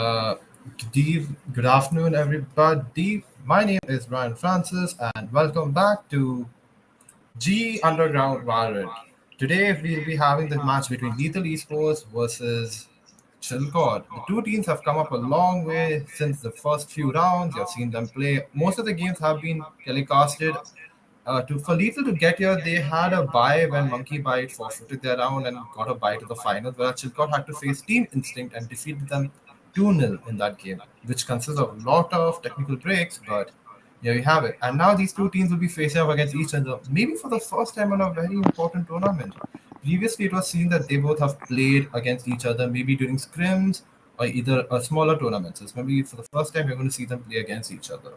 Uh, good afternoon, everybody. My name is Brian Francis, and welcome back to G Underground Valorant. Today, we'll be having the match between Lethal Esports versus ChillCord. The two teams have come up a long way since the first few rounds. You've seen them play. Most of the games have been telecasted. For Lethal to get here, they had a bye when Monkey Bite forfeited their round and got a bye to the final, where Chilcott had to face Team Instinct and defeated them 2-0 in that game, which consists of a lot of technical breaks, but here you have it. And now these two teams will be facing off against each other, maybe for the first time in a very important tournament. Previously, it was seen that they both have played against each other, maybe during scrims or either a smaller tournaments. So maybe for the first time, you're going to see them play against each other.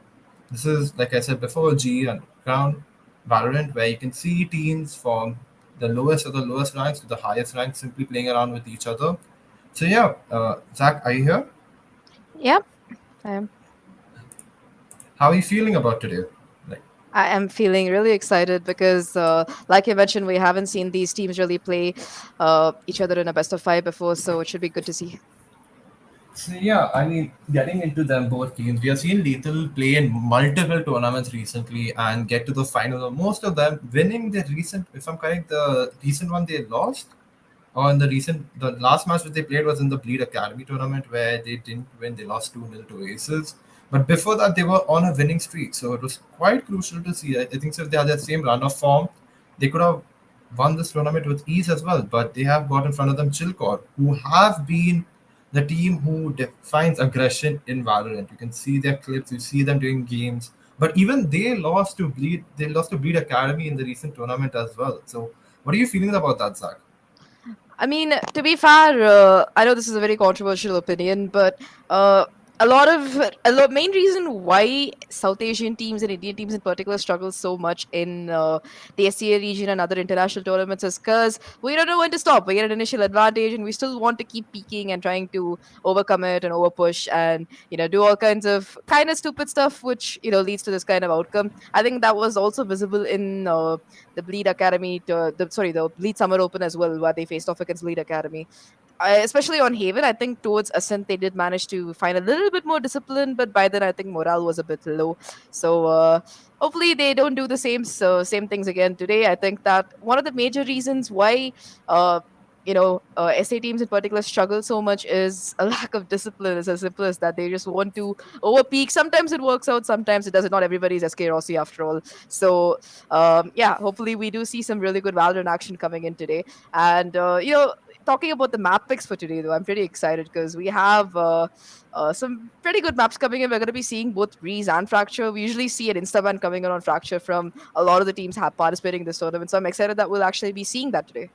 This is, like I said before, G and Crown Valorant, where you can see teams from the lowest of the lowest ranks to the highest ranks simply playing around with each other. So yeah, Zach, are you here? Yep, I am. How are you feeling about today? Like, I am feeling really excited because, like you mentioned, we haven't seen these teams really play each other in a best of five before, so it should be good to see. so yeah, I mean, getting into them both teams, we have seen Lethal play in multiple tournaments recently and get to the final. Most of them winning the recent, if I'm correct, the recent one they lost. Or in the last match that they played was in the Bleed Academy tournament where they didn't win. They lost 2-0 to Aces. But before that, they were on a winning streak. So it was quite crucial to see. I think so if they had that same run of form, they could have won this tournament with ease as well. But they have got in front of them ChillCord, who have been the team who defines aggression in Valorant. You can see their clips, you see them doing games. But even they lost to Bleed. They lost to Bleed Academy in the recent tournament as well. So what are you feeling about that, Zach? I mean, to be fair, I know this is a very controversial opinion, but main reason why South Asian teams and Indian teams in particular struggle so much in the SCA region and other international tournaments is because we don't know when to stop. We get an initial advantage, and we still want to keep peaking and trying to overcome it and overpush and do all kinds of kind of stupid stuff, which leads to this kind of outcome. I think that was also visible in the Bleed Academy, the Bleed Summer Open as well, where they faced off against Bleed Academy. Especially on Haven, I think towards Ascent they did manage to find a little bit more discipline, but by then I think morale was a bit low. So hopefully they don't do the same things again today. I think that one of the major reasons why SA teams in particular struggle so much is a lack of discipline. It's as simple as that. They just want to overpeak. Sometimes it works out, sometimes it doesn't. Not everybody's SK Rossi after all. So yeah, hopefully we do see some really good Valorant action coming in today. And talking about the map picks for today, though, I'm pretty excited because we have some pretty good maps coming in. We're going to be seeing both Breeze and Fracture. We usually see an Instaban coming in on Fracture from a lot of the teams have participating in this tournament. So I'm excited that we'll actually be seeing that today.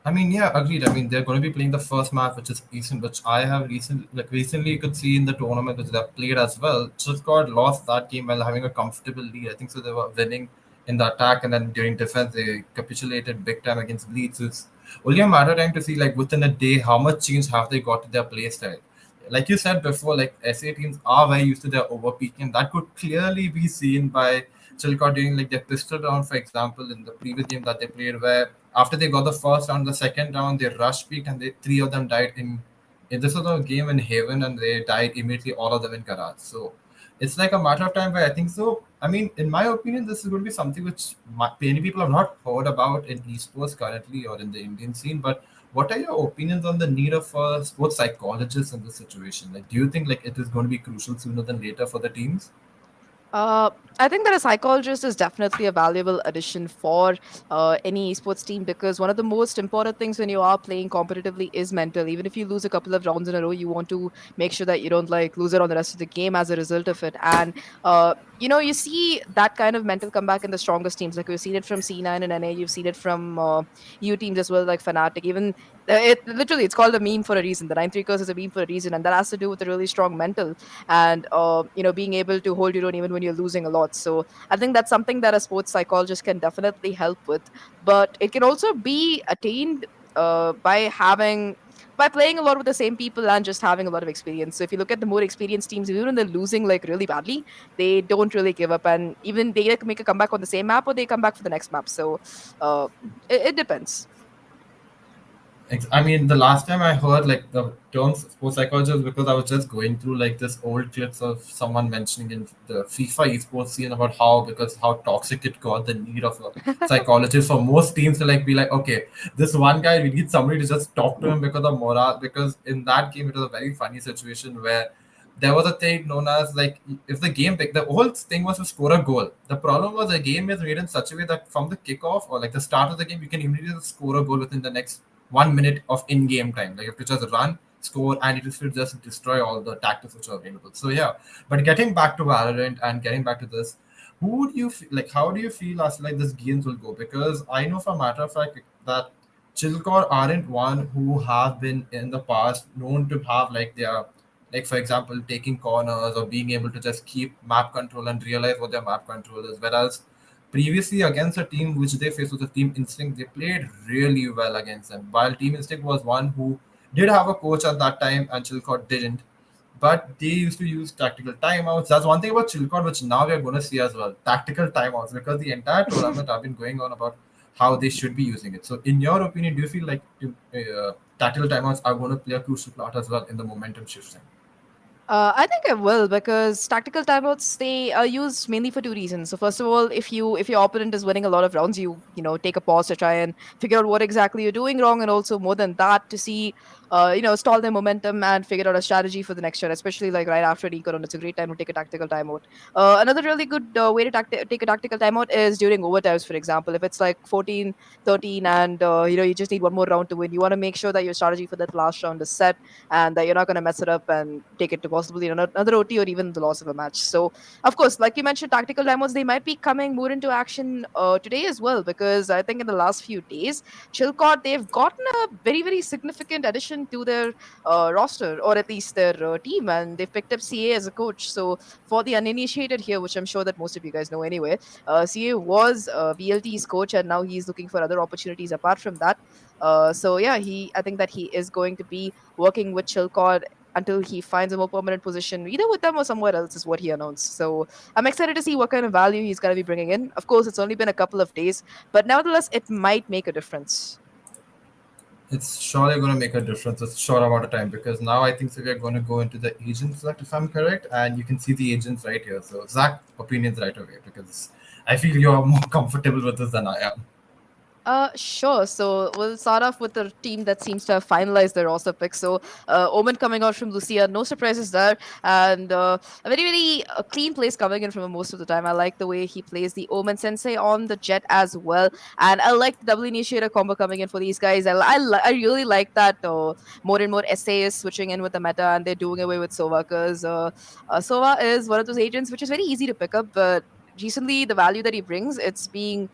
I mean, yeah, agreed. I mean, they're going to be playing the first match, which is Eastern, which I have recently you could see in the tournament which they have played as well. ChillCord lost that game while having a comfortable lead. I think so. They were winning in the attack, and then during defense they capitulated big time against Bleed. So it's only a matter of time to see, like within a day, how much change have they got to their play style. Like you said before, like SA teams are very used to their overpeaking, and that could clearly be seen by Chilcott doing like their pistol round, for example, in the previous game that they played, where after they got the first round, the second round they rush peaked and they three of them died in this was a game in Haven and they died immediately, all of them in Garage. So it's like a matter of time where I think so. I mean, in my opinion, this is going to be something which many people have not heard about in esports currently or in the Indian scene. But what are your opinions on the need of a sports psychologist in this situation? Like, do you think like it is going to be crucial sooner than later for the teams? Uh, I think that a psychologist is definitely a valuable addition for any esports team because one of the most important things when you are playing competitively is mental. Even if you lose a couple of rounds in a row, you want to make sure that you don't like lose it on the rest of the game as a result of it. And you see that kind of mental comeback in the strongest teams. Like we've seen it from C9 and NA, you've seen it from U teams as well, like Fnatic. Even it's called a meme for a reason. The 9-3 curse is a meme for a reason, and that has to do with a really strong mental and being able to hold your own even when you're losing a lot. So I think that's something that a sports psychologist can definitely help with, but it can also be attained by playing a lot with the same people and just having a lot of experience. So if you look at the more experienced teams, even when they're losing like really badly, they don't really give up, and even they like, make a comeback on the same map or they come back for the next map. So it depends. I mean, the last time I heard like the term sports psychologist because I was just going through like this old clips of someone mentioning in the FIFA esports scene about how toxic it got, the need of a psychologist for most teams to like be like, okay, this one guy, we need somebody to just talk to him because of morale. Because in that game, it was a very funny situation where there was a thing known as like if the game the whole thing was to score a goal. The problem was the game is made in such a way that from the kickoff or like the start of the game, you can immediately score a goal within the next 1 minute of in-game time. Like you have to just run, score, and it will just destroy all the tactics which are available. So yeah, but getting back to Valorant and getting back to this, who do you like? How do you feel as like this games will go? Because I know for a matter of fact that ChillCord aren't one who have been in the past known to have like their like for example taking corners or being able to just keep map control and realize what their map control is. Whereas previously against a team which they faced with the Team Instinct, they played really well against them. While Team Instinct was one who did have a coach at that time and Chilcott didn't. But they used to use tactical timeouts. That's one thing about Chilcott, which now we are going to see as well. Tactical timeouts, because the entire tournament have been going on about how they should be using it. So, in your opinion, do you feel like tactical timeouts are going to play a crucial part as well in the momentum shifting? I think I will because tactical timeouts they are used mainly for two reasons. So first of all, if your opponent is winning a lot of rounds, you take a pause to try and figure out what exactly you're doing wrong, and also more than that to see stall their momentum and figure out a strategy for the next shot. Especially like right after an eco round, it's a great time to take a tactical timeout. Another really good way to take a tactical timeout is during overtimes. For example, if it's like 14-13 and you just need one more round to win, you want to make sure that your strategy for that last round is set and that you're not going to mess it up and take it to possibly another OT or even the loss of a match. So, of course, like you mentioned, tactical timeouts they might be coming more into action today as well because I think in the last few days, ChillCord they've gotten a very significant addition to their roster or at least their team, and they've picked up CA as a coach. So, for the uninitiated here, which I'm sure that most of you guys know anyway, CA was VLT's coach, and now he's looking for other opportunities apart from that. So yeah, I think that he is going to be working with ChillCord until he finds a more permanent position, either with them or somewhere else, is what he announced. So I'm excited to see what kind of value he's going to be bringing in. Of course, it's only been a couple of days, but nevertheless, it might make a difference. It's surely going to make a difference. It's short amount of time because now I think so we are going to go into the agents select if I'm correct, and you can see the agents right here. So Zach opinions right away because I feel you are more comfortable with this than I am. Sure. So we'll start off with the team that seems to have finalized their roster pick. So, Omen coming out from Lucia, no surprises there, and a very clean plays coming in from him most of the time. I like the way he plays the Omen Sensei on the Jet as well, and I like the double initiator combo coming in for these guys. I really like that more and more SA is switching in with the meta, and they're doing away with Sova because Sova is one of those agents which is very easy to pick up, but recently the value that he brings it's being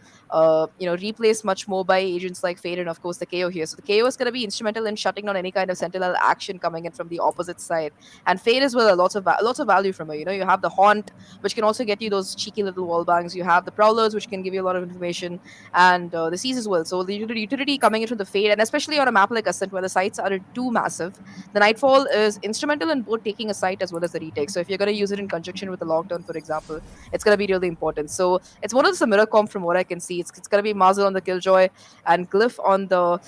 replaced much more by agents like Fade and of course the KO here. So the KO is going to be instrumental in shutting down any kind of sentinel action coming in from the opposite side. And Fade as well, lots of value from her. You have the Haunt, which can also get you those cheeky little wall bangs. You have the Prowlers, which can give you a lot of information, and the Seas as well. So the utility coming in from the Fade, and especially on a map like Ascent where the sites aren't too massive, the Nightfall is instrumental in both taking a site as well as the retake. So if you're going to use it in conjunction with the lockdown, for example, it's going to be really important. So it's more of the mirror comp from what I can see. It's going to be Mazel on the Killjoy and Glyph on the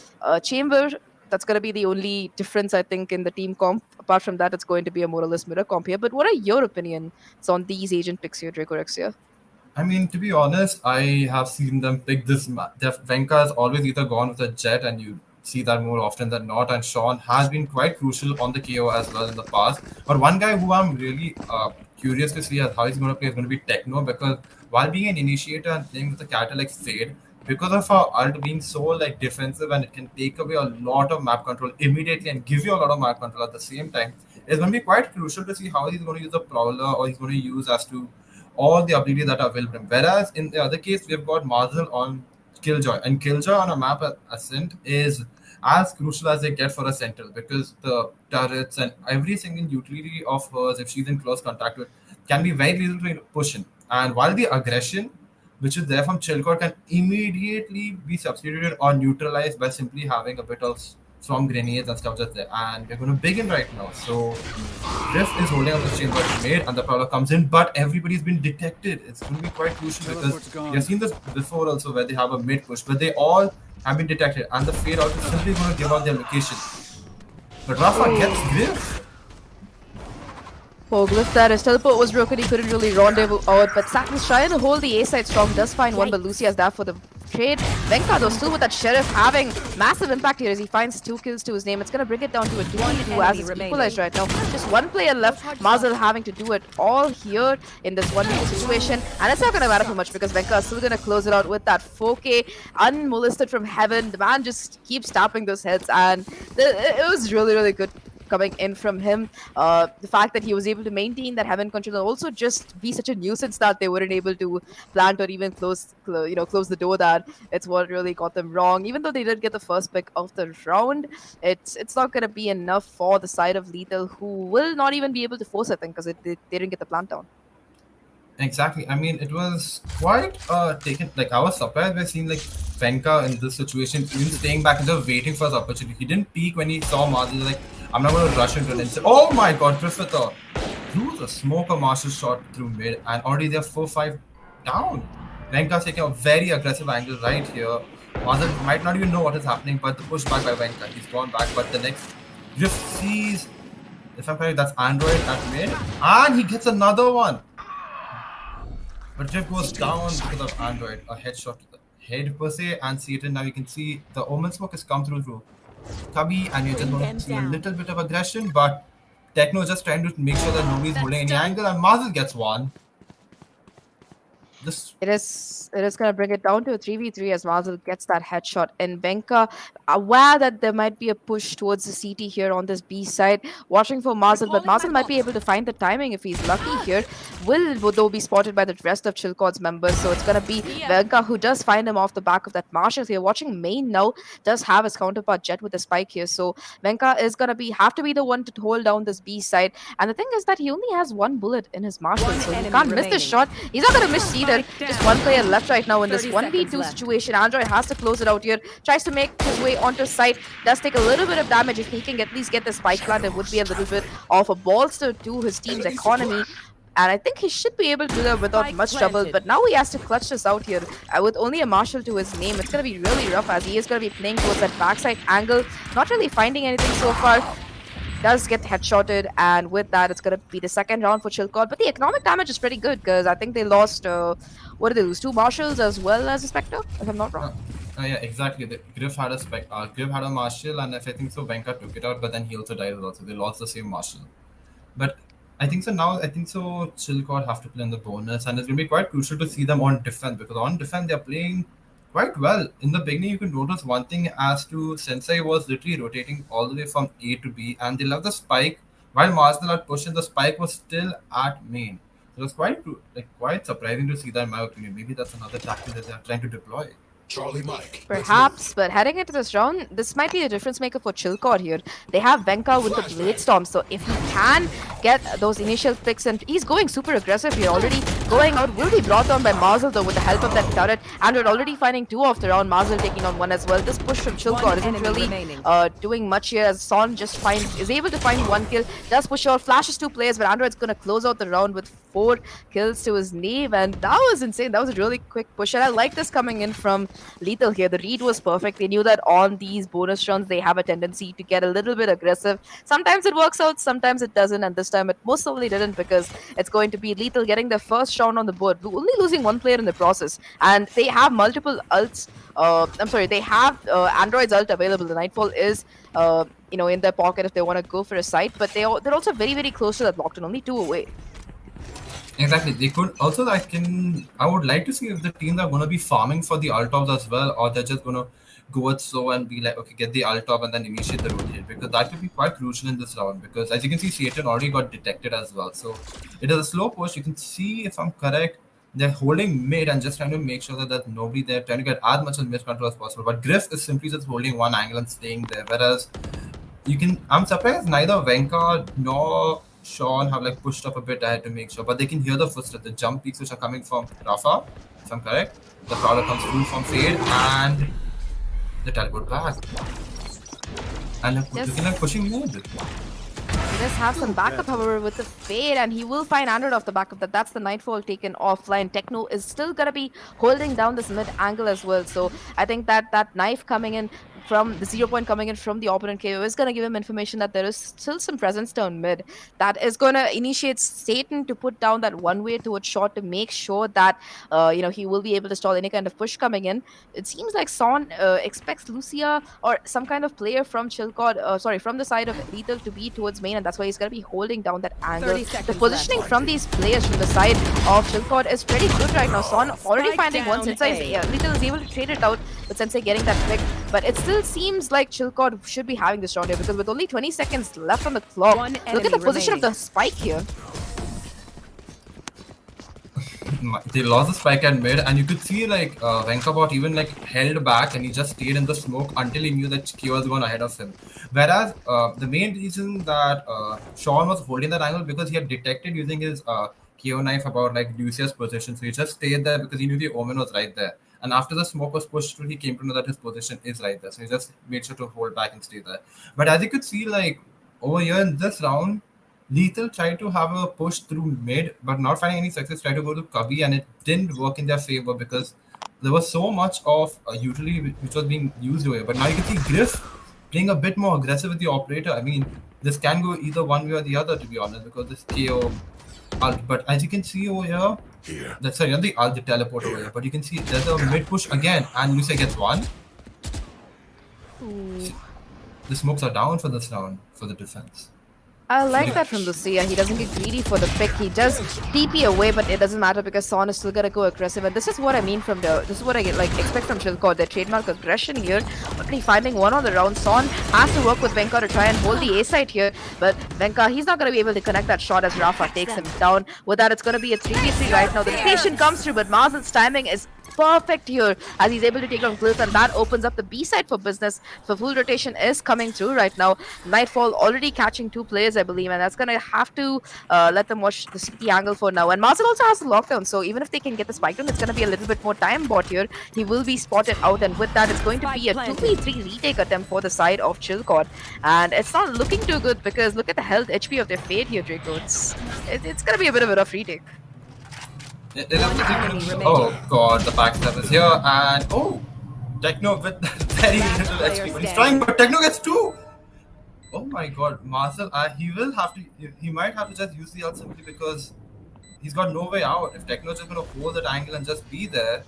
Chamber. That's going to be the only difference, I think, in the team comp. Apart from that, it's going to be a more or less mirror comp here. But what are your opinions on these agent picks here, Dracorexia? I mean, to be honest, I have seen them pick this. Venka has always either gone with a jet, and you see that more often than not. And Sean has been quite crucial on the KO as well in the past. But one guy who I'm really curious to see how he's going to play is going to be Techno because while being an initiator and playing with a character like Fade, because of our ult being so like defensive and it can take away a lot of map control immediately and give you a lot of map control at the same time, it's going to be quite crucial to see how he's going to use the Prowler or he's going to use as to all the abilities that are available. Whereas in the other case, we've got Marzel on Killjoy, and Killjoy on a map at Ascent is as crucial as they get for a Sentinel because the turrets and every single utility of hers, if she's in close contact with, can be very easy to push in. And while the aggression, which is there from ChillCord, can immediately be substituted or neutralized by simply having a bit of storm grenades and stuff that's there. And we're going to begin right now. So Rift is holding on the chain that he made, and the Prowler comes in, but everybody's been detected. It's going to be quite crucial because we have seen this before also where they have a mid push, but they all have been detected, and the Fade also simply going to give out their location. But Rafa gets Griff. Oh, Glyph there. His teleport was broken. He couldn't really rendezvous out. But Sack's trying to hold the A side strong. Does find one, but Lucia's there for the trade. Venka, though, still with that Sheriff having massive impact here as he finds 2 kills to his name. It's going to bring it down to a 2v2 as it's equalized right now. Just one player left. Mazel having to do it all here in this 1v2 situation. And it's not going to matter for much because Venka is still going to close it out with that 4K unmolested from heaven. The man just keeps tapping those heads. And it was really, really good coming in from him. The fact that he was able to maintain that heaven control and also just be such a nuisance that they weren't able to plant or even close the door. That it's what really got them wrong. Even though they did get the first pick of the round, it's not going to be enough for the side of Lethal, who will not even be able to force a thing because they didn't get the plant down. Exactly. I mean, it was quite taken. Like, I was surprised by seeing like Venka in this situation, even staying back and just waiting for his opportunity. He didn't peek when he saw Marshall. Like, I'm not going to rush into it and say, "Oh my God, Griffith!" Threw the smoker Marshall shot through mid, and already they're 4-5 down. Venka's taking a very aggressive angle right here. Marshall might not even know what is happening, but the push back by Venka. He's gone back, but the next Griff sees, if I'm correct, that's Android at mid, and he gets another one. But Drift goes down because of Android, a headshot to the head per se, and Satan. Now you can see the Omen smoke has come through Cubby, and you're just going to see a little bit of aggression, but Techno is just trying to make sure that nobody's holding any angle, and Mazel gets one. It is going to bring it down to a 3v3 as Mazel gets that headshot. And Venka, aware that there might be a push towards the CT here on this B side, watching for Mazel, but Mazel might be able to find the timing if he's lucky here. Will though be spotted by the rest of ChillCord's members, so it's going to be Venka who does find him off the back of that Marshall here. Watching main now does have his counterpart Jet with a spike here, so Venka is going to have to be the one to hold down this B side. And the thing is that he only has 1 bullet in his Marshall, so he can't miss this shot. He's not going to miss either. Just one player left right now in this 1v2 situation. Android has to close it out here. Tries to make his way onto site. Does take a little bit of damage. If he can at least get the spike plant, it would be a little bit of a bolster to his team's economy. And I think he should be able to do that without much trouble. But now he has to clutch this out here with only a Marshall to his name. It's going to be really rough as he is going to be playing towards that backside angle. Not really finding anything so far. Does get headshotted, and with that, it's going to be the second round for ChillCord. But the economic damage is pretty good because I think they lost, what did they lose? 2 Marshalls as well as a Spectre, if I'm not wrong. Yeah, exactly. Griff had a Marshall, and if I think so, Venka took it out, but then he also died also. They lost the same Marshall. But I think so now, ChillCord have to play in the bonus, and it's going to be quite crucial to see them on defense, because on defense, they're playing quite well. In the beginning, you can notice one thing as to Sensei was literally rotating all the way from A to B, and they left the spike while Marshall had pushed in. The spike was still at main. So it was quite surprising to see that, in my opinion. Maybe that's another tactic that they're trying to deploy. Charlie Mike. Perhaps, but heading into this round, this might be a difference maker for ChillCord here. They have Venka with the Blade Storm, so if he can get those initial picks, and he's going super aggressive here, already going out, will be brought down by Mazel though with the help of that turret, and we're already finding 2 off the round, Mazel taking on 1 as well. This push from ChillCord isn't really doing much here, as Son just is able to find 1 kill, does push out, flashes 2 players, but Android's going to close out the round with 4 kills to his name, and that was insane. That was a really quick push, and I like this coming in from Lethal here. The read was perfect. They knew that on these bonus rounds they have a tendency to get a little bit aggressive. Sometimes it works out, sometimes it doesn't, and this time it most certainly didn't, because it's going to be Lethal getting their first round on the board, only losing 1 player in the process, and they have multiple ults. They have Android's ult available. The Nightfall is in their pocket if they want to go for a site, but they're also very, very close to that lockdown, only 2 away. Exactly. They could also. I would like to see if the teams are going to be farming for the alt tops as well, or they're just going to go it slow and be like, okay, get the alt top and then initiate the rotate, because that could be quite crucial in this round. Because as you can see, Satan already got detected as well, so it is a slow push. You can see, if I'm correct, they're holding mid and just trying to make sure that nobody, they're trying to get as much as mid control as possible. But Griff is simply just holding one angle and staying there, whereas I'm surprised neither Venka nor Sean have pushed up a bit ahead to make sure, but they can hear the footsteps, the jump peaks which are coming from Rafa, if I'm correct. The prowler comes through from Fade, and the teleport back. And looking like pushing mid. does have some backup, however, with the fade, and he will find Android off the back of that. That's the Nightfall taken offline. Techno is still gonna be holding down this mid angle as well. So I think that knife coming in from the 0 point coming in from the opponent KO is gonna give him information that there is still some presence down mid. That is gonna initiate Satan to put down that one way towards short to make sure that he will be able to stall any kind of push coming in. It seems like Son expects Lucia or some kind of player from ChillCord, from the side of Lethal to be towards main, and that's why he's going to be holding down that angle. The positioning from these players from the side of ChillCord is pretty good right now. Son already finding one. Sensei Lethal is able to trade it out, but Sensei getting that pick. But it still seems like ChillCord should be having this round here, because with only 20 seconds left on the clock, look at the position of the spike here. They lost the spike at mid, and you could see like Venkabot even like held back, and he just stayed in the smoke until he knew that Kyo was gone ahead of him. Whereas the main reason that Sean was holding that angle, because he had detected using his Kyo knife about like Lucia's position, so he just stayed there because he knew the Omen was right there. And after the smoke was pushed through, he came to know that his position is right there, so he just made sure to hold back and stay there. But as you could see, like over here in this round, Lethal tried to have a push through mid, but not finding any success, tried to go to Cubby, and it didn't work in their favor because there was so much of utility which was being used over here. But now you can see Griff playing a bit more aggressive with the operator. I mean, this can go either one way or the other, to be honest, because this KO ult. But as you can see over here, that's sorry, not the ult, the teleport over here. But you can see there's a mid push again, and Lucia gets one. Ooh. The smokes are down for this round for the defense. I like that from Lucia. He doesn't get greedy for the pick. He does TP away, but it doesn't matter because Son is still gonna go aggressive. And this is what I mean from this is what I expect from ChillCord. Their trademark aggression here. Already finding one on the round. Son has to work with Venka to try and hold the A side here. But Venka, he's not gonna be able to connect that shot as Rafa takes him down. With that, it's gonna be a 3v3 right now. The rotation comes through, but Marzel's timing is perfect here as he's able to take on Glyph, and that opens up the B side for business. So full rotation is coming through right now. Nightfall already catching 2 players, I believe, and that's gonna have to let them watch the CT angle for now. And Marcel also has the lockdown, so even if they can get the spike down, it's gonna be a little bit more time bought here. He will be spotted out, and with that, it's going to be a 2v3 retake attempt for the side of ChillCord. And it's not looking too good because look at the health HP of their Fade here, Draco. It's gonna be a bit of a rough retake. Oh god, the backstab is here, and Techno with very little HP when he's trying, but Techno gets 2. Oh my god, Marcel, he might have to just use the ult simply because he's got no way out. If Techno's just gonna hold that angle and just be there,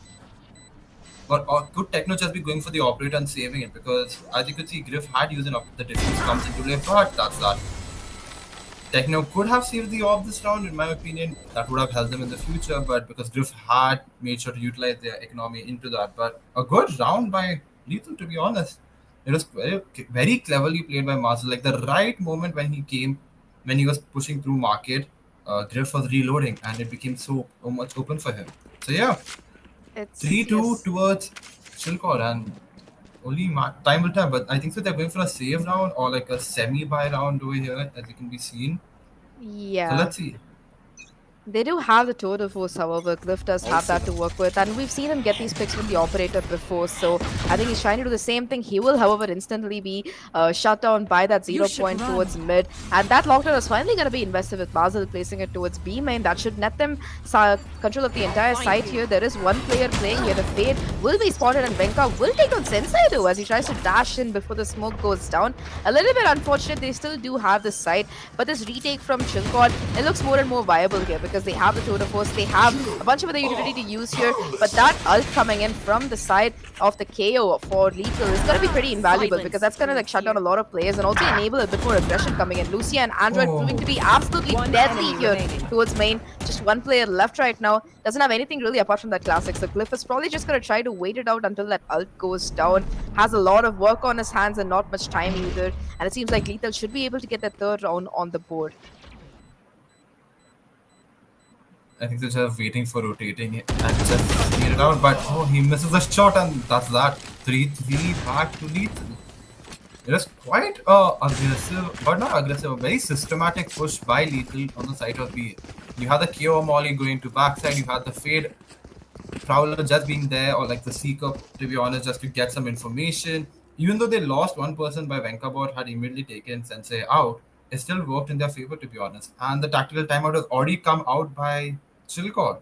or could Techno just be going for the operator and saving it? Because as you could see, Griff had used the diffuse comes into play, but that's that. Techno could have saved the orb this round, in my opinion. That would have helped them in the future, but because Griff had made sure to utilize their economy into that. But a good round by Lethal, to be honest. It was very, very cleverly played by Marcel. Like the right moment when he was pushing through market, Griff was reloading, and it became so much open for him. So yeah, 3-2 towards ChillCord, and only time will tell. But I think so they're going for a save round or like a semi-buy round over here, as you can be seen. Yeah. So let's see. They do have the total force, however. Glyph does have that to work with, and we've seen him get these picks from the operator before, so I think he's trying to do the same thing. He will, however, instantly be shut down by that 0 point towards mid, and that lockdown is finally going to be invested with Basel placing it towards B main. That should net them control of the entire site here. There is one player playing here. The Fade will be spotted, and Venka will take on Sensei too as he tries to dash in before the smoke goes down. A little bit unfortunate. They still do have the site, but this retake from ChillCord, it looks more and more viable here because they have the total force, they have a bunch of other utility to use here, but that ult coming in from the side of the KO for Lethal is going to be pretty invaluable because that's going to like shut down a lot of players and also enable a bit more aggression coming in. Lucia and Android proving to be absolutely deadly here towards main. Just one player left right now, doesn't have anything really apart from that classic, so Glyph is probably just going to try to wait it out until that ult goes down. Has a lot of work on his hands and not much time either, and it seems like Lethal should be able to get that 3rd round on the board. I think they're just waiting for rotating it and just clear it out. But he misses a shot, and that's that. 3-3 back to Lethal. It was quite aggressive, but not aggressive, a very systematic push by Lethal on the side of B. You had the KO Molly going to backside, you had the Fade Prowler just being there, or like the Seeker, to be honest, just to get some information. Even though they lost one person by Venkabot had immediately taken Sensei out, it still worked in their favor, to be honest. And the tactical timeout has already come out by ChillCord.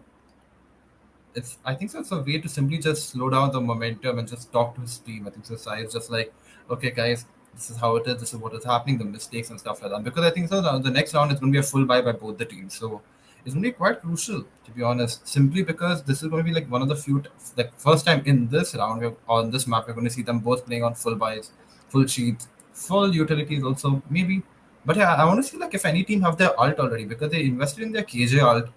It's I think so. It's a way to simply just slow down the momentum and just talk to his team. I think so. Sai is just like, okay, guys, this is how it is. This is what is happening. The mistakes and stuff like that. Because I think so. The next round is going to be a full buy by both the teams. So it's going to be quite crucial, to be honest. Simply because this is going to be like one of the few, like first time in this round on this map, we're going to see them both playing on full buys, full sheets, full utilities also maybe. But yeah, I want to see like if any team have their ult already because they invested in their KJ ult.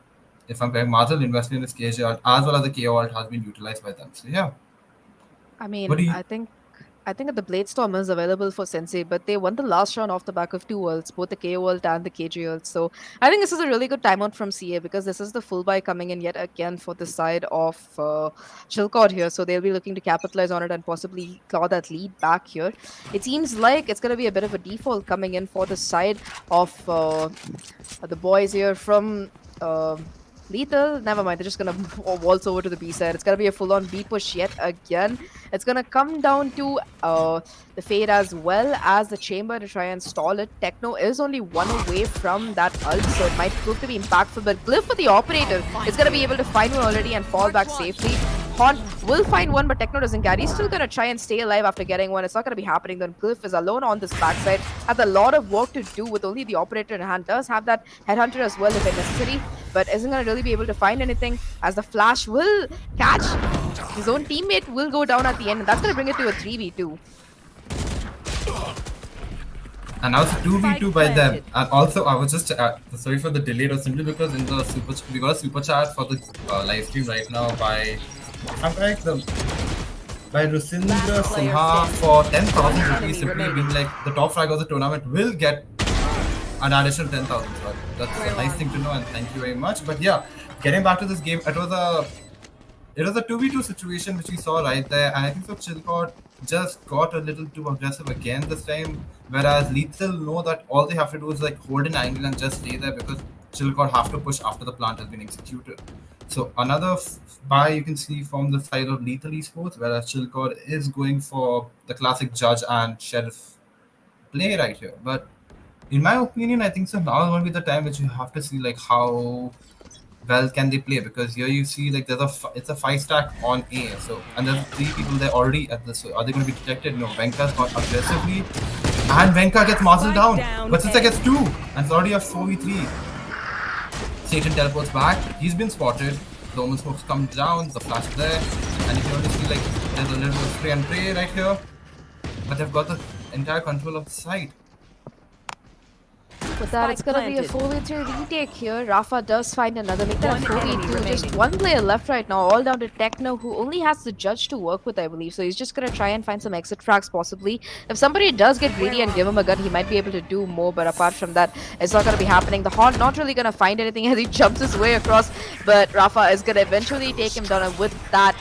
If I'm correct, Marzel invested in his KJ ult as well as the KO ult has been utilized by them. So yeah, I what mean, do you? I think that the Blade Storm is available for Sensei, but they won the last round off the back of two ults, both the KO ult and the KG ult. So I think this is a really good timeout from CA because this is the full buy coming in yet again for the side of ChillCord here. So they'll be looking to capitalize on it and possibly claw that lead back here. It seems like it's going to be a bit of a default coming in for the side of the boys here from. Lethal, never mind. They're just gonna waltz over to the B side. It's gonna be a full-on B push yet again. It's gonna come down to the Fade as well as the Chamber to try and stall it. Techno is only one away from that ult, so it might prove to be impactful. But Glyph for the Operator is gonna be able to find one already and fall back safely. Haunt will find one, but Techno doesn't carry. He's still gonna try and stay alive after getting one. It's not gonna be happening. Then Glyph is alone on this backside. Has a lot of work to do with only the Operator in hand. Does have that Headhunter as well if necessary, but isn't gonna really be able to find anything as the Flash will catch his own teammate will go down at the end, and that's gonna bring it to a 3v2. And now it's a 2v2 by them. And also, I was just sorry for the delay. It was simply because in the super we got a super chat for the live stream right now by I'm correct, by Rusindra Sinha for 10,000 rupees. Simply being like the top frag of the tournament will get an additional 10,000. So that's a nice thing to know, and thank you very much. But yeah, getting back to this game, it was a 2v2 situation which we saw right there, and I think so ChillCord just got a little too aggressive again this time, whereas Lethal know that all they have to do is like hold an angle and just stay there because ChillCord have to push after the plant has been executed. So another buy you can see from the side of Lethal Esports, whereas ChillCord is going for the classic Judge and Sheriff play right here. But in my opinion, I think so now is going to be the time which you have to see like how well can they play, because here you see like it's a 5 stack on A, so and there's 3 people there already at this. So are they going to be detected? No, Venka's gone aggressively and Venka gets muzzled down, but Sisa gets 2 and it's already a 4v3. Satan teleports back, he's been spotted, the Omen smokes come down, the flash is there, and you can only see like there's a little bit of spray and pray right here, but they've got the entire control of the site. With that, it's gonna be a 4v3 retake here. Rafa does find another, make that 4v2. Just one player left right now, all down to Techno, who only has the Judge to work with, I believe. So he's just gonna try and find some exit tracks, possibly. If somebody does get greedy and give him a gun, he might be able to do more. But apart from that, it's not gonna be happening. The Haunt not really gonna find anything as he jumps his way across. But Rafa is gonna eventually take him down, and with that,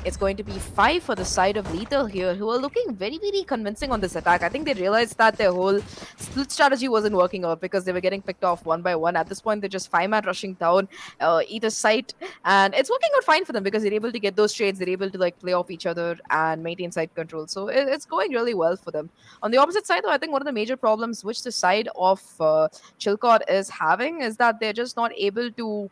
it's going to be 5 for the side of Lethal here, who are looking very, very convincing on this attack. I think they realized that their whole split strategy wasn't working out because they were getting picked off one by one. At this point, they're just 5-man rushing down either side, and it's working out fine for them because they're able to get those trades. They're able to like play off each other and maintain side control. So it's going really well for them. On the opposite side, though, I think one of the major problems which the side of ChillCord is having is that they're just not able to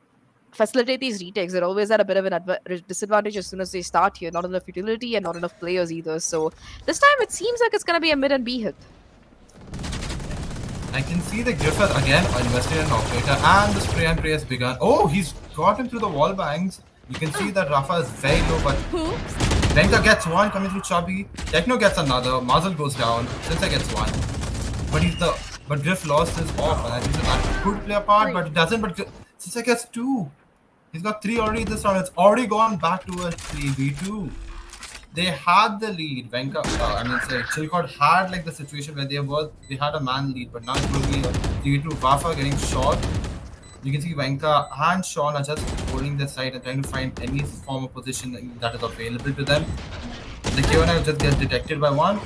facilitate these retakes. They're always at a bit of an disadvantage as soon as they start here. Not enough utility and not enough players either. So this time it seems like it's going to be a mid and B hit. I can see the Griffith again invested in an operator, and the spray and pray has begun. Oh, he's got him through the wall bangs. You can see that Rafa is very low, but Venka gets one coming through Chubby. Techno gets another. Muzzle goes down. Sensei gets one. But Griff lost his off, and I think that could play a part, but it doesn't. But Sensei gets 2. He's got 3 already this round. It's already gone back to a 3v2. They had the lead. Venka, ChillCord had like the situation where they had a man lead, but now it will be a 3v2. Wafa getting shot. You can see Venka and Sean are just holding their side and trying to find any form of position that is available to them. The K1 just gets detected by one.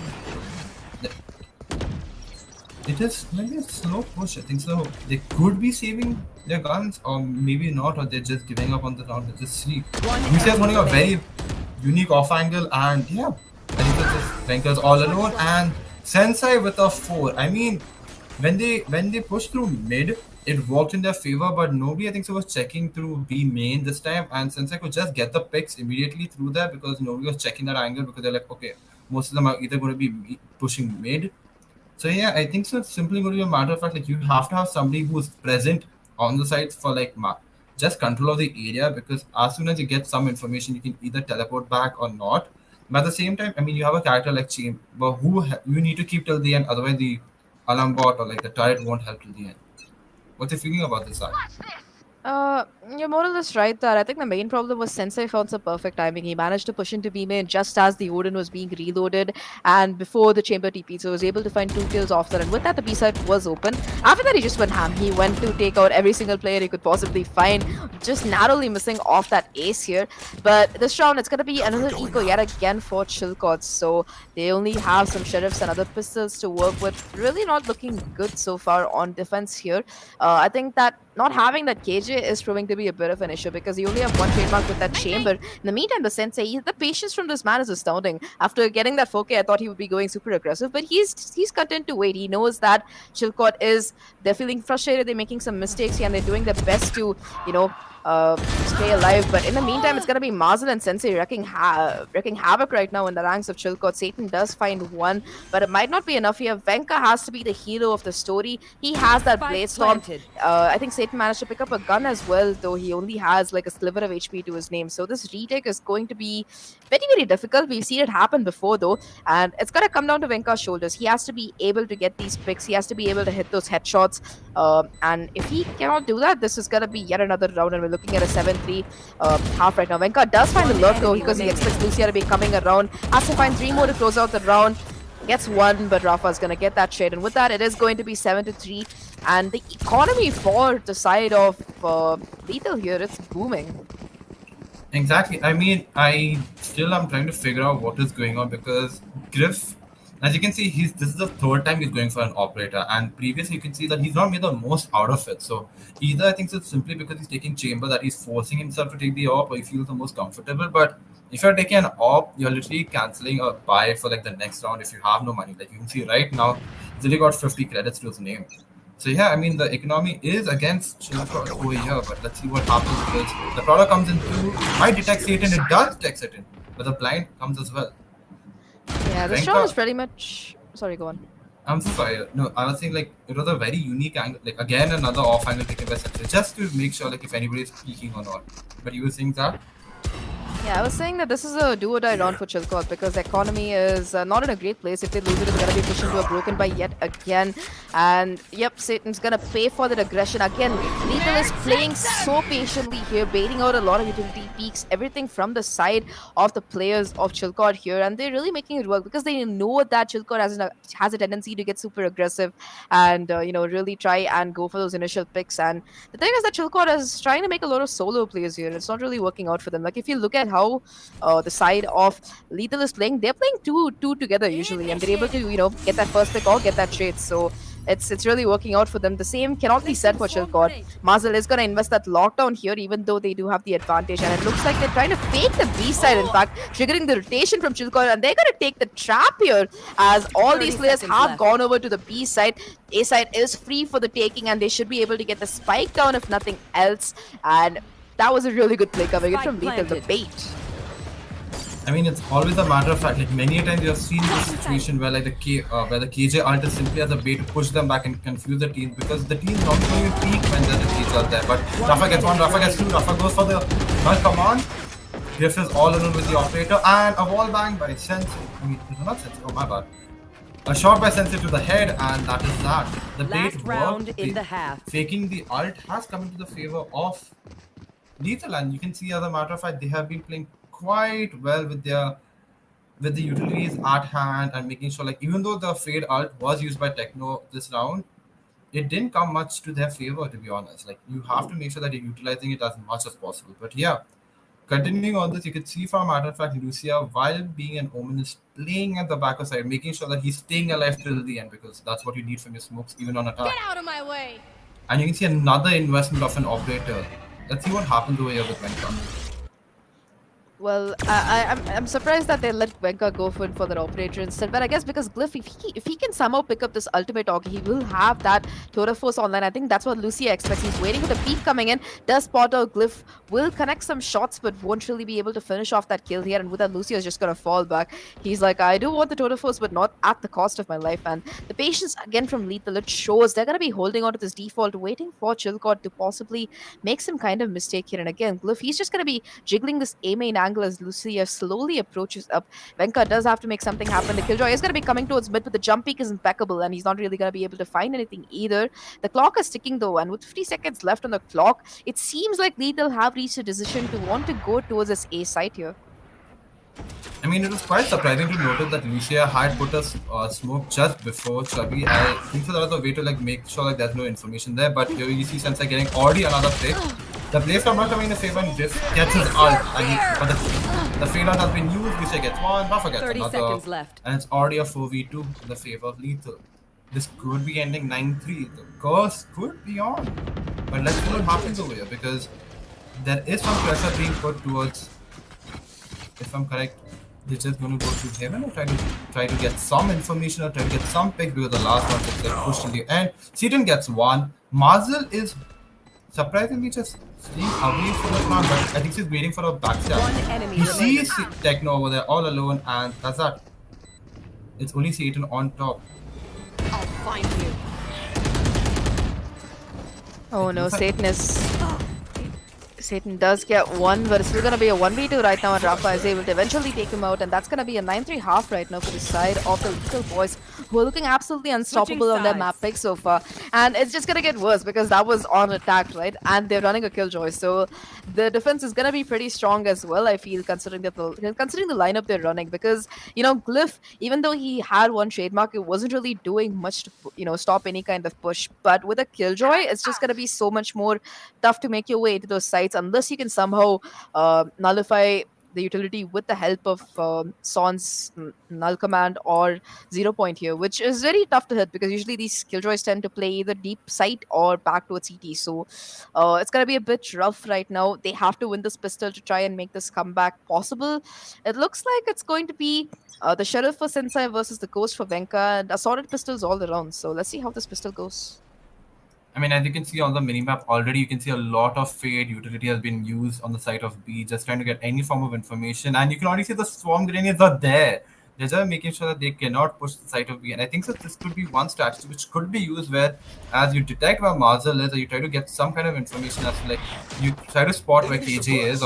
It is maybe a slow push. I think so. They could be saving their guns, or maybe not, or they're just giving up on the round. They just sleep. Lucia is holding a very unique off angle, and yeah, I think that's just Venka's all alone, and Sensei with a 4. I mean, when they pushed through mid, it worked in their favor, but nobody I think so was checking through B main this time, and since I could just get the picks immediately through there because nobody was checking that angle because they're like, okay, most of them are either going to be pushing mid. So yeah, I think so. It's simply going to be a matter of fact, like you have to have somebody who's present on the sides for like just control of the area because as soon as you get some information, you can either teleport back or not. But at the same time, I mean, you have a character like Chamber who you need to keep till the end, otherwise the alarm bot or like the turret won't help till the end. What's your feeling about this, Zach? You're more or less right there. I think the main problem was Sensei found some perfect timing. He managed to push into B main just as the Odin was being reloaded and before the chamber TP, so he was able to find 2 kills off there. And with that, the B side was open. After that, he just went ham. He went to take out every single player he could possibly find, just narrowly missing off that ace here. But this round, it's going to be another eco yet again for ChillCord. So they only have some sheriffs and other pistols to work with. Really not looking good so far on defense here. I think that not having that KJ is proving to be a bit of an issue because you only have one trademark with that chamber. In the meantime, the Sensei, the patience from this man is astounding. After getting that 4K, I thought he would be going super aggressive, but he's content to wait. He knows that ChillCord they're feeling frustrated, they're making some mistakes here, and they're doing their best to, stay alive. But in the meantime, it's gonna be Mazel and Sensei wrecking havoc right now in the ranks of ChillCord. Satan does find one, but it might not be enough here. Venka has to be the hero of the story. He has that blade storm. I think Satan managed to pick up a gun as well, though he only has like a sliver of HP to his name. So this retake is going to be very, very difficult. We've seen it happen before, though, and it's gonna come down to Venka's shoulders. He has to be able to get these picks. He has to be able to hit those headshots. And if he cannot do that, this is gonna be yet another round, and we're looking at a 7-3 half right now. Venka does find a lurk though because he expects Lucia to be coming around. Has to find 3 more to close out the round. Gets one, but Rafa's gonna get that trade, and with that, it is going to be 7-3. And the economy for the side of Lethal here, it's booming. Exactly. I mean, I still am trying to figure out what is going on because Griff, as you can see, this is the third time he's going for an operator, and previously you can see that he's not made the most out of it. So either I think it's simply because he's taking chamber that he's forcing himself to take the op, or he feels the most comfortable. But if you're taking an op, you're literally canceling a buy for like the next round if you have no money. Like you can see right now, he's only got 50 credits to his name. So yeah, I mean the economy is against ChillCord over here, but let's see what happens because the product comes in too. Might detect Satan, it does detect Satan, but the blind comes as well. Yeah, this round is pretty much. Sorry, go on. I'm so sorry. No, I was saying like it was a very unique angle. Like again, another off angle taken by Sensei, just to make sure like if anybody is peeking or not. But you were saying that. Yeah, I was saying that this is a do or die round for ChillCord because the economy is not in a great place. If they lose it, it's going to be pushed into a broken by yet again. And yep, Satan's going to pay for that aggression. Again, Lethal is playing so patiently here, baiting out a lot of utility peaks, everything from the side of the players of ChillCord here. And they're really making it work because they know that ChillCord has a tendency to get super aggressive and, really try and go for those initial picks. And the thing is that ChillCord is trying to make a lot of solo plays here. It's not really working out for them. Like if you look at how the side of Lethal is playing, they're playing two together usually, and they're able to get that first pick or get that trade. So it's really working out for them. The same cannot be said for ChillCord. Mazel is going to invest that lockdown here, even though they do have the advantage, and it looks like they're trying to fake the B side. In fact, triggering the rotation from ChillCord, and they're going to take the trap here as all these players have gone over to the B side. A side is free for the taking, and they should be able to get the spike down if nothing else. And that was a really good play coming in from Lethal, the bait. I mean, it's always a matter of fact. Like many a times you have seen this situation where like where the KJ ult is simply as a bait to push them back and confuse the teams because the teams not going to peak when there's a KJ ult there. But Rafa gets one, Rafa gets two, Rafa goes for the come on. Griff is all alone with the operator and a wall bang by Sensei. I mean, it's not Sensei. Oh my bad. A shot by Sensei to the head, and that is that. The bait round in the half. Faking the ult has come into the favor of Lethal, and you can see as a matter of fact they have been playing quite well with the utilities at hand and making sure like even though the fade ult was used by Techno this round, it didn't come much to their favor to be honest. Like you have to make sure that you're utilizing it as much as possible. But yeah, continuing on this, you can see from matter of fact Lucia while being an Omen is playing at the back of side, making sure that he's staying alive till the end because that's what you need from your smokes even on attack. Get out of my way! And you can see another investment of an operator. Let's see what happens over here with Venka. Well, I'm surprised that they let Venka go for that operator instead. But I guess because Glyph, if he can somehow pick up this ultimate Augie, he will have that Total Force online. I think that's what Lucia expects. He's waiting for the peak coming in. Does spot out Glyph, will connect some shots, but won't really be able to finish off that kill here. And with that, Lucia is just gonna fall back. He's like, I do want the Total Force, but not at the cost of my life. And the patience again from Lethal, it shows they're gonna be holding on to this default, waiting for ChillCord to possibly make some kind of mistake here. And again, Glyph, he's just gonna be jiggling this A main angle as Lucia slowly approaches up. Venka does have to make something happen. The Killjoy is going to be coming towards mid, but the jump peak is impeccable, and he's not really going to be able to find anything either. The clock is ticking though, and with 50 seconds left on the clock, it seems like Lethal have reached a decision to want to go towards this A site here. I mean, it was quite surprising to notice that Lucia had put a smoke just before Chubby. I think so that was a way to like make sure like there's no information there. But here you see Sensei getting already another play. The play from not coming in the favor and Griff gets his ult. But the fail out has been used. Lucia gets one, Rafa gets 30 another. seconds left. And it's already a 4v2 in the favor of Lethal. This could be ending 9-3. The curse could be on. But let's see what happens over here because there is some pressure being put towards, if I'm correct, they're just going to go to heaven or try to get some information or try to get some pick because the last one gets like pushed in the end. Seaton gets one. Marzel is surprisingly just staying away from the plant, but I think she's waiting for a backstab. One enemy He remaining. sees Techno over there all alone, and that's that. It's only Satan on top. I'll find you. Oh no, Satan does get one, but it's still going to be a 1v2 right now, and Rafa is able to eventually take him out, and that's going to be a 9-3 half right now for the side of the Lethal boys, who are looking absolutely unstoppable on their map pick so far. And it's just going to get worse because that was on attack, right? And they're running a Killjoy, so the defense is going to be pretty strong as well, I feel, considering the lineup they're running. Because, you know, Glyph, even though he had one trademark, it wasn't really doing much to, stop any kind of push. But with a Killjoy, it's just going to be so much more tough to make your way into those sites unless you can somehow nullify the utility with the help of Son's null command or 0 point here, which is very tough to hit because usually these Killjoys tend to play either deep site or back towards CT. So it's going to be a bit rough right now. They have to win this pistol to try and make this comeback possible. It looks like it's going to be the Sheriff for Sensei versus the Ghost for Venka, and assorted pistols all around. So let's see how this pistol goes. I mean, as you can see on the minimap already, you can see a lot of Fade utility has been used on the side of B, just trying to get any form of information. And you can already see the swarm grenades are there. They're just making sure that they cannot push the side of B. And I think that this could be one strategy which could be used where, as you detect where Marzel is, or you try to get some kind of information as to, like, you try to spot where KJ is,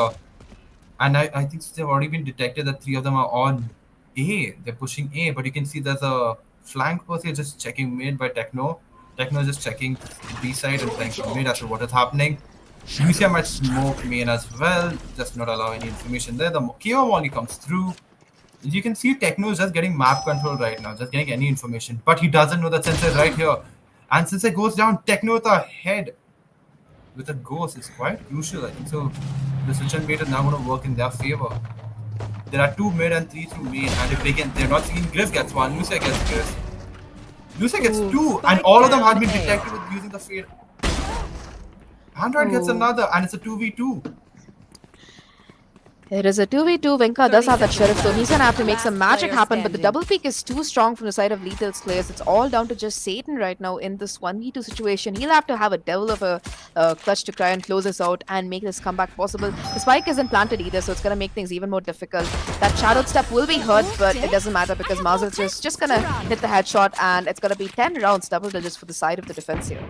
and I think they've already been detected that 3 of them are on A. They're pushing A, but you can see there's a flank per se just checking mid by Techno. Techno is just checking B side and trying to mid as to what is happening. Lucia might smoke main as well, just not allow any information there. The KO only comes through. You can see Techno is just getting map control right now, just getting any information. But he doesn't know that Sensei is right here. And Sensei goes down, Techno with a head with a ghost is quite crucial. I think so. The switch and bait is now going to work in their favor. There are 2 mid and 3 through main, and if they're not seeing Griff gets 1, Lucia gets Griff. Lucia gets 2, and all of them have been detected with using the Fade. Android gets another, and it's a 2v2. It is a 2v2. Venka does have that Sheriff, so he's going to have to make some magic happen, but the double peak is too strong from the side of Lethal's players. It's all down to just Satan right now in this 1v2 situation. He'll have to have a devil of a clutch to try and close this out and make this comeback possible. The spike isn't planted either, so it's going to make things even more difficult. That shadowed step will be hurt, but it doesn't matter because Marzel's just going to hit the headshot, and it's going to be 10 rounds, double digits for the side of the defense here.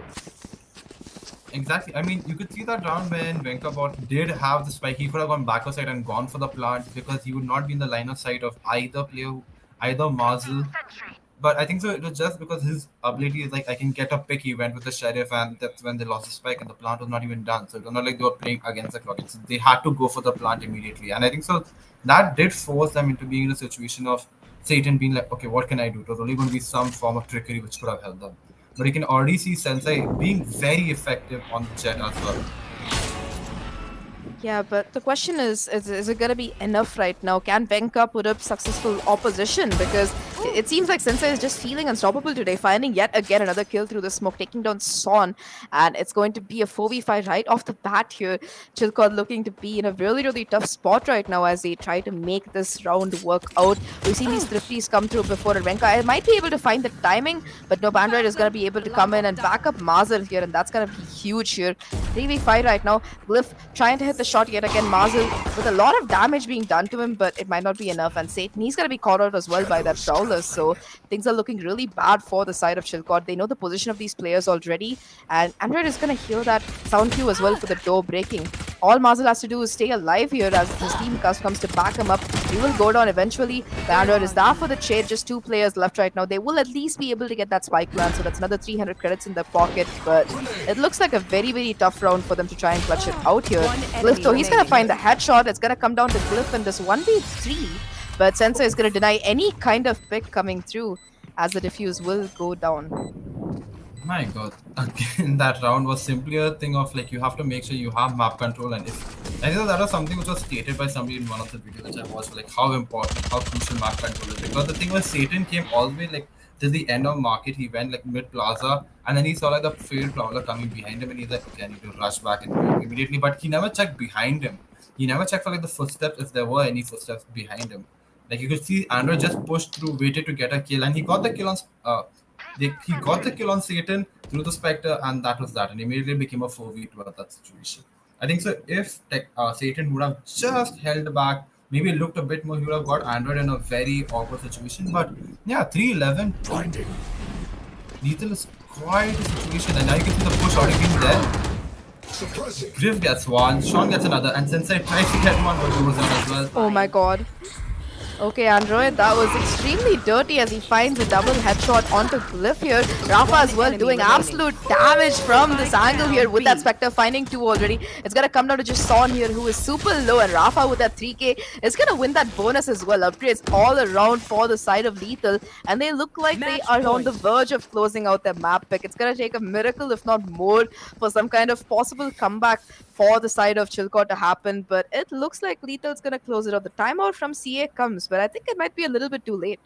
Exactly. I mean, you could see that round when Venkabot did have the spike. He could have gone back side and gone for the plant because he would not be in the line of sight of either player, either Marzel. But I think so it was just because his ability is like, I can get a pick. He went with the Sheriff, and that's when they lost the spike, and the plant was not even done. So it was not like they were playing against the clock. They had to go for the plant immediately. And I think so that did force them into being in a situation of Satan being like, okay, what can I do? It was only going to be some form of trickery which could have helped them. But you can already see Sensei being very effective on the Jet as well. Yeah, but the question is it going to be enough right now? Can Venka put up successful opposition? Because It seems like Sensei is just feeling unstoppable today, finding yet again another kill through the smoke, taking down Son, and it's going to be a 4v5 right off the bat here. ChillCord looking to be in a really, really tough spot right now as they try to make this round work out. We've seen these thrifties come through before, and Venka I might be able to find the timing, but no, Android is going to be able to come in and back up Mazel here, and that's going to be huge here. 3v5 right now. Glyph trying to hit the shot yet again. Mazel with a lot of damage being done to him, but it might not be enough, and Satan, he's going to be caught out as well by that Prowler, so things are looking really bad for the side of ChillCord. They know the position of these players already, and Android is going to hear that sound cue as well for the door breaking. All Mazel has to do is stay alive here as his team comes to back him up. He will go down eventually. The Android is there for the trade. Just 2 players left right now. They will at least be able to get that spike plan, so that's another 300 credits in their pocket. But it looks like a very, very tough round for them to try and clutch it out here. Glyph, though, he's going to find the headshot. It's going to come down to Glyph in this 1v3. But Sensei is going to deny any kind of pick coming through as the defuse will go down. My god, again, that round was simply a thing of like you have to make sure you have map control, and if I think that was something which was stated by somebody in one of the videos which I watched, like how important, how crucial map control is. Because the thing was, Satan came all the way like till the end of market, he went like mid plaza, and then he saw like the failed prowler coming behind him, and he's like, okay, I need to rush back and go immediately. But he never checked behind him. He never checked for like the footsteps if there were any footsteps behind him. Like you could see, Android just pushed through, waited to get a kill, and he got the kill on. He got the kill on Satan through the Spectre, and that was that, and immediately became a 4v2 at that situation. I think so. If Satan would have just held back, maybe looked a bit more, he would have got Android in a very awkward situation. But yeah, 3-11. Blinding. Lethal is quite a situation, and now you can see the push already being there. Griff gets one, Sean gets another, and Sensei tries to get one, but goes down as well. Oh my god. Okay, Android, that was extremely dirty as he finds a double headshot onto Glyph here. Rafa as well doing absolute damage from this angle here with that Spectre finding 2 already. It's going to come down to just Son here who is super low, and Rafa with that 3k is going to win that bonus as well. Upgrades all around for the side of Lethal, and they look like they are on the verge of closing out their map pick. It's going to take a miracle, if not more, for some kind of possible comeback for the side of ChillCord to happen, but it looks like Lethal's going to close it out. The timeout from CA comes, but I think it might be a little bit too late.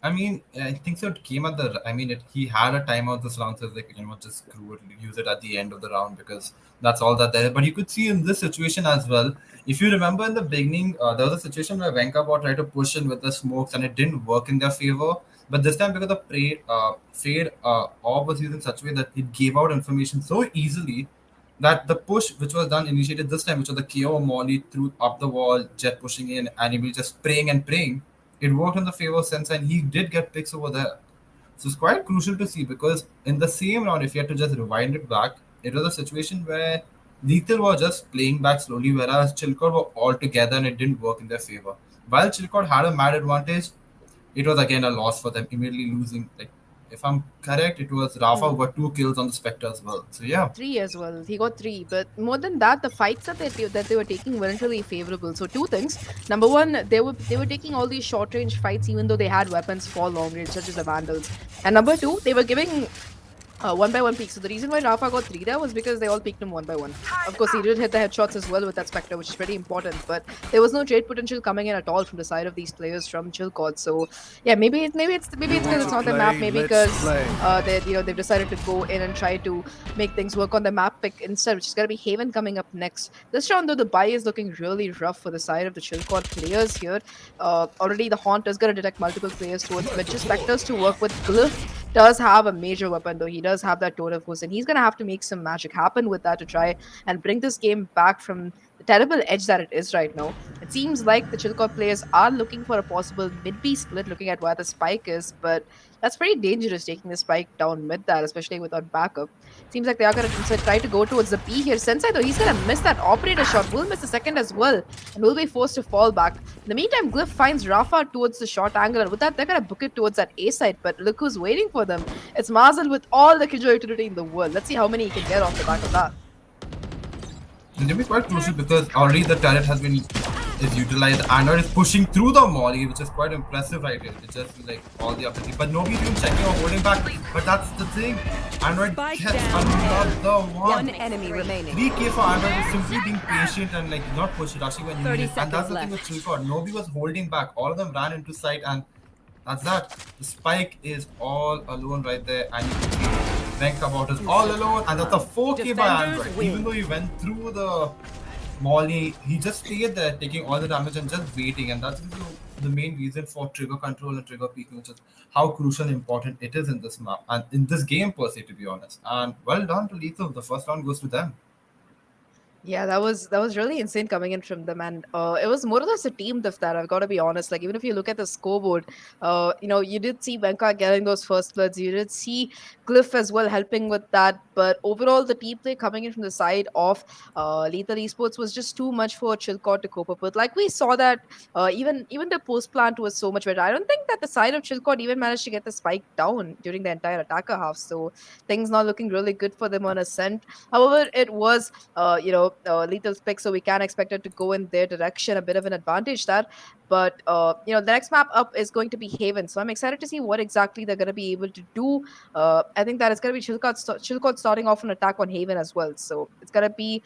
I mean, I think so. It came at the. I mean, he had a timeout this round, so like just screw it, use it at the end of the round because that's all that there. But you could see in this situation as well. If you remember in the beginning, there was a situation where Venka bot tried to push in with the smokes, and it didn't work in their favor. But this time, because the fade orb was used in such a way that it gave out information so easily that the push which was done initiated this time, which was the KO Molly through up the wall, Jet pushing in, and he was just praying and praying. It worked in the favor of Sense, and he did get picks over there. So it's quite crucial to see because in the same round, if you had to just rewind it back, it was a situation where Lethal was just playing back slowly, whereas ChillCord were all together and it didn't work in their favor. While ChillCord had a mad advantage, it was again a loss for them, immediately losing. Like, if I'm correct, it was Rafa who got 2 kills on the Spectre as well. So yeah, 3 as well. He got 3, but more than that, the fights that they were taking weren't really favorable. So 2 things. Number 1, they were taking all these short range fights even though they had weapons for long range, such as the Vandals. And number 2, they were giving 1-by-1 peaks. So the reason why Rafa got 3 there was because they all peaked him 1-by-1. Of course, he did hit the headshots as well with that Spectre, which is very important. But there was no trade potential coming in at all from the side of these players from ChillCord. So yeah, maybe it's because it's not their map. Maybe because they've decided to go in and try to make things work on the map pick instead, which is gonna be Haven coming up next. This round though, the buy is looking really rough for the side of the ChillCord players here. Already the Haunt is gonna detect multiple players towards mid. Spectres to work with. Glyph does have a major weapon though. He does have that Totem Force, and he's gonna have to make some magic happen with that to try and bring this game back from the terrible edge that it is right now. It seems like the ChillCord players are looking for a possible mid-B split, looking at where the spike is, but that's pretty dangerous taking the spike down mid there, especially without backup. Seems like they are going to try to go towards the B here. Sensei though, he's going to miss that operator shot, will miss the second as well, and will be forced to fall back. In the meantime, Glyph finds Rafa towards the short angle, and with that, they're going to book it towards that A side, but look who's waiting for them. It's Mazel with all the Killjoy utility in the world. Let's see how many he can get off the back of that. It will be quite crucial because already the turret has been utilized. Android is pushing through the molly, which is quite impressive right here. It's just like all the ability, but nobody's even checking or holding back. But that's the thing. Android gets another one. 1 enemy remaining. 3k for Android is simply being patient and like not rushing when you need it. And that's the thing with ChillCord. Nobody was holding back. All of them ran into sight, and That's that. The spike is all alone right there, and you can see Venkabot is You all should alone, and that's a 4K by Defenders Android. win. Even though he went through the Molly, he just stayed there taking all the damage and just waiting, and that's the main reason for trigger control and trigger peaking, which is how crucial and important it is in this map and in this game per se, to be honest. And well done to Lethal. The first round goes to them. Yeah, that was really insane coming in from them, and it was more or less a team diff that I've got to be honest. Like even if you look at the scoreboard, you did see Venka getting those first bloods. You did see Cliff as well helping with that, but overall the team play coming in from the side of Lethal Esports was just too much for ChillCord to cope up with. Like we saw that even the post plant was so much better. I don't think that the side of ChillCord even managed to get the spike down during the entire attacker half. So things not looking really good for them on Ascent. However, it was Lethal's pick, so we can expect it to go in their direction. A bit of an advantage that, but the next map up is going to be Haven, so I'm excited to see what exactly they're going to be able to do. I think that it's going to be Chilcott starting off an attack on Haven as well, so it's going to be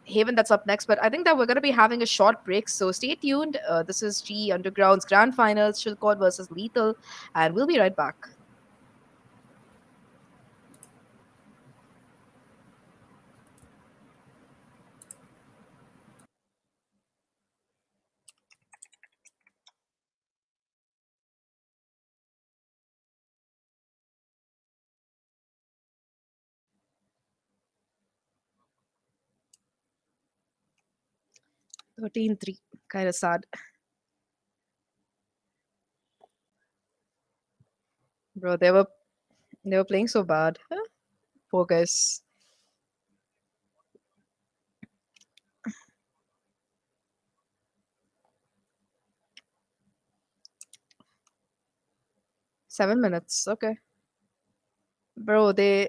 Haven that's up next. But I think that we're going to be having a short break, so stay tuned. This is G Underground's Grand Finals, Chilcott versus Lethal, and we'll be right back. Thirteen-three, kind of sad. Bro, they were playing so bad. Poor guys. 7 minutes. Okay. Bro, they.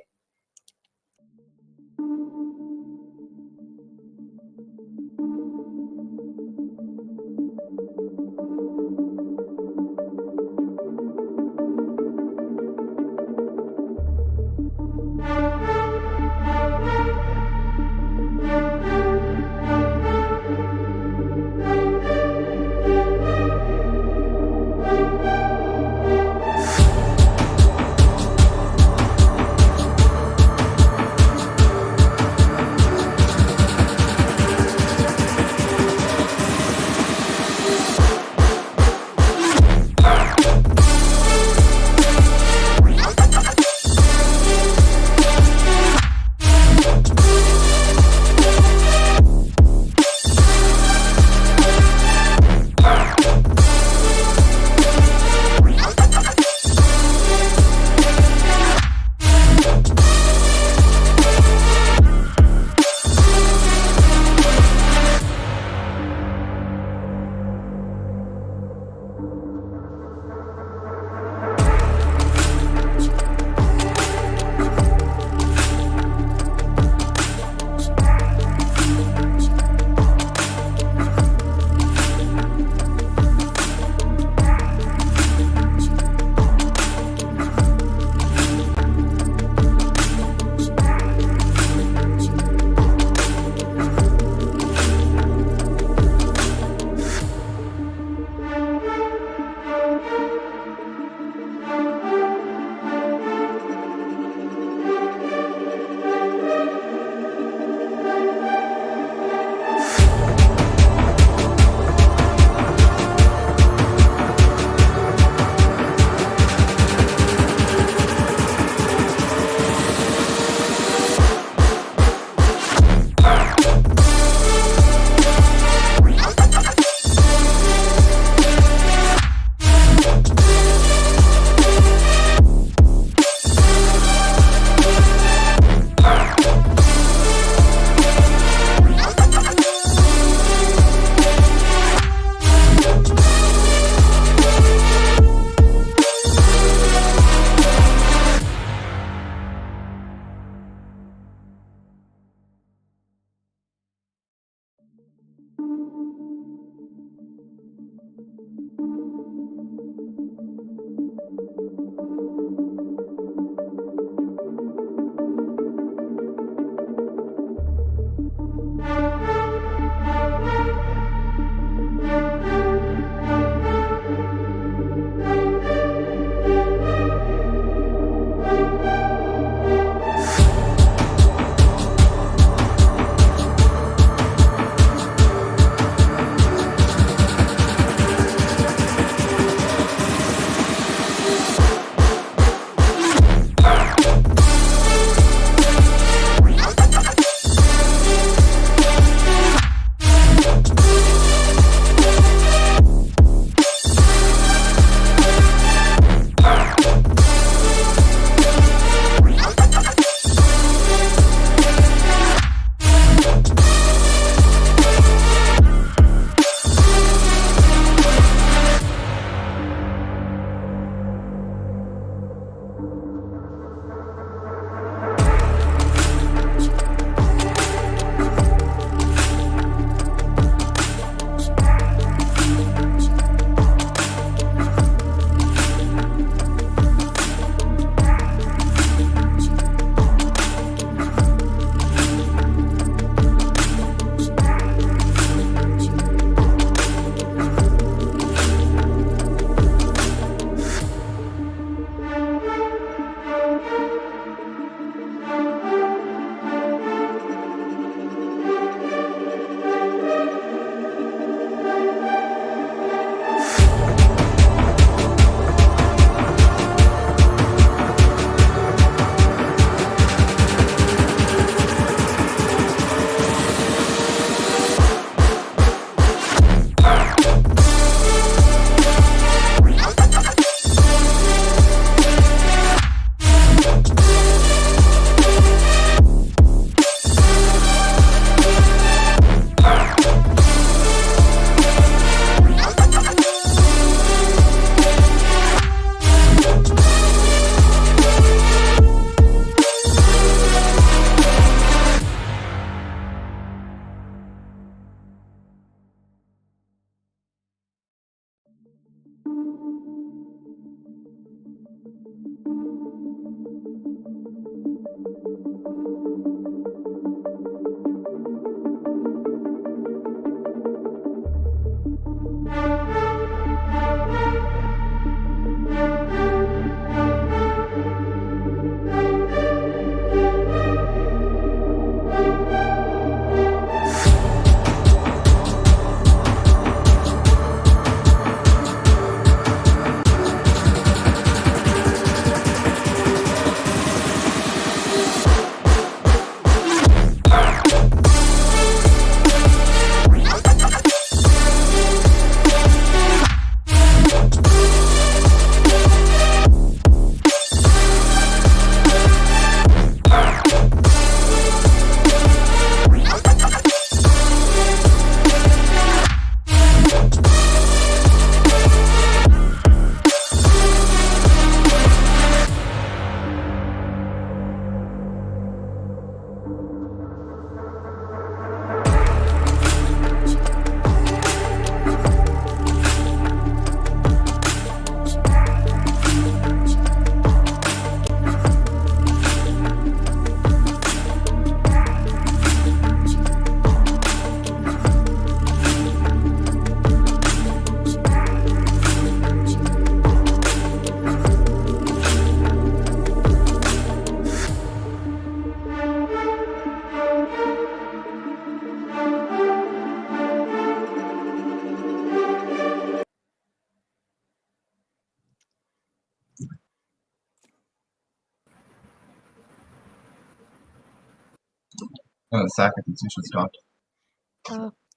Zach, I think you should start.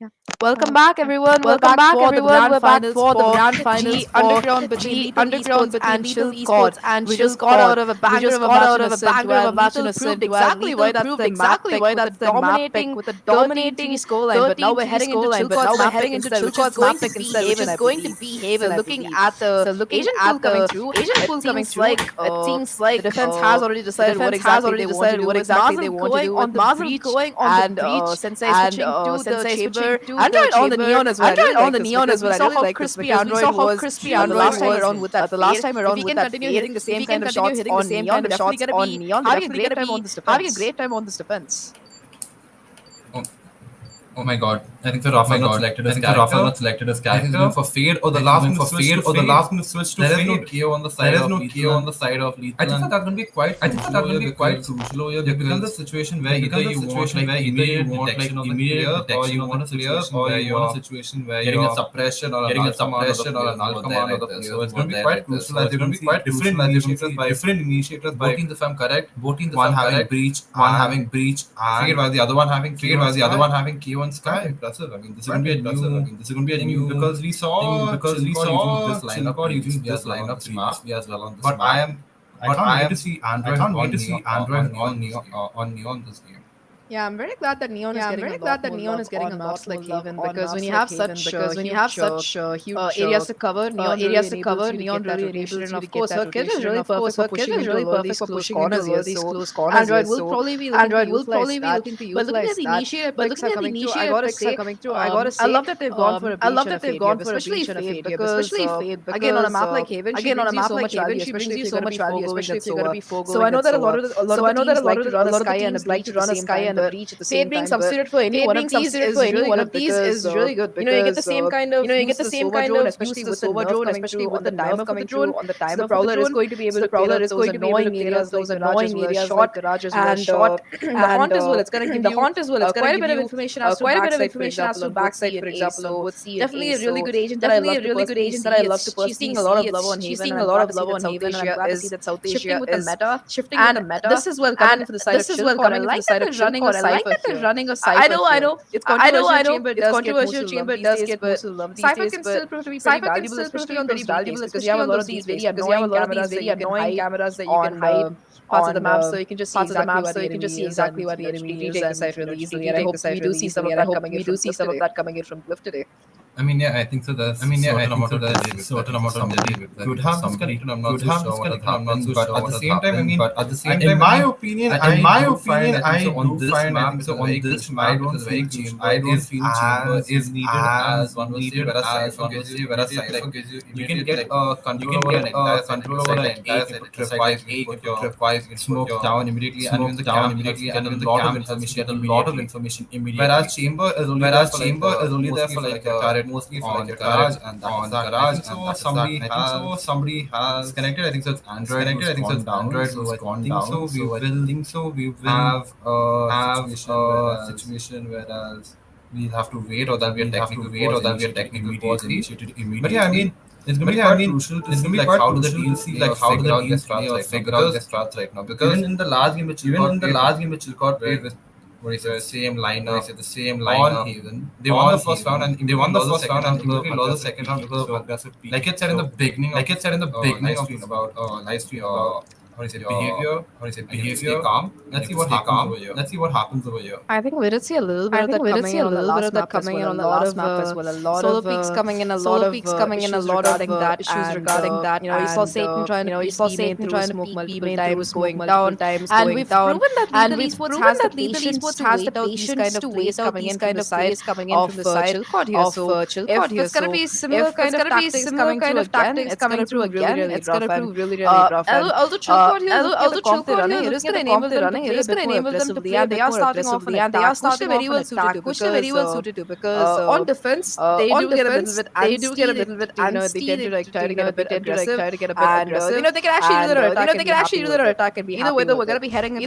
Yeah. Welcome back, everyone. Welcome back for the grand finals for the grand finals G Underground between Underground between between ChillCord and we ChillCord. just got out of a We banger just of a got match out in of a Ascent banger of a where match in Lethal Ascent proved where exactly why Lethal that's proved the map exactly pick why with a that's the map pick dominating with a dominating 13-3 scoreline. But now we're heading into ChillCord's map pick instead, which is going to be Haven, I believe. So looking at the Asian pool coming through, it seems like the defense has already decided what exactly they want to do with Mazel on the breach and Sensei switching to the chamber. Android on the neon as well. Android on the this neon because as well. we I saw really how like this crispy because we Android saw how was crispy the Android last time was around with that. the last time around If he with can that continue fade, hitting the if same he kind can of continue shots hitting the on same neon, kind they're of definitely shots going to on be neon, they're having a definitely great going time to on this be having a defense. great time on this defense. Oh my god. I think the Rafa not selected as character. He's going for fade or the last minute switch to fade. There is no KO on the side of Lethal. I think that's going to be quite crucial over here because becomes a situation where either you want like immediate detection of the player or you want a situation where getting a suppression or an null command of the player. So it's going to be quite crucial as you're going to see different initiators by both teams, if I'm correct. One having breach and fade while the other one having KO on Sky. Impressive. I mean, this is going to be a new because we saw ChillCord using this lineup previously as well on this map. I can't wait to see Android on Neon this game. Yeah, I'm very glad that Neon is getting a lot more love like Haven because when you have such huge areas to cover, Neon really enables you and of course her kit is really perfect for pushing into all these close corners here. So Android will probably be looking to utilize that. But looking at the initiative picks are coming through, I gotta say, I love that they've gone for a especially Fade because again on a map like Haven, she brings you so much value, especially if you're gonna be foregoing. So I know that a lot of teams like to run a Sky and a breach at the same time. being substituted for any one of these is really good because you get the same kind of especially with the Sova drone, especially with the timer coming through on the time. The Prowler is going to be able to clear up those annoying areas, those annoying areas short garages and short. The haunt as well. It's going to give the haunt as well. It's quite a bit of information as to backside, for example. Definitely a really good agent that I love to She's seeing a lot of love on Haven. She's seeing a lot of love on Haven. I'm glad to see that South Asia shifting with the meta. This is well coming for the side of ChillCord. I like that they're running a Cypher. I know. It's controversial chamber. It does get most love these days. Cypher can still prove to be pretty valuable, especially on those valuable, because you have a lot of these very annoying cameras that you can hide parts of the map, so you can just see exactly what the enemy is and retake really easily. And I hope we do see some of that coming in from Glyph today. I mean, yeah, I think so. There's certain amount of delay with that. Could have this connected. I'm not so sure what happens, but at the same time, I mean, in my opinion, I do find on this map, is needed as one will say, whereas you can get control over an entire site, smoke down immediately, and even the camp get a lot of information immediately. Whereas chamber is only there for like a turret, mostly for like a garage and garage. So somebody has connected. I think so. It's Android. Android has gone down. So we will have a situation whereas we have to wait, or that we are technical pause initiated immediately. But yeah, I mean, it's going to be quite crucial to see like how do the teams see like how do the teams figure out their strats right now, because even in the last game which ChillCord played with the same lineup, Haven, they won the first round and lost the second round because of aggressive peak. Like it said in the beginning of about live stream behavior. Stay calm. Let's see what happens over here. I think we did see a little bit of that coming in on the last map as well. A lot of solo peaks coming in, a lot of issues regarding that. You know, you saw Satan trying to smoke multiple times, going down. And we've proven that Lethal Esports has the patience to wait out these kind of sides coming in from the side ChillCord here. So if it's going to be similar kind of tactics coming through again, it's going to prove really rough. Although ChillCord here is going to enable them to play, and they are starting off on attack, which they're very well suited to because on defense they do get a little bit antsy, they tend to try to get a bit aggressive, and you know, they can actually do their attack and be happy. Either whether we're going to be heading into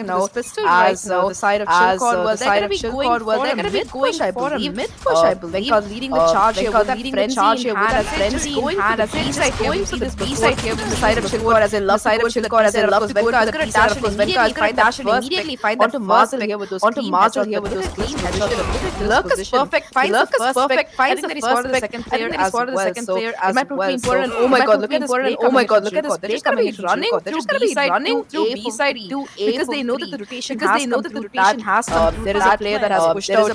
now as the side of ChillCord, well, they're going to be going for a mid push, I believe, leading the charge here with that frenzy in hand, as frenzy in hand, as they going for this B side here from the side of ChillCord, as they love side of ChillCord as well. Of course, Venka is going to dash and immediately find onto Marcel here with those clean headshots. Lurk is perfect, finds the first pick. I think that he's spotted the second player as well. So it might be important. Oh my god, look at this break. Oh my god, look at this break coming in. They're just going to be running through B side to A because they know that the rotation has come through. There is a player that has pushed out.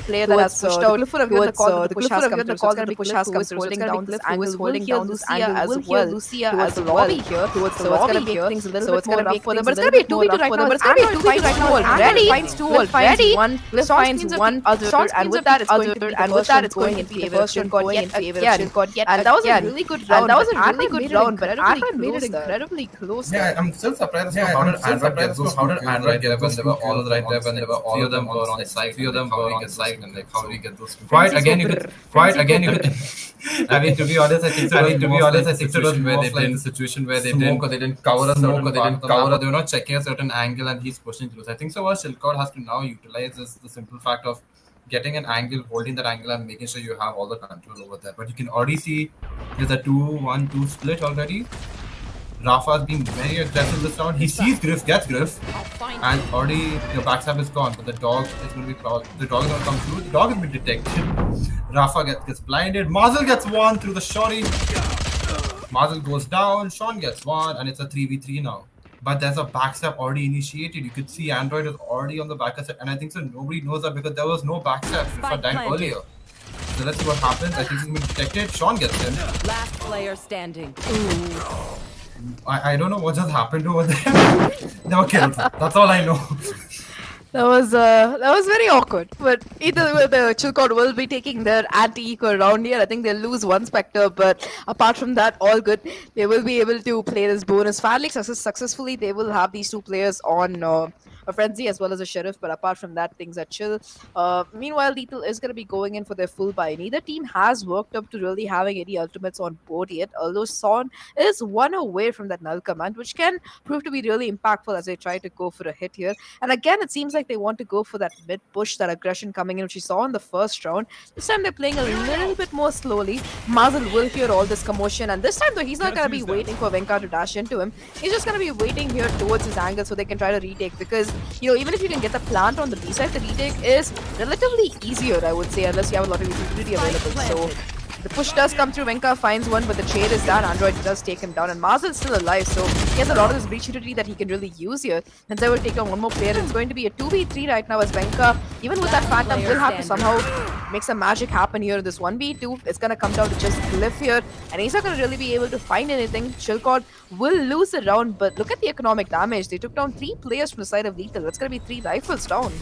Clifford have given the call that the push has come through. So it's going to be Cliff who is holding down this angle, holding down this angle as well. Lucia as well. Lobby here towards the lobby here. Things a little bit more rough for them. But it's going to be a 2v2 right now. But it's going to be a 2v2 right now already. Finds two already. Cliff finds one other. And with that, it's going to be and with that, it's going in favor of ChillCord yet again. And that was a really good round. That was a really good round, but Advent made it incredibly close. Yeah, I'm still surprised. How did Android get those? They were all right there when they were all of them were on the side. Three of them were on the side, and like how do we get those? Quite again, you could. I mean, to be honest, I think it was where they didn't situation where they didn't cover a smoke or they didn't cover. They were not checking a certain angle, and he's pushing through. So I think so. What ChillCord has to now utilize is the simple fact of getting an angle, holding that angle, and making sure you have all the control over that. But you can already see there's a 2-1-2 split already. Rafa's being very aggressive this round. He sees Griff, gets Griff, and already the backstab is gone. But the dog is going to be the dog is going to come through. The dog has been detected. Rafa gets blinded. Marcel gets one through the shorty. Marcel goes down. Sean gets one, and it's a 3v3 now. But there's a backstab already initiated. You could see Android is already on the backstab, and I think so. Nobody knows that because there was no backstab for died earlier. So let's see what happens. I think he's been detected. Sean gets him. Last player standing. I don't know what just happened over there. They were killed. That's all I know. That was very awkward. But either way, the ChillCord will be taking their anti-eco round here. I think they'll lose one Spectre, but apart from that, all good. They will be able to play this bonus fairly successfully. They will have these two players on a frenzy as well as a sheriff, but apart from that, things are chill. Meanwhile, Lethal is going to be going in for their full buy. Neither team has worked up to really having any ultimates on board yet, although Son is one away from that null command, which can prove to be really impactful as they try to go for a hit here. And again, it seems like they want to go for that mid push, that aggression coming in, which you saw in the first round. This time they're playing a little bit more slowly. Marcel will hear all this commotion, and this time though, he's not going to be waiting for Venka to dash into him. He's just going to be waiting here towards his angle so they can try to retake, because even if you can get the plant on the B side, the retake is relatively easier, I would say, unless you have a lot of utility available. So the push does come through. Venka finds one, but the trade is down. Android does take him down, and Marcel's still alive, so he has a lot of this breach utility that he can really use here. And so will take on one more player. It's going to be a 2v3 right now as Venka, even with that Phantom, will have to somehow make some magic happen here. This 1v2, it's going to come down to just Cliff here, and he's not going to really be able to find anything. ChillCord will lose the round, but look at the economic damage. They took down 3 players from the side of Lethal. That's going to be 3 rifles down.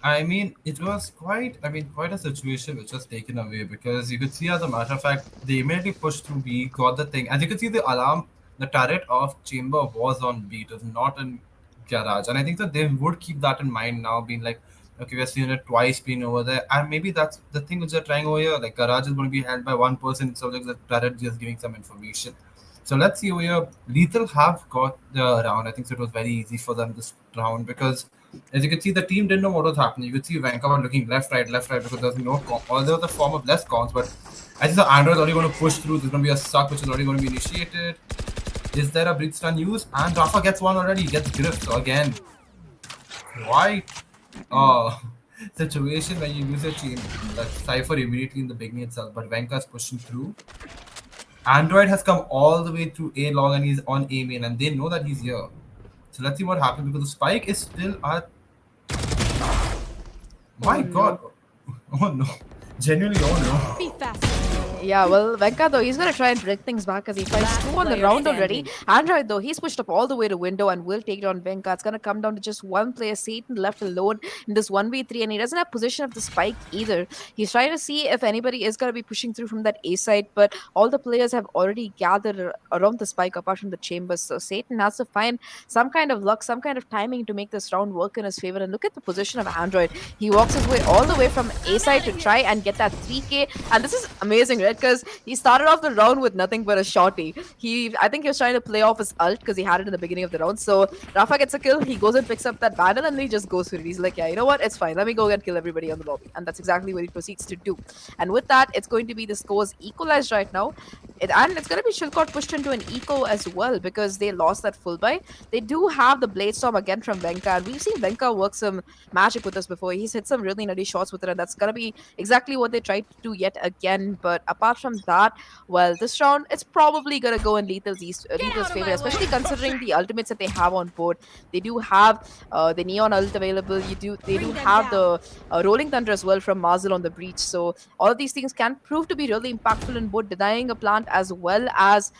I mean, it was quite a situation which was taken away, because you could see, as a matter of fact, they immediately pushed through B, got the thing. As you could see, the alarm, the turret of Chamber was on B. It was not in Garage. And I think that they would keep that in mind now, being like, okay, we're seeing it twice being over there. And maybe that's the thing which they're trying over here. Like, Garage is going to be held by one person, so like the turret just giving some information. So let's see over here. Lethal have got the round. I think so it was very easy for them this round, because as you can see, the team didn't know what was happening. You could see Vancouver looking left, right, because there's no or there was a form of less cons, but I think the Android is already going to push through. There's going to be a suck which is already going to be initiated. Is there a breach stun used? And Rafa gets one already. He gets Griff. So again, quite situation when you use your team, like Cypher immediately in the beginning itself, but Venka's pushing through. Android has come all the way through A long and he's on A main, and they know that he's here. So let's see what happens, because the spike is still at. My God! Oh no! Genuinely, oh no! Be fast. Yeah, well, Venka though, he's going to try and break things back as he finds 2 on the round already. Android though, he's pushed up all the way to window and will take down Venka. It's going to come down to just one player, Satan, left alone in this 1v3, and he doesn't have position of the spike either. He's trying to see if anybody is going to be pushing through from that A side, but all the players have already gathered around the spike apart from the chambers. So Satan has to find some kind of luck, some kind of timing to make this round work in his favor. And look at the position of Android. He walks his way all the way from A side to try and get that 3k, and this is amazing, right? Because he started off the round with nothing but a shorty. I think he was trying to play off his ult because he had it in the beginning of the round. So Rafa gets a kill, he goes and picks up that vandal, and he just goes for it. He's like, yeah, you know what, it's fine, let me go and kill everybody on the lobby. And that's exactly what he proceeds to do. And with that, it's going to be the scores equalized right now. And it's going to be ChillCord pushed into an eco as well because they lost that full buy. They do have the Blade Storm again from Venka, and we've seen Venka work some magic with us before. He's hit some really nutty shots with it, and that's going to be exactly what they tried to do yet again. But apart from that, well, this round, it's probably going to go in Lethal's favor, especially considering the ultimates that they have on board. They do have the Neon ult available. They do have the Rolling Thunder as well from Marzel on the breach. So all of these things can prove to be really impactful in both denying a plant as well as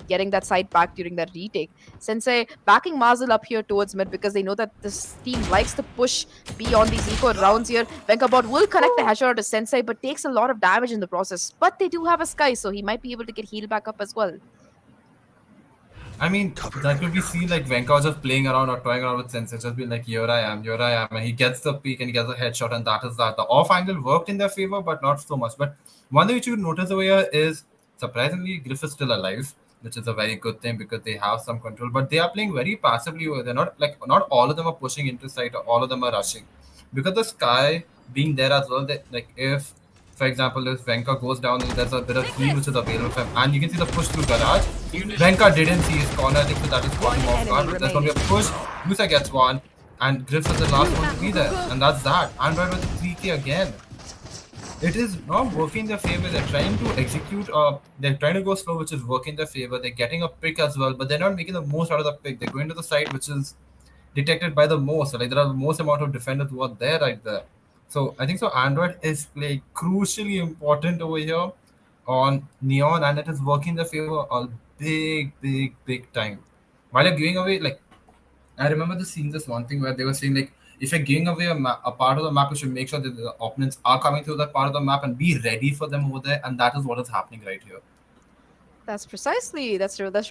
getting that side back during that retake. Sensei backing Marzel up here towards mid because they know that this team likes to push beyond these eco rounds here. Venkabot will connect the headshot to Sensei but takes a lot of damage in the process. But they do have a Sky, so he might be able to get healed back up as well. I mean, that could be seen like Venka just playing around or toying around with Sensei, just being like, here I am, and he gets the peak and he gets a headshot, and that is that. The off angle worked in their favor, but not so much. But one thing which you notice over here is, surprisingly, Griff is still alive, which is a very good thing because they have some control, but they are playing very passively. They're not all of them are pushing into site or all of them are rushing. Because the Sky being there as well, that like if, for example, if Venka goes down, there's a bit of heal which is available for him. And you can see the push through garage. Venka didn't see his corner. I think so that is caught him off guard. There's going to be a push. Musa gets one. And Griff is the last one to be there. And that's that. Android with 3k again. It is not working in their favor. They're trying to execute, they're trying to go slow, which is working in their favor. They're getting a pick as well, but they're not making the most out of the pick. They're going to the site, which is detected by the most. So, like, there are the most amount of defenders who are there right there. So I think so Android is like crucially important over here on Neon, and it is working in their favor a big time. While you're giving away, like, I remember seeing this one thing where they were saying like, if you're giving away a part of the map, you should make sure that the opponents are coming through that part of the map and be ready for them over there, and that is what is happening right here. That's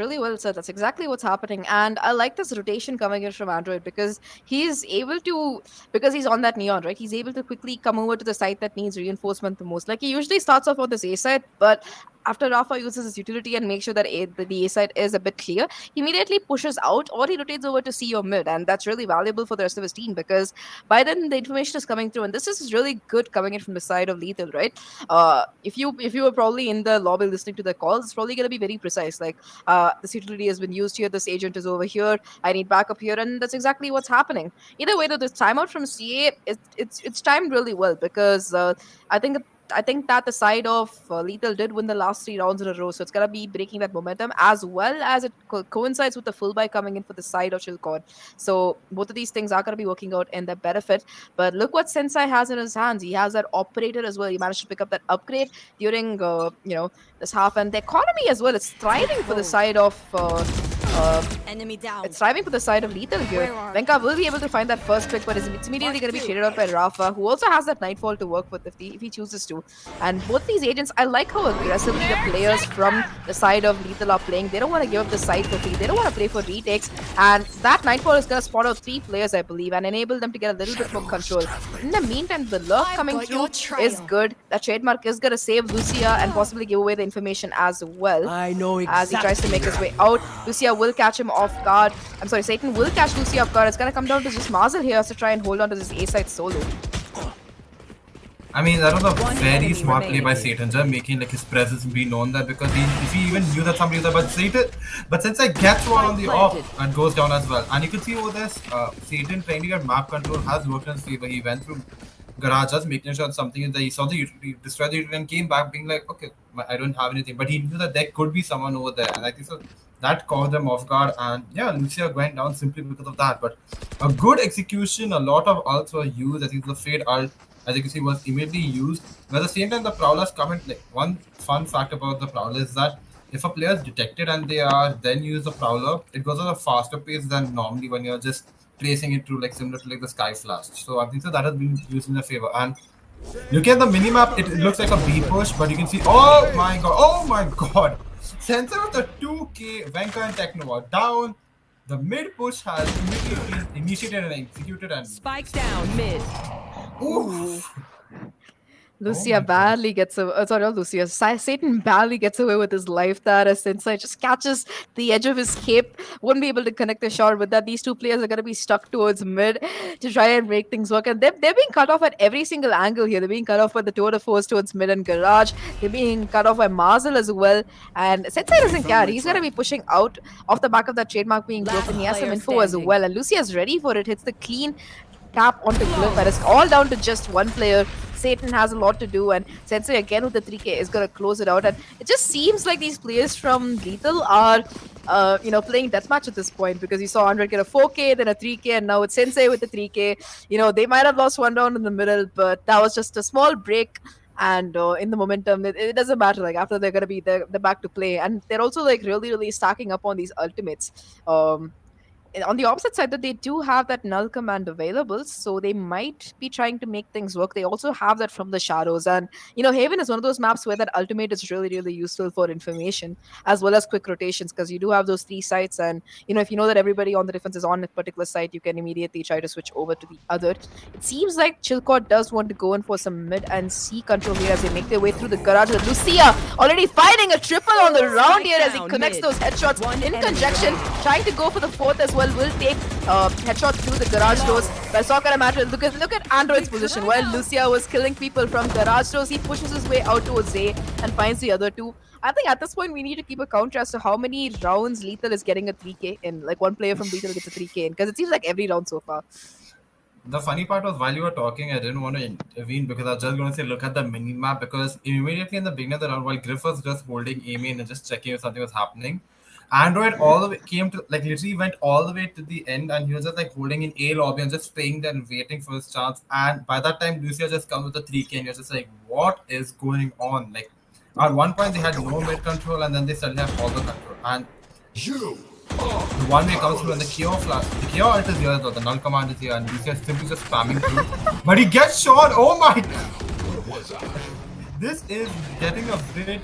really well said. That's exactly what's happening. And I like this rotation coming in from Android because he's on that Neon, right? He's able to quickly come over to the site that needs reinforcement the most. Like, he usually starts off on this A side, but after Rafa uses his utility and makes sure that the A side is a bit clear, he immediately pushes out or he rotates over to C or mid. And that's really valuable for the rest of his team because by then the information is coming through. And this is really good coming in from the side of Lethal, right? If you were probably in the lobby listening to the calls, it's probably going to be very precise. Like, this utility has been used here, this agent is over here, I need backup here. And that's exactly what's happening. Either way, though, this timeout from CA, it's timed really well because I think that the side of Lethal did win the last 3 rounds in a row, so it's going to be breaking that momentum as well as it coincides with the full buy coming in for the side of ChillCord. So both of these things are going to be working out in their benefit. But look what Sensei has in his hands. He has that operator as well. He managed to pick up that upgrade during this half, and the economy as well. It's thriving for the side of enemy down. It's thriving for the side of Lethal here. Venka will be able to find that first pick, but it's immediately going to be traded out by Rafa, who also has that Nightfall to work with if he chooses to. And both these agents, I like how aggressively the players from the side of Lethal are playing. They don't want to give up the side for free. They don't want to play for retakes. And that Nightfall is going to spot out 3 players, I believe, and enable them to get a little bit more control. In the meantime, the lurk coming through is good. That trademark is going to save Lucia and possibly give away the information as well. I know exactly. As he tries to make his way out. Lucia will catch him off guard. I'm sorry, Satan will catch Lucia off guard. It's going to come down to just Marzel here to try and hold on to this A-side solo. I mean, that was a very smart play by Satan, just making like his presence be known there, because if he even knew that somebody was there, but since I gets one on the off and goes down as well. And you can see over this, Satan trying to get map control has worked in his favor. He went through garage just making sure something is there. He saw the utility, destroyed the utility and came back being like, okay, I don't have anything. But he knew that there could be someone over there. And I think so that caught them off guard. And yeah, Lucia went down simply because of that. But a good execution, a lot of ults were used. I think the Fade ult, as you can see, was immediately used. But at the same time, the Prowlers comment, like, one fun fact about the Prowler is that if a player is detected and they are then use the Prowler, it goes at a faster pace than normally when you're just tracing it through, like, similar to like the Sky Flash. So I think so that has been used in their favor. And looking at the minimap, it looks like a B push, but you can see, oh my god, Sensor with the 2k, Venka and Techno are down. The mid push has initiated and executed, and spike down mid. Oof. Lucia barely gets away. Sorry, not Lucia. Satan barely gets away with his life there as Sensei just catches the edge of his cape. Wouldn't be able to connect the shot with that. These two players are going to be stuck towards mid to try and make things work. And they're being cut off at every single angle here. They're being cut off by the tour de force towards mid and garage. They're being cut off by Marzel as well. And Sensei doesn't care. He's going to be pushing out off the back of that trademark being broken. He has some info as well. And Lucia's ready for it. Hits the clean tap onto Glyph, and it's all down to just one player. Satan has a lot to do, and Sensei again with the 3K is going to close it out. And it just seems like these players from Lethal are playing deathmatch at this point, because you saw Android get a 4K, then a 3K, and now it's Sensei with the 3K. They might have lost one round in the middle, but that was just a small break. And in the momentum, it doesn't matter. Like, after they're going to be they're back to play, and they're also like really, really stacking up on these ultimates. On the opposite side, that they do have that null command available, so they might be trying to make things work. They also have that from the shadows, and Haven is one of those maps where that ultimate is really, really useful for information as well as quick rotations, because you do have those 3 sites, and if you know that everybody on the defense is on a particular site, you can immediately try to switch over to the other. It seems like ChillCord does want to go in for some mid and C control here as they make their way through the garage. With Lucia already finding a triple on the round here as he connects those headshots in conjunction, trying to go for the 4th as well. Will take headshots through the garage doors, but it's not gonna matter. Look at Android's position. While Lucia was killing people from garage doors, he pushes his way out towards A and finds the other 2. I think at this point we need to keep a count as to how many rounds Lethal is getting a 3K in. Like, one player from Lethal gets a 3K in, because it seems like every round so far. The funny part was, while you were talking, I didn't want to intervene because I was just going to say, look at the mini map, because immediately in the beginning of the round, while Griff was just holding A main and just checking if something was happening, Android all the way came to, like, literally went all the way to the end, and he was just like holding in A lobby and just staying there and waiting for his chance. And by that time, Lucia just comes with a 3K, and you're just like, what is going on? Like, at one point they had no mid control, and then they suddenly have all the control. And the one way comes through, and the KO flash, the KO ult is here, though the null command is here, and Lucia is simply just spamming through. But he gets shot. Oh my! This is getting a bit.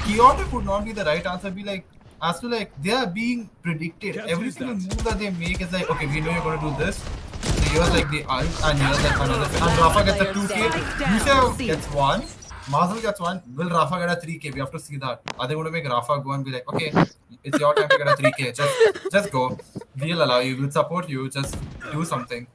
Chaotic would not be the right answer. Be like, as to like, they are being predicted. Every single move that they make is like, okay, we know you're gonna do this. So here's like the ult, and here's like another. And Rafa gets a 2K. Lucia gets 1. Marzel gets 1. Will Rafa get a 3K? We have to see that. Are they going to make Rafa go and be like, okay, it's your time to get a 3K. Just go. We'll allow you. We'll support you. Just do something.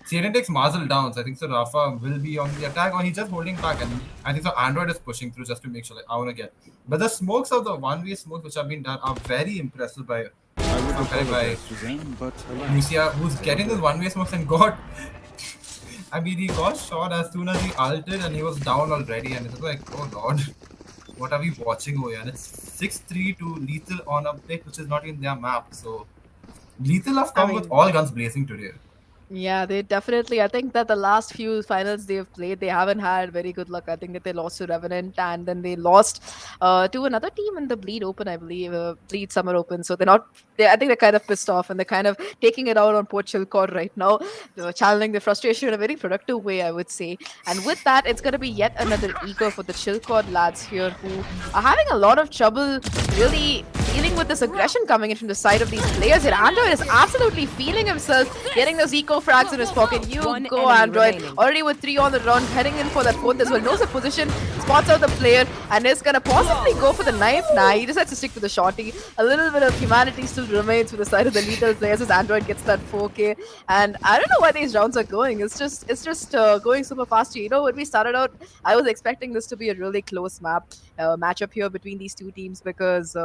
Satan takes Marzel down, so I think so Rafa will be on the attack, or he's just holding back, and I think so Android is pushing through just to make sure, like, I want to get. But the smokes of the one-way smokes which have been done are very impressive by Lucia, who's getting those one-way smokes and got. I mean, he got shot as soon as he ulted and he was down already, and it's like, oh lord, what are we watching over here? And it's 6-3 to Lethal on a pick which is not in their map, so Lethal have come with all guns blazing today. Yeah, they definitely. I think that the last few finals they've played, they haven't had very good luck. I think that they lost to Revenant, and then they lost to another team in the Bleed Open, I believe, Bleed Summer Open. So I think they're kind of pissed off, and they're kind of taking it out on poor ChillCord right now. They're channeling the frustration in a very productive way, I would say. And with that, it's going to be yet another eco for the ChillCord lads here, who are having a lot of trouble really dealing with this aggression coming in from the side of these players. And Android is absolutely feeling himself, getting those eco frags in his pocket. You go, Android. Remaining. Already with 3 on the run, heading in for that 4th as well. Knows the position, spots out the player, and is gonna possibly go for the knife. Nah, he decides to stick to the shorty. A little bit of humanity still remains with the side of the Lethal players as Android gets that 4K. And I don't know why these rounds are going. It's just going super fast. When we started out, I was expecting this to be a really close matchup here between these two teams, because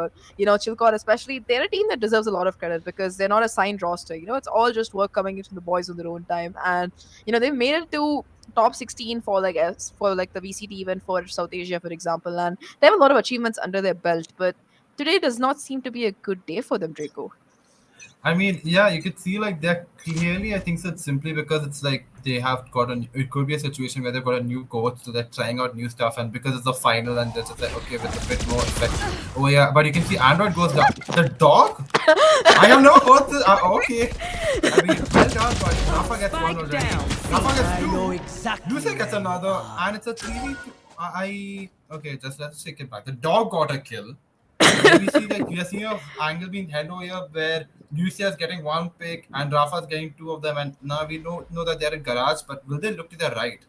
ChillCord especially, they're a team that deserves a lot of credit because they're not a signed roster. It's all just work coming into the boys on their own time, and they've made it to top 16 for the VCT event for South Asia, for example, and they have a lot of achievements under their belt. But today does not seem to be a good day for them, Draco. I mean, yeah, you could see like they're clearly, I think so it's simply because it's like they have it could be a situation where they've got a new coach, so they're trying out new stuff, and because it's the final and they're just like, okay, with a bit more effect. Oh yeah, but you can see Android goes down. The dog? I have no heard this. Okay. I mean, well done, but Rafa gets 1 already. Rafa gets 2. Exactly. Lucia gets another, and it's a 3v2. Okay, just let's take it back. The dog got a kill. We are seeing an angle being held over here where Lucia is getting 1 pick and Rafa is getting 2 of them, and now we know that they're in garage, but will they look to their right?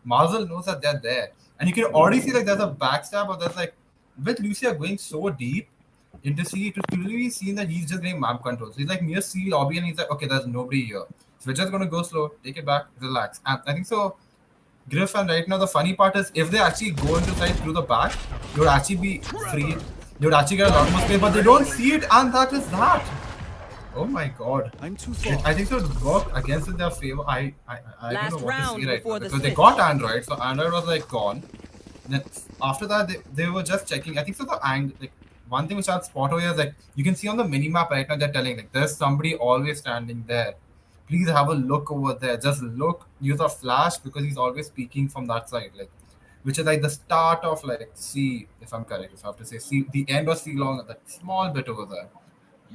Marzel knows that they're there. And you can already see like there's a backstab, or there's like with Lucia going so deep into C, to clearly seen that he's just getting map controls. He's like near C lobby and he's like, okay, there's nobody here. So we're just gonna go slow, take it back, relax. And I think so. Griff, and right now the funny part is if they actually go into side through the back, they would actually be free. They would actually get a lot more space, but they don't see it, and that is that. Oh my god. I think so it would work against in their favor. I don't know what to say right now, because they got Android, so Android was like gone. Then after that they were just checking. I think so the like one thing which I'll spot over here is like you can see on the mini map right now they're telling like there's somebody always standing there. Please have a look over there. Just look, use a flash because he's always speaking from that side, like which is like the start of like C, if I'm correct, if I have to say C, the end of C long, that small bit over there.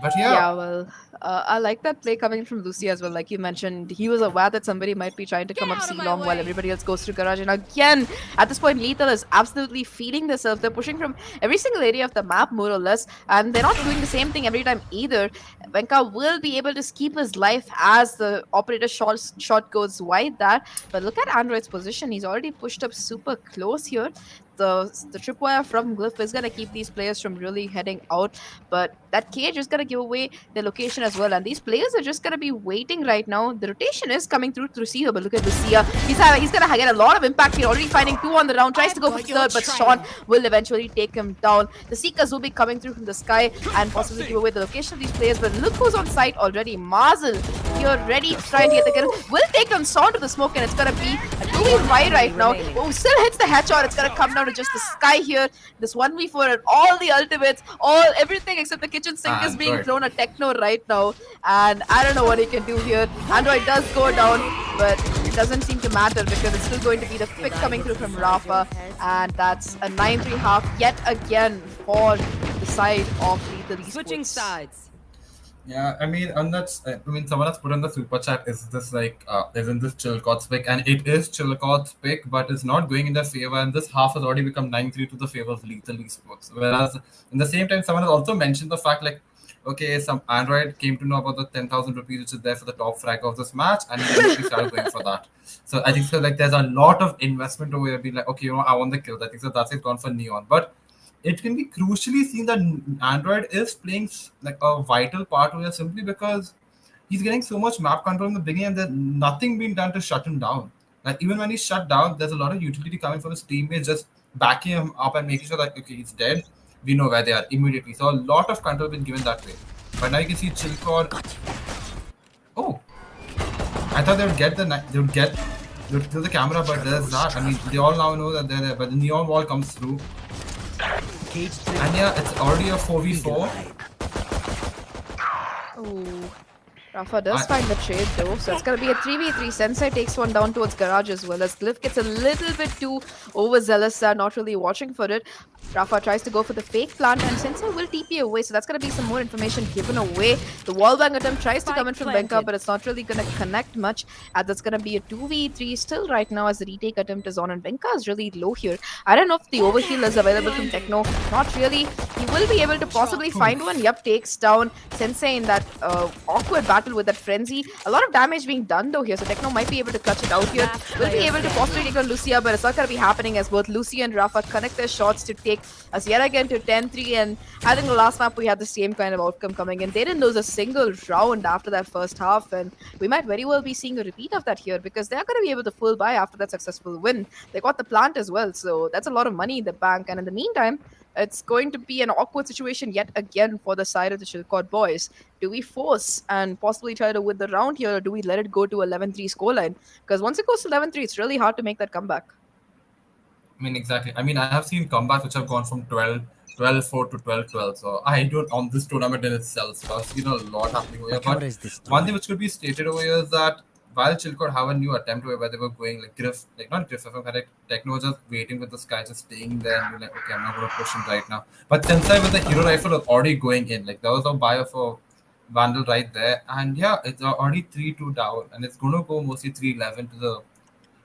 But Yeah, well, I like that play coming from Lucy as well. Like you mentioned, he was aware that somebody might be trying to come up C long while everybody else goes through garage. And again, at this point, Lethal is absolutely feeding themselves. They're pushing from every single area of the map, more or less, and they're not doing the same thing every time either. Venka will be able to keep his life as the operator shot goes wide there. But look at Android's position. He's already pushed up super close here. The tripwire from Glyph is going to keep these players from really heading out, but that cage is going to give away the location as well, and these players are just going to be waiting right now. The rotation is coming through Lucia, but look at Lucia. He's going to get a lot of impact here, already finding 2 on the round, tries to go for third, but Sean will eventually take him down. The Seekers will be coming through from the sky and possibly give away the location of these players, but look who's on site already. Marzel here, ready to try and get the kill. Will take down Sean to the smoke, and it's going to be a 2v5 right now. Oh, still hits the headshot. It's going to come down to just the sky here. This 1v4 and all the ultimates, everything except the kitchen sink is being thrown at Techno right now, and I don't know what he can do here. Android does go down, but it doesn't seem to matter because it's still going to be the pick coming through from Rafa, and that's a 9-3 half yet again for the side of Lethal Esports. Switching sides. Yeah, I mean, and that's, I mean, someone has put in the super chat, is this like, isn't this ChillCord's pick? And it is ChillCord's pick, but it's not going in their favor. And this half has already become 9-3 to the favor of Lethal Esports. Whereas, in the same time, someone has also mentioned the fact, like, okay, some Android came to know about the 10,000 rupees, which is there for the top frag of this match, and he started going for that. So I think so, like, there's a lot of investment over here, being like, okay, I want the kill. I think so that's it, gone for Neon. But it can be crucially seen that Android is playing like a vital part here simply because he's getting so much map control in the beginning and there's nothing being done to shut him down. Like even when he's shut down, there's a lot of utility coming from his teammates just backing him up and making sure that okay, he's dead. We know where they are immediately. So a lot of control been given that way. But now you can see ChillCord. Oh, I thought they would get to the camera, but there's that. I mean, they all now know that they're there, but the neon wall comes through. And yeah, it's already a 4v4. Oh, Rafa does find the trade though, so it's going to be a 3v3. Sensei takes one down towards Garage as well as Glyph gets a little bit too overzealous, not really watching for it. Rafa tries to go for the fake plant and Sensei will TP away, so that's going to be some more information given away. The wallbang attempt tries to come in from Venka, but it's not really going to connect much, as that's going to be a 2v3 still right now as the retake attempt is on, and Venka is really low here. I don't know if the overheal is available from Techno. Not really. He will be able to possibly find one. Yep, takes down Sensei in that awkward battle with that frenzy. A lot of damage being done though here, so Techno might be able to clutch it out here. Will be able to possibly take on Lucia, but it's not going to be happening as both Lucia and Rafa connect their shots to take us yet again to 10-3, and I think the last map we had the same kind of outcome coming in. They didn't lose a single round after that first half, and we might very well be seeing a repeat of that here because they're going to be able to full buy after that successful win. They got the plant as well, so that's a lot of money in the bank, and in the meantime, it's going to be an awkward situation yet again for the side of the ChillCord boys. Do we force and possibly try to win the round here, or do we let it go to 11-3 scoreline? Because once it goes to 11-3, it's really hard to make that comeback. I mean, exactly. I mean, I have seen comebacks which have gone from 12-4 to 12-12. So I don't on this tournament in itself. So I've seen a lot happening over here. But one thing which could be stated over here is that while ChillCord have a new attempt where they were going like Griff, like not Griff, if I'm correct, Techno was just waiting with this guy, just staying there and be like, okay, I'm not going to push him right now. But Sensei with the hero rifle was already going in. Like there was a buyer for Vandal right there. And yeah, it's already 3-2 down. And it's going to go mostly 3-11 to the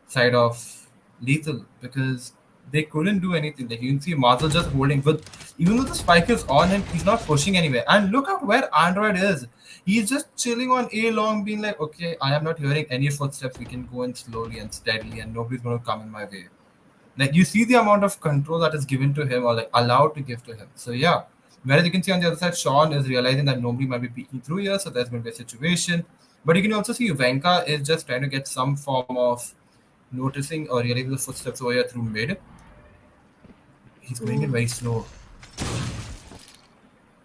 side of Lethal because they couldn't do anything. Like you can see Marcel just holding with, even though the spike is on him, he's not pushing anywhere. And look at where Android is. He's just chilling on A long, being like, okay, I am not hearing any footsteps. We can go in slowly and steadily, and nobody's going to come in my way. Like you see the amount of control that is given to him or like allowed to give to him. So yeah. Whereas you can see on the other side, Sean is realizing that nobody might be peeking through here, so there's going to be a situation. But you can also see Venka is just trying to get some form of noticing or realizing the footsteps over here through mid. He's going in very slow.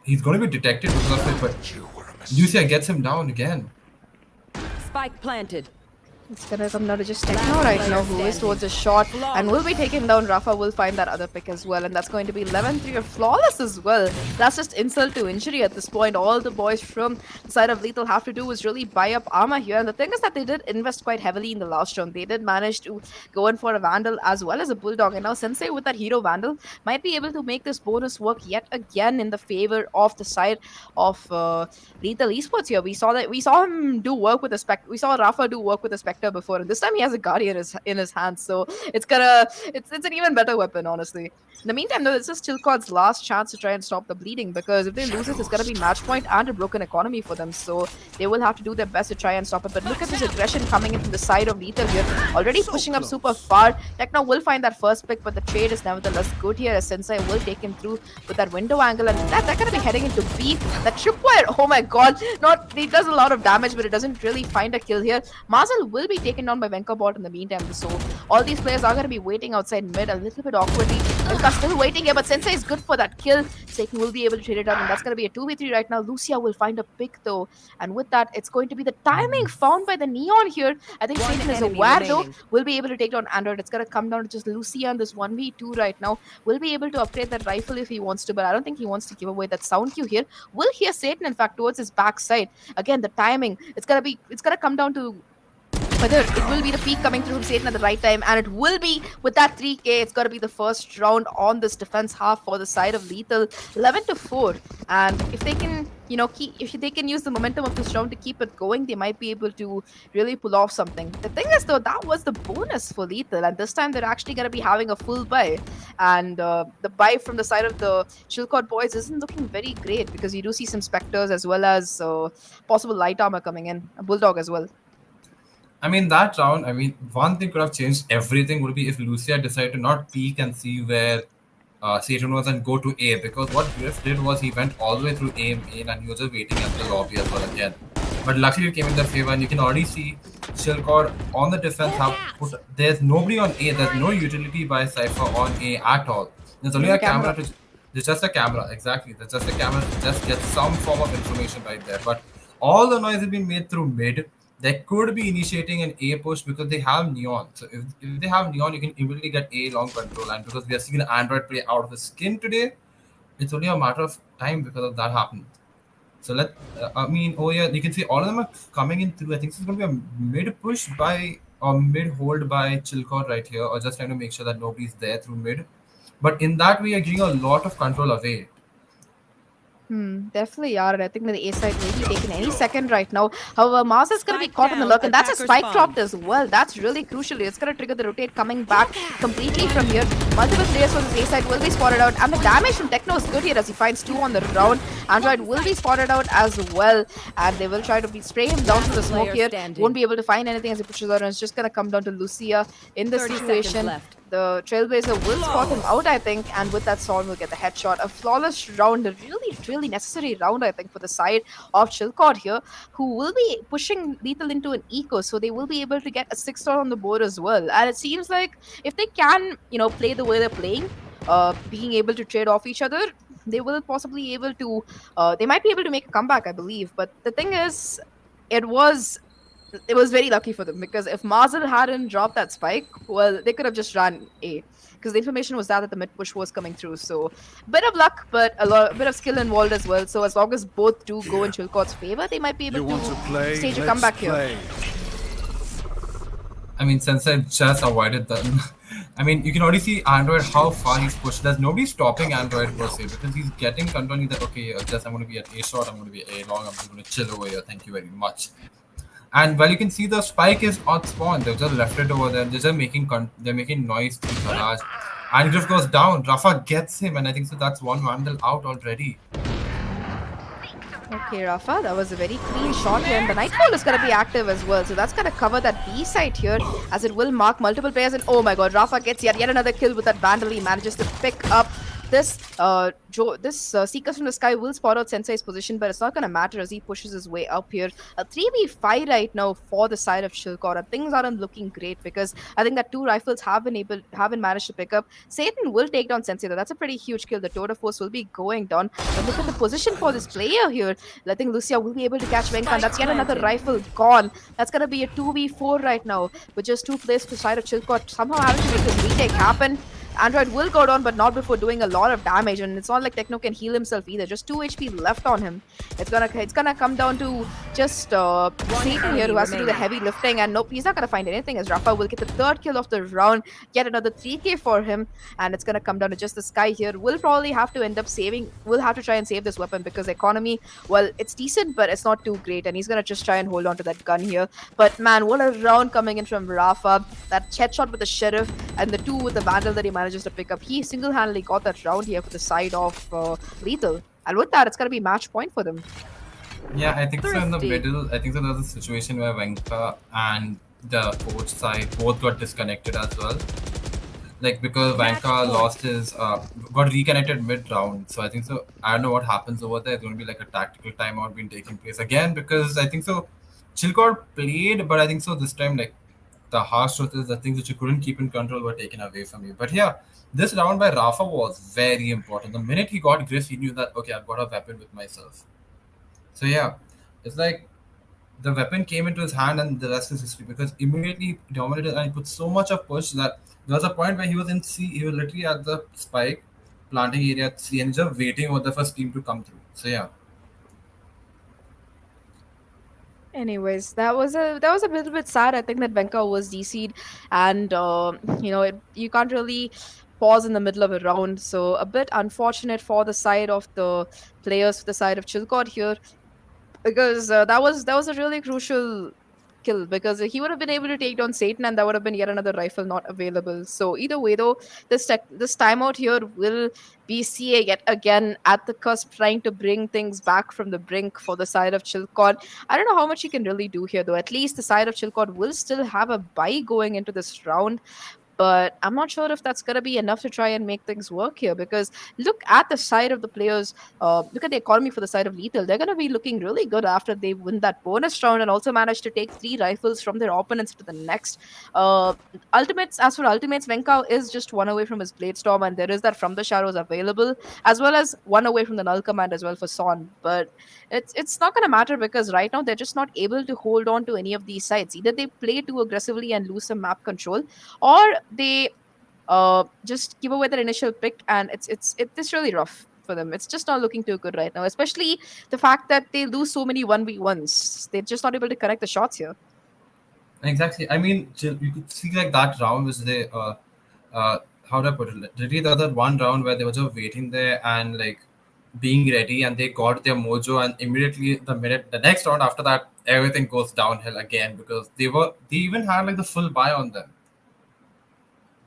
He's going to be detected because of it, but Lucia gets him down again. Spike planted. It's gonna come down to just Techno right now, who is towards a shot, and will be taken down. Rafa will find that other pick as well, and that's going to be 11-3 or flawless as well. That's just insult to injury at this point. All the boys from the side of Lethal have to do is really buy up armor here, and the thing is that they did invest quite heavily in the last round. They did manage to go in for a Vandal as well as a Bulldog, and now Sensei with that Hero Vandal might be able to make this bonus work yet again in the favor of the side of Lethal Esports here. We saw him do work with the Spectre. We saw Rafa do work with the Spectre before, and this time he has a Guardian in his hands, so it's an even better weapon, honestly. In the meantime, though, this is ChillCord's last chance to try and stop the bleeding, because if they lose it, it's gonna be match point and a broken economy for them, so they will have to do their best to try and stop it. But look at this aggression coming in from the side of Lethal here, already pushing up super far. Techno will find that first pick, but the trade is nevertheless good here, as Sensei will take him through with that window angle, and they're gonna be heading into B. That tripwire, oh my god, it does a lot of damage, but it doesn't really find a kill here. Marcel will be taken down by Venkabot in the meantime, so all these players are going to be waiting outside mid a little bit awkwardly. Venka's still waiting here, but Sensei is good for that kill. Satan will be able to trade it out, and that's going to be a 2v3 right now. Lucia will find a pick though, and with that, it's going to be the timing found by the Neon here. I think Satan is aware though, will be able to take down Android. It's going to come down to just Lucia and this 1v2 right now. Will be able to upgrade that rifle if he wants to, but I don't think he wants to give away that sound cue here. Will hear Satan, in fact, towards his backside. Again, the timing, it's gonna come down to whether it will be the peak coming through from Satan at the right time, and it will be with that 3k. It's got to be the first round on this defense half for the side of Lethal, 11-4. And if they can, if they can use the momentum of this round to keep it going, they might be able to really pull off something. The thing is, though, that was the bonus for Lethal, and this time they're actually going to be having a full buy, and the buy from the side of the ChillCord boys isn't looking very great, because you do see some Spectres as well as possible light armor coming in, a Bulldog as well. I mean, that round, one thing could have changed everything would be if Lucia decided to not peek and see where Satan was and go to A, because what Griff did was he went all the way through A main and he was just waiting at the lobby as well again. But luckily it came in their favor, and you can already see ChillCord on the defense there's nobody on A, there's no utility by Cypher on A at all. There's only a camera. There's just a camera, exactly. There's just a camera to just get some form of information right there. But all the noise has been made through mid. They could be initiating an A push because they have Neon. So if they have Neon, you can immediately get A long control. And because we are seeing Android play out of the skin today, it's only a matter of time because of that happening. So over here, you can see all of them are coming in through. I think this is going to be a mid push or mid hold by ChillCord right here, or just trying to make sure that nobody's there through mid. But in that way, you're giving a lot of control away. Definitely are, and I think that the A side will be taken any second right now. However, Mars is going to be caught in the lurk, and that's a spike dropped as well. That's really crucial. It's going to trigger the rotate coming back completely from here. Multiple players from the A side will be spotted out, and the damage from Techno is good here as he finds 2 on the round. Android will be spotted out as well, and they will try to spray him down to the smoke here. Won't be able to find anything as he pushes out, and it's just going to come down to Lucia in this situation. The Trailblazer will spot him out, I think, and with that Storm will get the headshot. A flawless round, a really necessary round, I think, for the side of ChillCord here, who will be pushing Lethal into an eco, so they will be able to get a 6-star on the board as well. And it seems like if they can, play the way they're playing, being able to trade off each other, they will possibly able to, they might be able to make a comeback, I believe. But the thing is, it was very lucky for them, because if Marcel hadn't dropped that spike, well, they could have just ran A, because the information was that the mid push was coming through. So bit of luck, but a bit of skill involved as well. So as long as both do go in ChillCord's favor, they might be able to stage a comeback here. Sensei just avoided them. You can already see Android how far he's pushed. There's nobody stopping Android per se, because he's getting control. He's like, okay, I'm going to be at A short, I'm going to be A long, I'm just going to chill over here. Thank you very much. And while you can see the spike is on spawn, they've just left it over there. They're just making they're making noise through garage. And Griff goes down. Rafa gets him, and I think so. That's one Vandal out already. Okay, Rafa, that was a very clean shot here, and the Nightfall is going to be active as well. So that's going to cover that B side here, as it will mark multiple players. And oh my god, Rafa gets yet another kill with that Vandal. He manages to pick up this Seekers from the Sky will spot out Sensei's position, but it's not going to matter as he pushes his way up here. A 3v5 right now for the side of ChillCord, and things aren't looking great because I think that two rifles haven't managed to pick up. Satan will take down Sensei though. That's a pretty huge kill. The Tour de Force will be going down. But look at the position for this player here. I think Lucia will be able to catch Venka, and that's yet another rifle gone. That's going to be a 2v4 right now with just two players to the side of ChillCord somehow having to make this retake happen. Android will go down, but not before doing a lot of damage, and it's not like Techno can heal himself either. Just 2 HP left on him. It's gonna come down to just Satan here, who has to do the heavy lifting, and nope, he's not gonna find anything as Rafa will get the third kill of the round, get another 3k for him, and it's gonna come down to just the Sky here. We'll probably have to end up we'll have to try and save this weapon because economy, well, it's decent, but it's not too great, and he's gonna just try and hold on to that gun here. But man, what a round coming in from Rafa. That headshot with the Sheriff and the two with the Vandal that he manages to pick up. He single-handedly got that round here for the side of Lethal. And with that, it's going to be match point for them. Yeah, I think so in the middle. I think so there's a situation where Venka and the coach side both got disconnected as well. Like, because Venka lost his, got reconnected mid-round. So I think so, I don't know what happens over there. It's going to be like a tactical timeout being taking place again because I think so, ChillCord played, but I think so this time, like, the harsh truth is the things that you couldn't keep in control were taken away from you. But yeah, this round by Rafa was very important. The minute he got Griff, he knew that, okay, I've got a weapon with myself. So yeah, it's like the weapon came into his hand and the rest is history because immediately he dominated and he put so much of push that there was a point where he was in C, he was literally at the spike, planting area at C and just waiting for the first team to come through. So yeah. Anyways, that was a little bit sad. I think that Venka was DC'd, and you can't really pause in the middle of a round. So a bit unfortunate for the side of the players, for the side of ChillCord here, because that was a really crucial kill because he would have been able to take down Satan and that would have been yet another rifle not available. So either way though, this timeout here will be CA yet again at the cusp trying to bring things back from the brink for the side of ChillCord. I don't know how much he can really do here though. At least the side of ChillCord will still have a bye going into this round. But I'm not sure if that's going to be enough to try and make things work here because look at the side of the players. Look at the economy for the side of Lethal. They're going to be looking really good after they win that bonus round and also manage to take 3 rifles from their opponents to the next. As for Ultimates, Venka is just 1 away from his Blade Storm and there is that From the Shadows available as well as 1 away from the Null Command as well for Son. But it's not going to matter because right now they're just not able to hold on to any of these sides. Either they play too aggressively and lose some map control, or they just give away their initial pick, and it's really rough for them. It's just not looking too good right now, especially the fact that they lose so many 1v1s. They're just not able to connect the shots here. Exactly. I mean, you could see like that round was they how do I put it? Literally the other one round where they were just waiting there and like being ready and they got their mojo and immediately the next round after that everything goes downhill again because they even had like the full buy on them.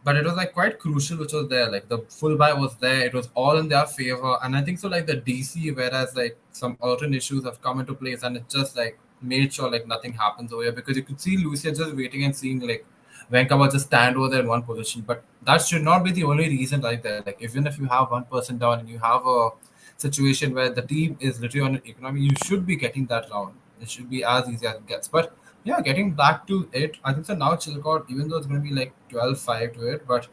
But it was like quite crucial which was there. Like the full buy was there, it was all in their favor. And I think so like the DC, whereas like some urgent issues have come into place and it just like made sure like nothing happens over here because you could see Lucia just waiting and seeing like Vancouver just stand over there in one position. But that should not be the only reason right there. Like even if you have one person down and you have a situation where the team is literally on an economy, you should be getting that round. It should be as easy as it gets. But yeah, getting back to it, I think so now ChillCord, even though it's going to be like 12-5 to it, but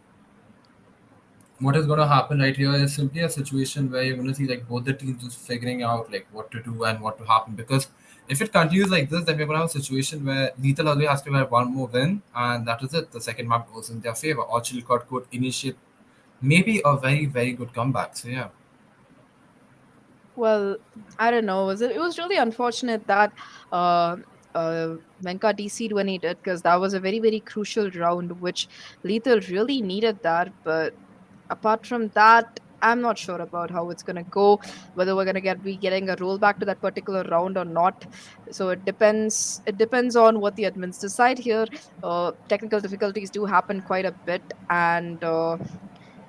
what is going to happen right here is simply a situation where you're going to see like both the teams just figuring out like what to do and what to happen. Because if it continues like this, then we're going to have a situation where Lethal only has to have one more win, and that is it. The second map goes in their favor, or ChillCord could initiate maybe a very, very good comeback. So yeah. Well, I don't know. It was really unfortunate that Venka DC'd when he did because that was a very, very crucial round, which Lethal really needed that. But apart from that, I'm not sure about how it's gonna go, whether we're gonna be getting a rollback to that particular round or not. So it depends. It depends on what the admins decide here. Technical difficulties do happen quite a bit, and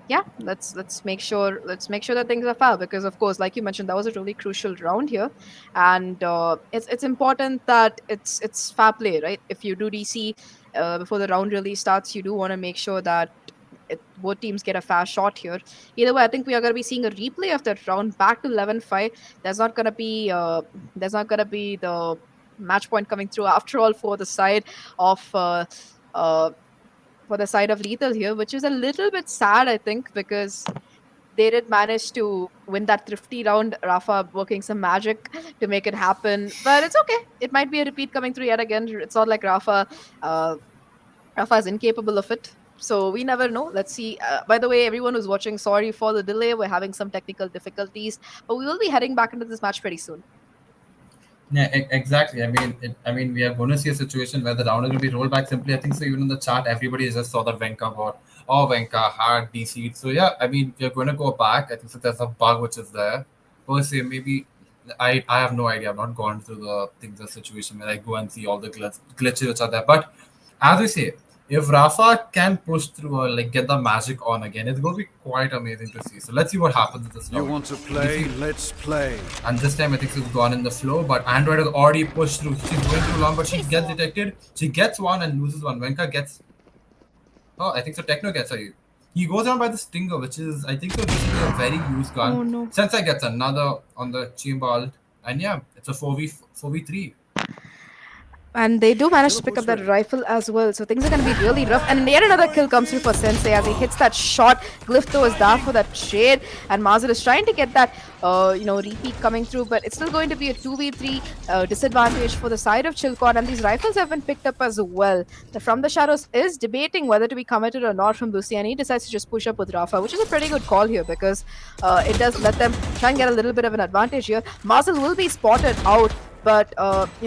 yeah, let's make sure that things are fair, because of course, like you mentioned, that was a really crucial round here, and it's important that it's fair play, right? If you do DC before the round really starts, you do want to make sure that both teams get a fair shot here. Either way, I think we are going to be seeing a replay of that round back to 11-5. There's not going to be the match point coming through after all for the side of uh, Lethal here, which is a little bit sad, I think, because they did manage to win that thrifty round. Rafa working some magic to make it happen, but it's okay. It might be a repeat coming through yet again. It's not like Rafa is incapable of it. So we never know. Let's see. By the way, everyone who's watching, sorry for the delay. We're having some technical difficulties, but we will be heading back into this match pretty soon. Yeah, exactly. I mean, we are going to see a situation where the round is going to be rolled back simply. I think so. Even in the chat, everybody just saw that Venka bot. Oh, Venka had DC. So yeah, I mean, we are going to go back. I think so. There's a bug which is there. Per se, maybe I have no idea. I've not gone through the situation where I go and see all the glitches which are there. But as we say, if Rafa can push through or like get the magic on again, it's going to be quite amazing to see. So let's see what happens in this round. You want to play? Let's play. And this time I think she's gone in the flow, but Android has already pushed through. She's going too long, but she gets detected. She gets one and loses one. Venka gets. Oh, I think so. Techno gets her. He goes down by the Stinger, which is, I think so, this is a very used gun. Oh, no. Sensei gets another on the chamber ult. And yeah, it's a 4v3. And they do manage to pick up that rifle as well. So things are going to be really rough. And yet another kill comes through for Sensei as he hits that shot. Glyph though is there for that trade. And Mazur is trying to get that, repeat coming through. But it's still going to be a 2v3 disadvantage for the side of ChillCord. And these rifles have been picked up as well. The From the Shadows is debating whether to be committed or not from Lucy. And he decides to just push up with Rafa, which is a pretty good call here because it does let them try and get a little bit of an advantage here. Mazur will be spotted out. But,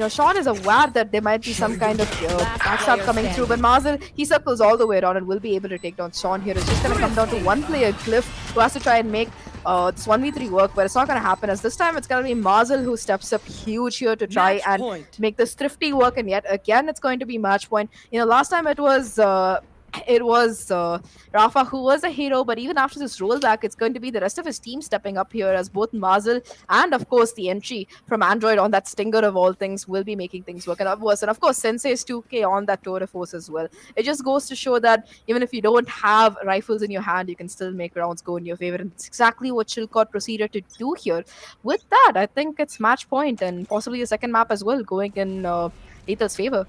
Sean is aware that there might be some kind of backstab coming through. But Mazur, he circles all the way around and will be able to take down Sean here. It's just going to come down to one player, Glyph, who has to try and make this 1v3 work. But it's not going to happen, as this time it's going to be Mazur who steps up huge here to try and make this thrifty work. And yet again, it's going to be match point. Last time it was Rafa who was a hero, but even after this rollback, it's going to be the rest of his team stepping up here, as both Mazur and of course the entry from Android on that Stinger of all things will be making things work. And of course Sensei's 2k on that Tour de Force as well. It just goes to show that even if you don't have rifles in your hand, you can still make rounds go in your favor, and it's exactly what ChillCord proceeded to do here. With that, I think it's match point and possibly a second map as well going in Lethal's favor.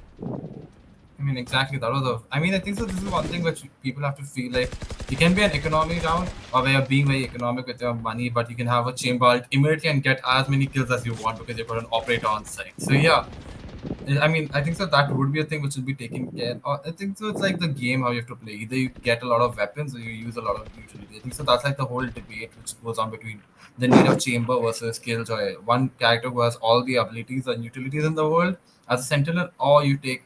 I mean, exactly. I think so. This is one thing which people have to feel like you can be an economy round or where you're being very economic with your money, but you can have a chamber ult immediately and get as many kills as you want because you've got an operator on site. So yeah, I think so that would be a thing which will be taken care of. I think so it's like the game how you have to play. Either you get a lot of weapons or you use a lot of utility. I think so that's like the whole debate which goes on between the need of chamber versus killjoy. One character who has all the abilities and utilities in the world as a sentinel, or you take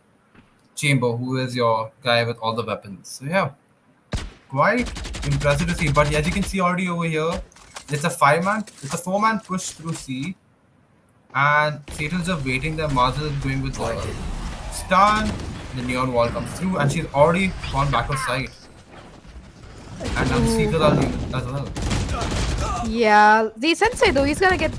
Chamber, who is your guy with all the weapons. So yeah, quite impressive to see. But as you can see already over here, it's a 4-man push through C, and Satan's are waiting there. Mazur is going with the stun. The neon wall comes through, and she's already gone back on site. And now the Seekers are leaving as well. Yeah, the Sensei though, he's gonna get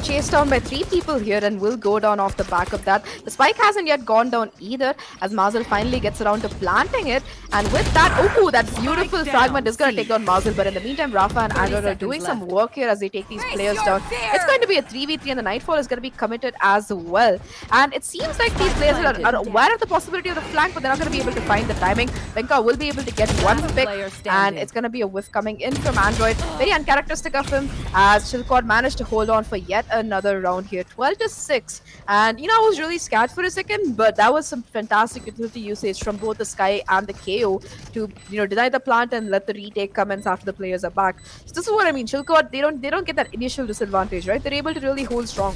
chased down by 3 people here and will go down off the back of that. The spike hasn't yet gone down either, as Mazur finally gets around to planting it. And with that, that beautiful fragment is going to take down Mazur. But in the meantime, Rafa and Android are doing some work here as they take these players down. It's going to be a 3v3 and the Nightfall is going to be committed as well. And it seems like these players are aware of the possibility of the flank, but they're not going to be able to find the timing. Venka will be able to get one pick, and it's going to be a whiff coming in from Android. Very uncharacteristic of him, as ChillCord managed to hold on for yet another round here, 12-6. And I was really scared for a second, but that was some fantastic utility usage from both the Sky and the KO to deny the plant and let the retake commence after the players are back. So this is what I mean. ChillCord, they don't get that initial disadvantage, right? They're able to really hold strong.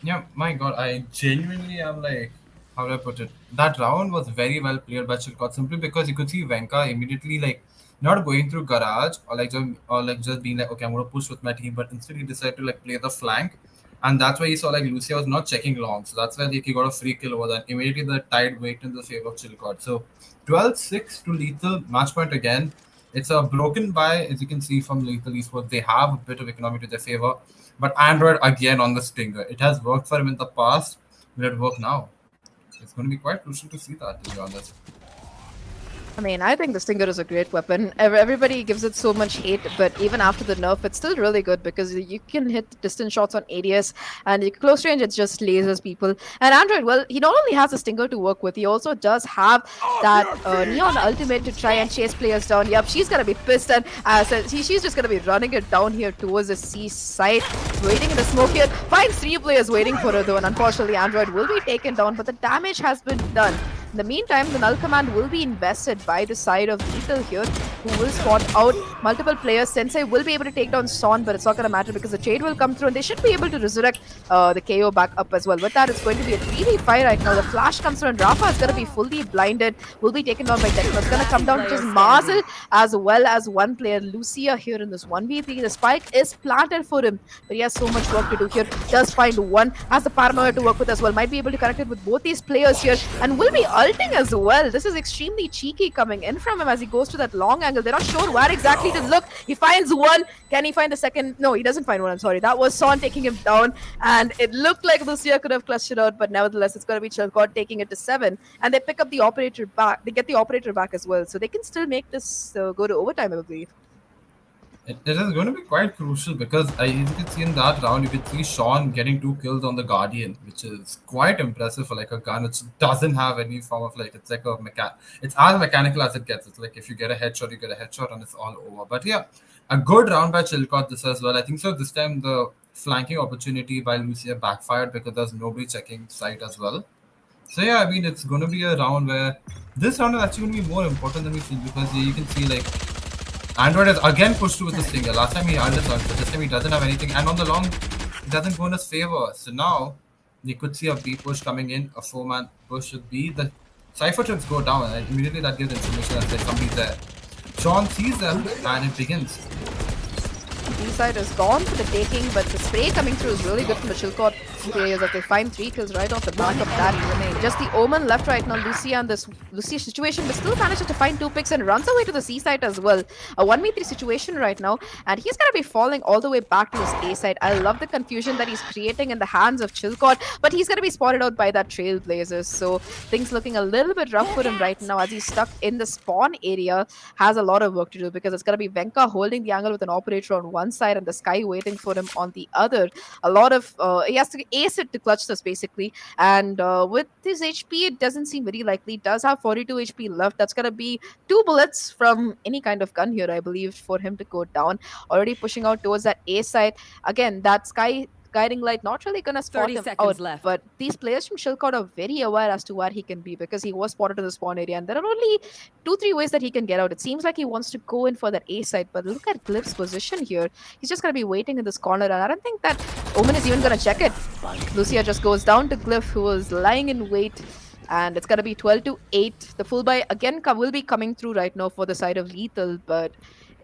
Yeah, my god, I genuinely am like how do I put it? That round was very well played by ChillCord simply because you could see Venka immediately like not going through garage or just being like, okay, I'm gonna push with my team, but instead he decided to like play the flank. And that's why you saw like Lucia was not checking long. So that's why like, he got a free kill over that. Immediately the tide went in the favor of ChillCord. So 12-6 to Lethal, match point again. It's a broken by, as you can see from Lethal Esports. They have a bit of economy to their favor. But Android again on the stinger. It has worked for him in the past. Will it work now? It's going to be quite crucial to see that, to be honest. I mean, I think the Stinger is a great weapon. Everybody gives it so much hate, but even after the nerf, it's still really good because you can hit distance shots on ADS, and close range, it just lasers people. And Android, well, he not only has a Stinger to work with, he also does have that Neon ultimate to try and chase players down. Yep, she's going to be pissed, and she's just going to be running it down here towards the C side, waiting in the smoke here. Finds 3 players waiting for her, though, and unfortunately, Android will be taken down, but the damage has been done. In the meantime, the null command will be invested by the side of Lethal here, who will spot out multiple players. Sensei will be able to take down Son, but it's not going to matter because the trade will come through and they should be able to resurrect the KO back up as well. With that, it's going to be a 3v5 right now. The flash comes through and Rafa is going to be fully blinded, will be taken down by Techno. It's going to come down to just Marzel as well as one player, Lucia, here in this 1v3. The spike is planted for him, but he has so much work to do here. Does find one, has the paranoia to work with as well. Might be able to connect it with both these players here and will be ulting as well. This is extremely cheeky coming in from him as he goes to that long angle. They're not sure where exactly to look. He finds one. Can he find the second? No, he doesn't find one. I'm sorry. That was Son taking him down, and it looked like Lucia could have clutched it out, but nevertheless, it's going to be ChillCord taking it to 7, and they pick up the operator back. They get the operator back as well, so they can still make this go to overtime, I believe. It is going to be quite crucial because as you can see in that round, you can see Sean getting 2 kills on the Guardian, which is quite impressive for like a gun which doesn't have any form of like, it's like a it's as mechanical as it gets. It's like if you get a headshot, you get a headshot and it's all over. But yeah, a good round by ChillCord this as well. I think so this time the flanking opportunity by Lucia backfired because there's nobody checking site as well. So yeah, I mean, it's going to be a round where this round is actually going to be more important than we think because you can see like Android has again pushed through with the stinger. Last time he had this one, but this time he doesn't have anything. And on the long, it doesn't go in his favor. So now, you could see a B push coming in, a 4-man push with B. The Cypher trips go down, and immediately that gives information that somebody's there. Sean sees them, and it begins. B side is gone for the taking, but the spray coming through is really good from the ChillCord players as they find 3 kills right off the back of that. Just the Omen left right now, Lucia and this Lucia situation, but still manages to find 2 picks and runs away to the C side as well. A 1v3 situation right now, and he's gonna be falling all the way back to his A side. I love the confusion that he's creating in the hands of ChillCord, but he's gonna be spotted out by that Trailblazers. So things looking a little bit rough for him right now as he's stuck in the spawn area. Has a lot of work to do because it's gonna be Venka holding the angle with an operator on one side and the Sky waiting for him on the other. A lot of he has to ace it to clutch this basically, and with his HP it doesn't seem very likely. He does have 42 HP left. That's gonna be 2 bullets from any kind of gun here, I believe, for him to go down. Already pushing out towards that A side. Again, that Sky guiding light not really gonna spot him out left. But these players from ChillCord are very aware as to where he can be because he was spotted in the spawn area, and there are only 2-3 ways that he can get out. It seems like he wants to go in for that A side, but look at Glyph's position here. He's just gonna be waiting in this corner, and I don't think that Omen is even gonna check it. Lucia just goes down to Glyph, who was lying in wait, and it's gonna be 12-8. The full buy again will be coming through right now for the side of Lethal, but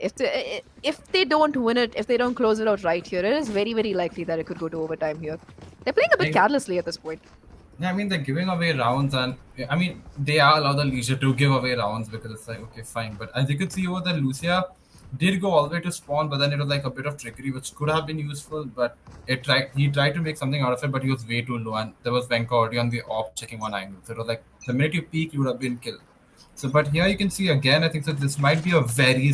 if they don't win it, if they don't close it out right here, it is very, very likely that it could go to overtime here. They're playing a bit carelessly at this point. Yeah, I mean, they're giving away rounds, and I mean, they are allowed the leisure to give away rounds because it's like, okay, fine. But as you could see over there, Lucia did go all the way to spawn, but then it was like a bit of trickery, which could have been useful, but he tried to make something out of it, but he was way too low, and there was Venka already on the op checking one angle. So it was like, the minute you peek, you would have been killed. So, but here you can see again, I think so this might be a very...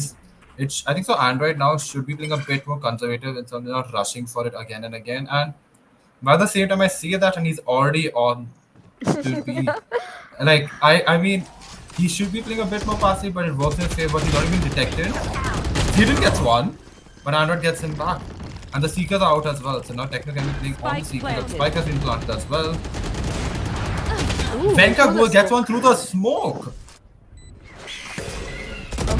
I think so Android now should be playing a bit more conservative and so they're not rushing for it again and again. And by the same time I see that and he's already on to be like I mean he should be playing a bit more passive, but it works in his favor. He's already been detected. Hidden gets one, but Android gets him back. And the Seekers are out as well. So now Techno can be playing on the Seekers. Spike has been planted as well. Venka gets one through the smoke.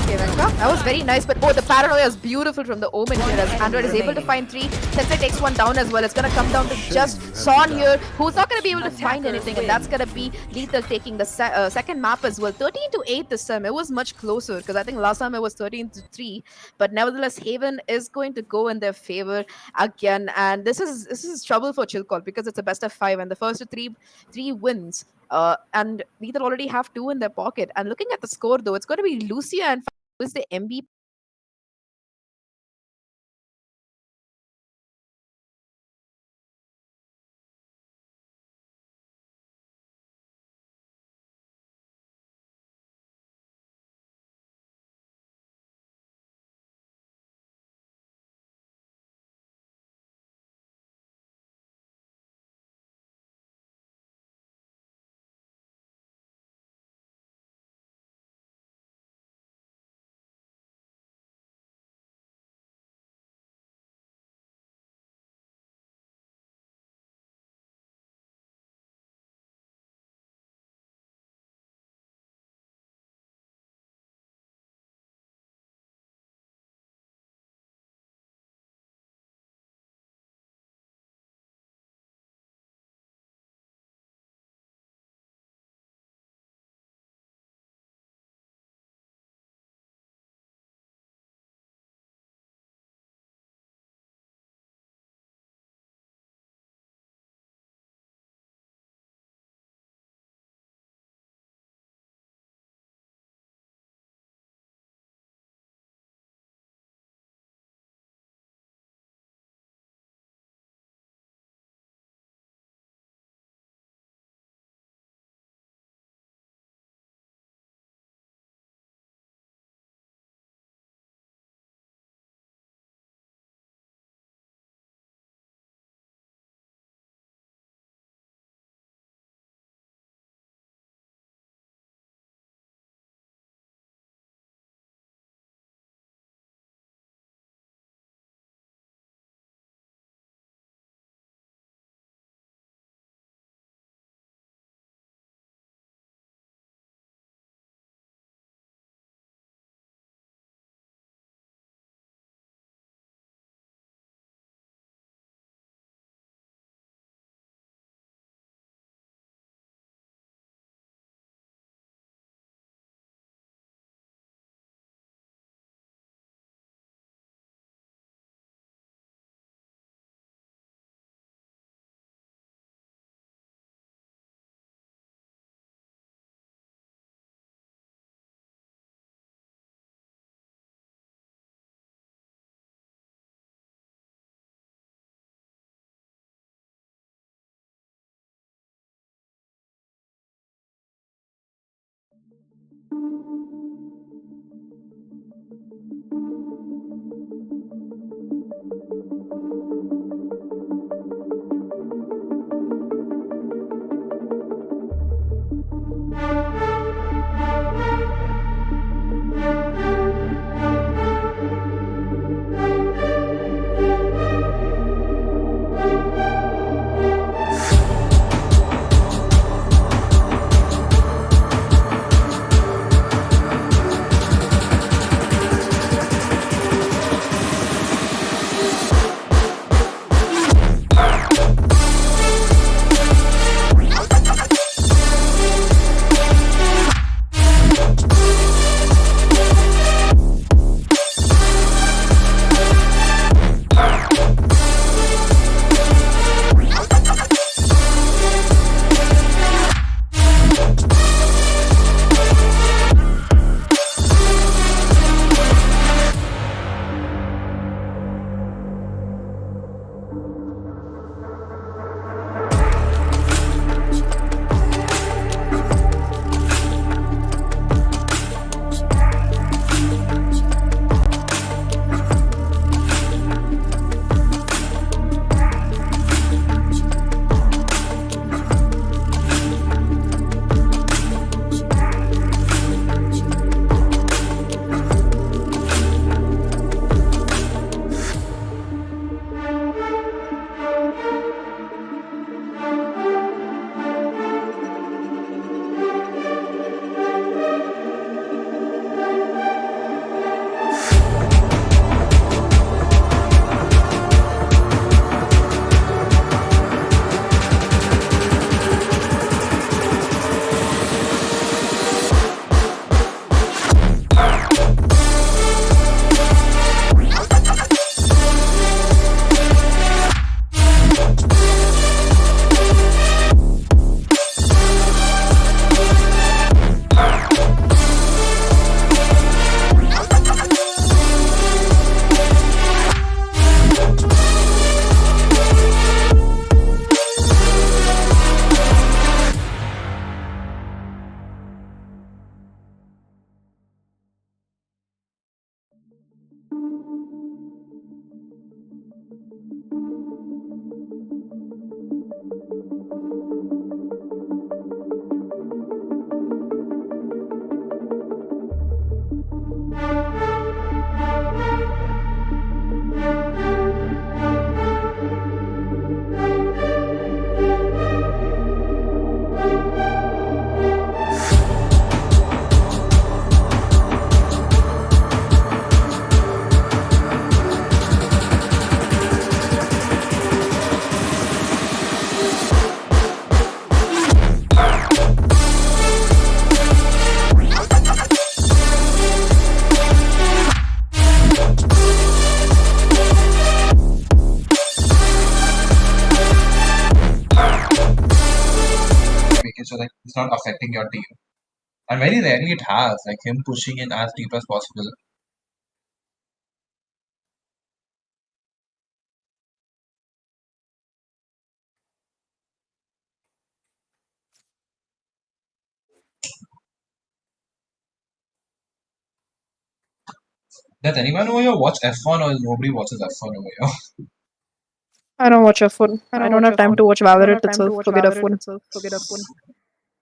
Okay, Venka. That was very nice, but the paranoia is beautiful from the Omen here as Android is able to find 3. Sensei takes one down as well. It's going to come down to just Son here, who's not going to be able to find anything, and that's going to be Lethal taking the second map as well. 13-8 this time. It was much closer because I think last time it was 13-3, but nevertheless, Haven is going to go in their favor again, and this is trouble for ChillCord because it's a best of 5, and the first three wins. And Lethal already have 2 in their pocket. And looking at the score, though, it's going to be Lucia and who is the MVP. like it's not affecting your team. And very rarely it has, like him pushing in as deep as possible. Does anyone over here watch F1 or nobody watches F1 over here? I don't watch F1. I I don't don't watch have time F1. to watch I don't have Valorant time to itself. watch Forget Valorant F1. itself. Forget F1.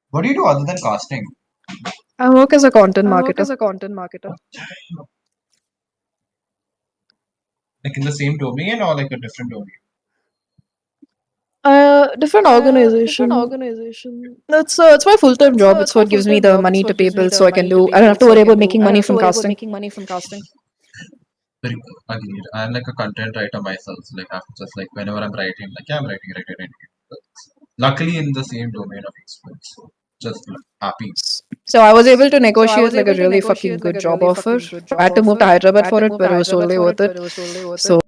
What do you do other than casting? I work as a content I work marketer. as a content marketer. Like in the same domain or like a different domain? Different Different organization. organization. It's my full time job. It's It's my what gives me full-time the job. It's money to what pay gives me bills, so the I can money to do. pay I don't have bills, to so I worry can about do. making I don't money have to from worry about casting. making money from casting. Very agreed. I'm like a content writer myself. So like I'm just like whenever I'm writing, like yeah, I'm writing. But luckily in the same domain of esports. So just happy. So I was able to So I negotiate was like a able to really fucking negotiate like good a job really offer. fucking good I job had to move to offer. I Hyderabad had for to it, move to but it was Hyderabad totally for worth it, but it. it was totally worth So it.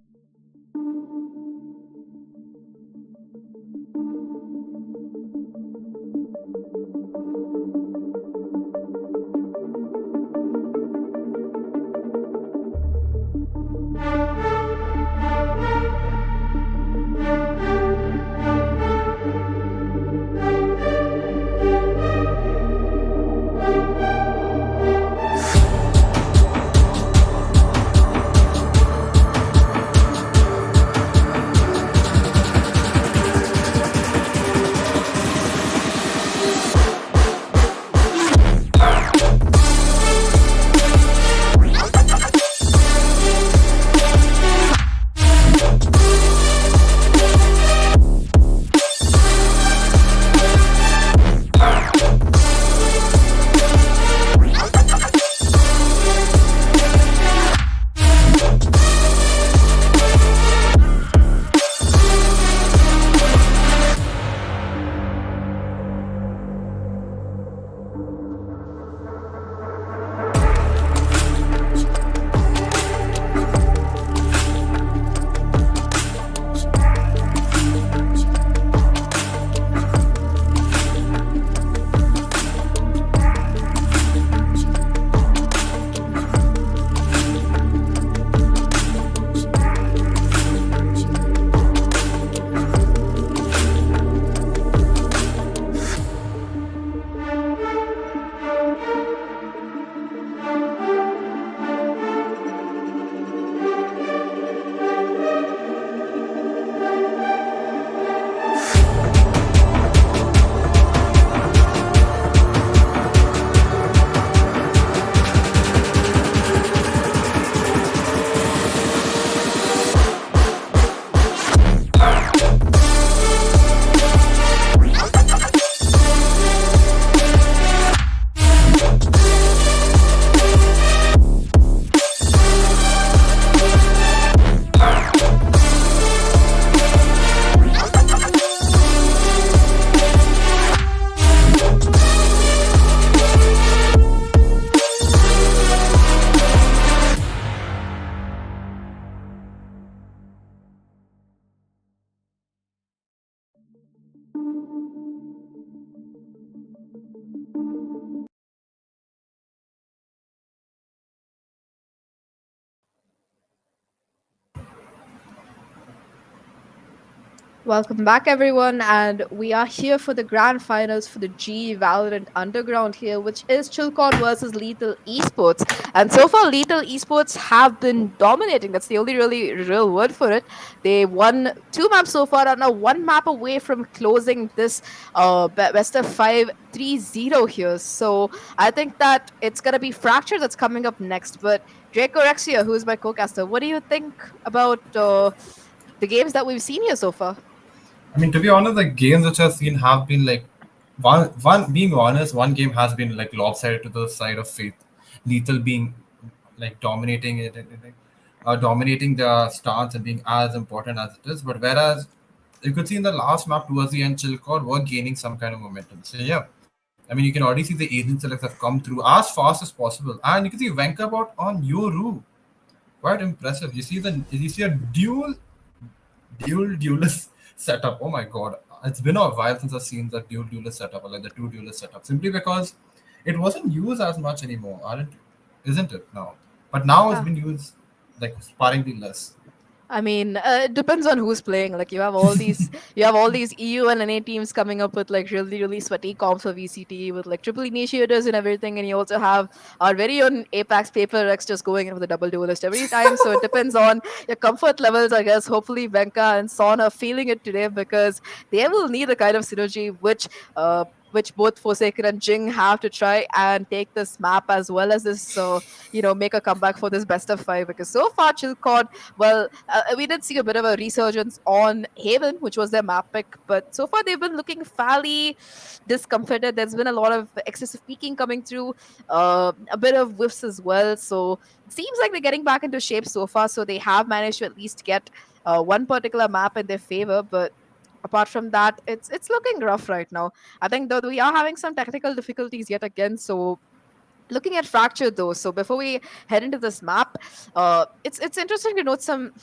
Welcome back, everyone, and we are here for the grand finals for the G Valorant Underground here, which is ChillCord versus Lethal Esports. And so far, Lethal Esports have been dominating. That's the only really real word for it. They won 2 maps so far, and are one map away from closing this best of 5 3-0 here. So I think that it's gonna be Fracture that's coming up next. But Draco Rexia, who is my co-caster, what do you think about the games that we've seen here so far? I mean, to be honest, the games which I've seen have been like one. Being honest, one game has been like lopsided to the side of Faith. Lethal being like dominating it, dominating the stance and being as important as it is. But whereas you could see in the last map towards the end, Chillcord were gaining some kind of momentum. So yeah, I mean, you can already see the agent selects have come through as fast as possible, and you can see Venkabot on Yoru. Quite impressive. You see a duelist setup. Oh my god. it's been a while since I've seen the duelist setup or like the two duelist setup. Simply because it wasn't used as much anymore, isn't it now? But now it's Yeah. been used like sparingly less. I mean, it depends on who's playing. Like you have all these EU and NA teams coming up with like really, really sweaty comps for VCT with like triple initiators and everything, and you also have our very own Apex Paper X just going in with a double duelist every time. So it depends on your comfort levels, I guess. Hopefully, Venka and Son are feeling it today because they will need the kind of synergy which both Forsaken and Jing have to try and take this map as well as this, make a comeback for this best of five. Because so far, ChillCord, well, we did see a bit of a resurgence on Haven, which was their map pick, but so far they've been looking fairly discomforted. There's been a lot of excessive peeking coming through, a bit of whiffs as well. So it seems like they're getting back into shape so far. So they have managed to at least get one particular map in their favor, but apart from that, it's looking rough right now. I think though we are having some technical difficulties yet again. So looking at Fracture though, so before we head into this map, it's interesting to note some.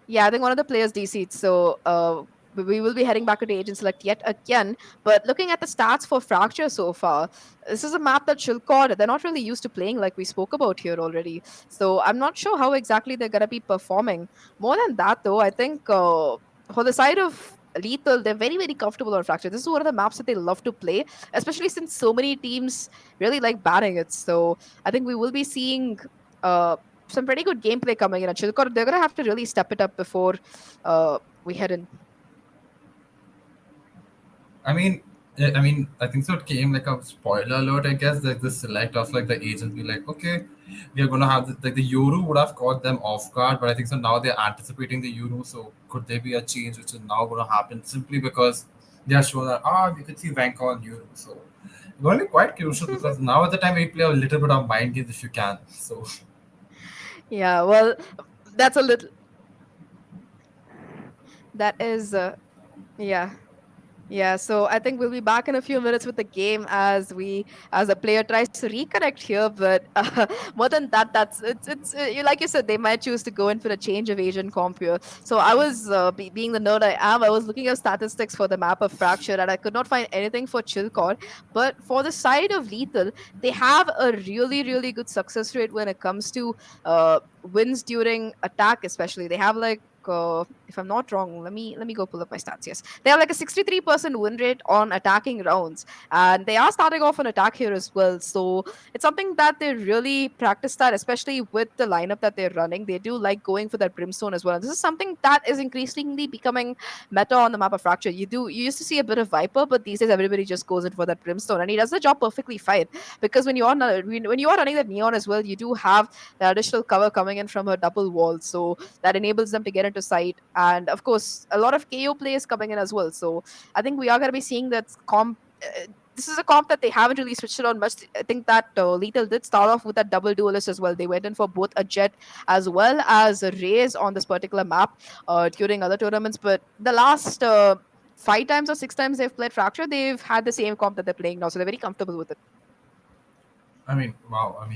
Yeah, I think one of the players DC'd. So we will be heading back to the agent select yet again. But looking at the stats for Fracture so far, this is a map that ChillCord, they're not really used to playing like we spoke about here already. So I'm not sure how exactly they're going to be performing. More than that, though, I think for the side of Lethal, they're very, very comfortable on Fracture. This is one of the maps that they love to play, especially since so many teams really like banning it. So I think we will be seeing some pretty good gameplay coming in at ChillCord. They're going to have to really step it up before we head in. I think so. It came like a spoiler alert, I guess. Like the select of like the agents be like, okay, we are gonna have like the Yoru would have caught them off guard, but I think so now they're anticipating the Yoru. So could there be a change which is now gonna happen simply because they are showing that we could see Vanka on Yoru. So it's going to be quite crucial because now at the time we play a little bit of mind games if you can. So Yeah, well, that's a little. That is, yeah. Yeah, so I think we'll be back in a few minutes with the game as the player tries to reconnect here. But more than that, like you said, they might choose to go in for a change of agent comp here. So I was being the nerd I am, I was looking at statistics for the map of Fracture, and I could not find anything for ChillCord. But for the side of Lethal, they have a really, really good success rate when it comes to wins during attack, especially. They have like if I'm not wrong, let me go pull up my stats. Yes, they have like a 63% win rate on attacking rounds, and they are starting off an attack here as well. So it's something that they really practice that, especially with the lineup that they're running. They do like going for that brimstone as well. And this is something that is increasingly becoming meta on the map of Fracture. You used to see a bit of Viper, but these days everybody just goes in for that brimstone, and he does the job perfectly fine. Because when you are when you are running that neon as well, you do have the additional cover coming in from a double wall, so that enables them to get into sight. And of course, a lot of KO players coming in as well. So I think we are going to be seeing that comp. This is a comp that they haven't really switched it on much. I think that Lethal did start off with that double duelist as well. They went in for both a Jet as well as a Raze on this particular map during other tournaments. But the last 5 times or 6 times they've played Fracture, they've had the same comp that they're playing now. So they're very comfortable with it. wow.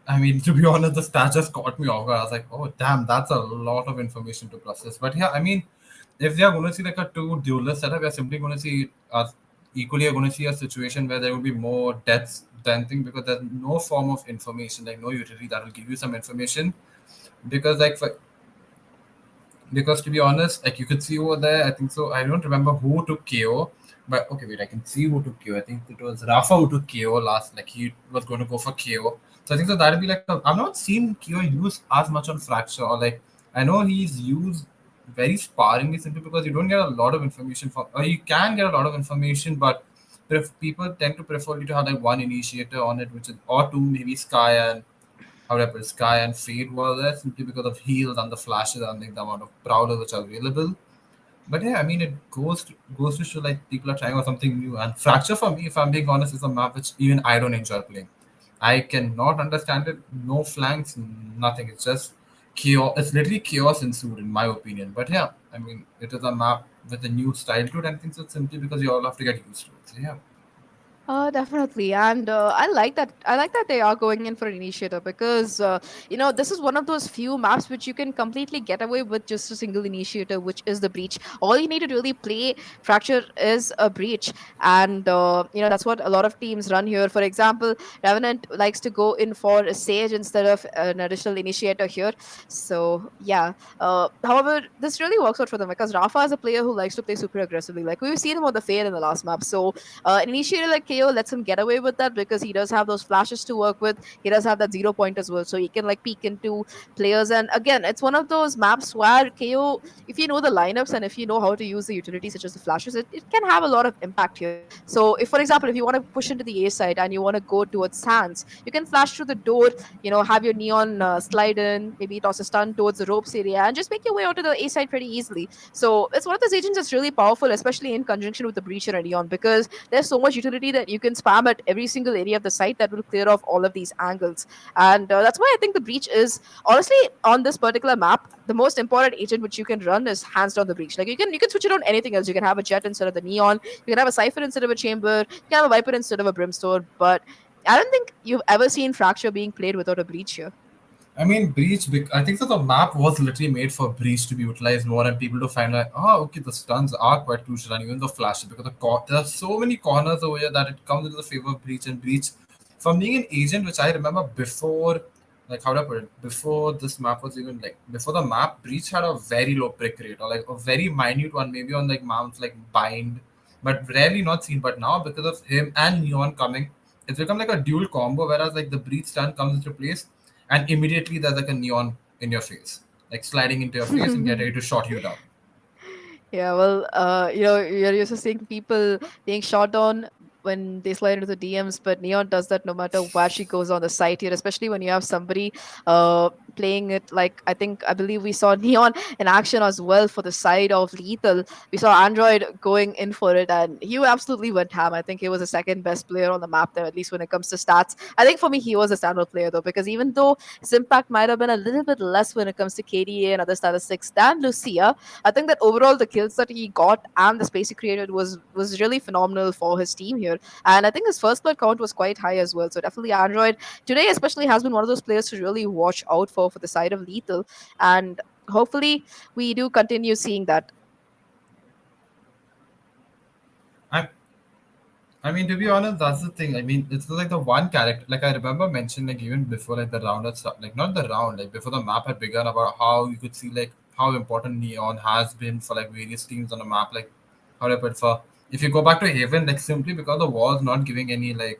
To be honest, the stats just caught me off guard. I was like, oh, damn, that's a lot of information to process. But yeah, if they are going to see like a two duelist setup, we are simply going to see equally are going to see a situation where there will be more deaths than thing because there's no form of information, like no utility that will give you some information. Because because to be honest, like you could see over there, I think so. I don't remember who took KO, but okay, wait, I can see who took KO. I think it was Rafa who took KO last. Like he was going to go for KO. So I think so that'll be like I've not seen KO used as much on Fracture or like I know he's used very sparingly simply because you don't get a lot of information from or you can get a lot of information, but if people tend to prefer you to have like one initiator on it, which is or two maybe Sky and however, Sky and Fade were there simply because of heals and the flashes and like, the amount of prowlers which are available. But yeah, it goes to show like people are trying out something new. And Fracture for me, if I'm being honest, is a map which even I don't enjoy playing. I cannot understand it. No flanks, nothing. It's just chaos. It's literally chaos ensued, in my opinion. But yeah, it is a map with a new style to it, and things it's simply because you all have to get used to it. So yeah. Definitely, and I like that. I like that they are going in for an initiator because this is one of those few maps which you can completely get away with just a single initiator, which is the breach. All you need to really play fracture is a breach, and that's what a lot of teams run here. For example, Revenant likes to go in for a sage instead of an additional initiator here. So yeah. However, this really works out for them because Rafa is a player who likes to play super aggressively. Like we've seen him on the fair in the last map, so an initiator like KO lets him get away with that because he does have those flashes to work with. He does have that 0 point as well, so he can like peek into players. And again, it's one of those maps where KO, if you know the lineups and if you know how to use the utilities such as the flashes, it can have a lot of impact here. So, if for example, if you want to push into the A side and you want to go towards Sands, you can flash through the door, have your neon slide in, maybe toss a stun towards the ropes area, and just make your way onto the A side pretty easily. So, it's one of those agents that's really powerful, especially in conjunction with the Breacher and Neon, because there's so much utility that you can spam at every single area of the site that will clear off all of these angles. And that's why I think the breach is honestly on this particular map the most important agent which you can run is hands down the breach. Like you can switch it on anything else. You can have a jet instead of the neon. You can have a cipher instead of a chamber. You can have a viper instead of a brimstone. But I don't think you've ever seen fracture being played without a breach here. I mean, Breach, I think that the map was literally made for Breach to be utilized more and people to find like, oh, okay, the stuns are quite crucial and even the flashes because there are so many corners over here that it comes into the favor of Breach and Breach. From being an agent, which I remember before, like, how do I put it? Before this map was even like, before the map, Breach had a very low prick rate or like a very minute one, maybe on like maps like Bind, but rarely not seen. But now, because of him and Neon coming, it's become like a dual combo, whereas like the Breach stun comes into place and immediately there's like a neon in your face, like sliding into your face and get ready to shot you down. Yeah, well, you're used to seeing people being shot on when they slide into the DMs, but Neon does that no matter where she goes on the site here, especially when you have somebody playing it like I believe we saw Neon in action as well for the side of Lethal. We saw Android going in for it, and he absolutely went ham. I think he was the second best player on the map there, at least when it comes to stats. I think for me, he was a standout player though, because even though his impact might have been a little bit less when it comes to KDA and other statistics than Lucia, I think that overall the kills that he got and the space he created was really phenomenal for his team here. And I think his first blood count was quite high as well. So definitely Android today especially has been one of those players to really watch out for the side of Lethal. And hopefully we do continue seeing that. I, I mean, to be honest, that's the thing. I mean, it's like the one character. Like I remember mentioning, like even before like the round had started, like not the round, like before the map had begun, about how you could see like how important Neon has been for like various teams on the map. Like how do I put it, for if you go back to Haven, like simply because the wall's not giving any like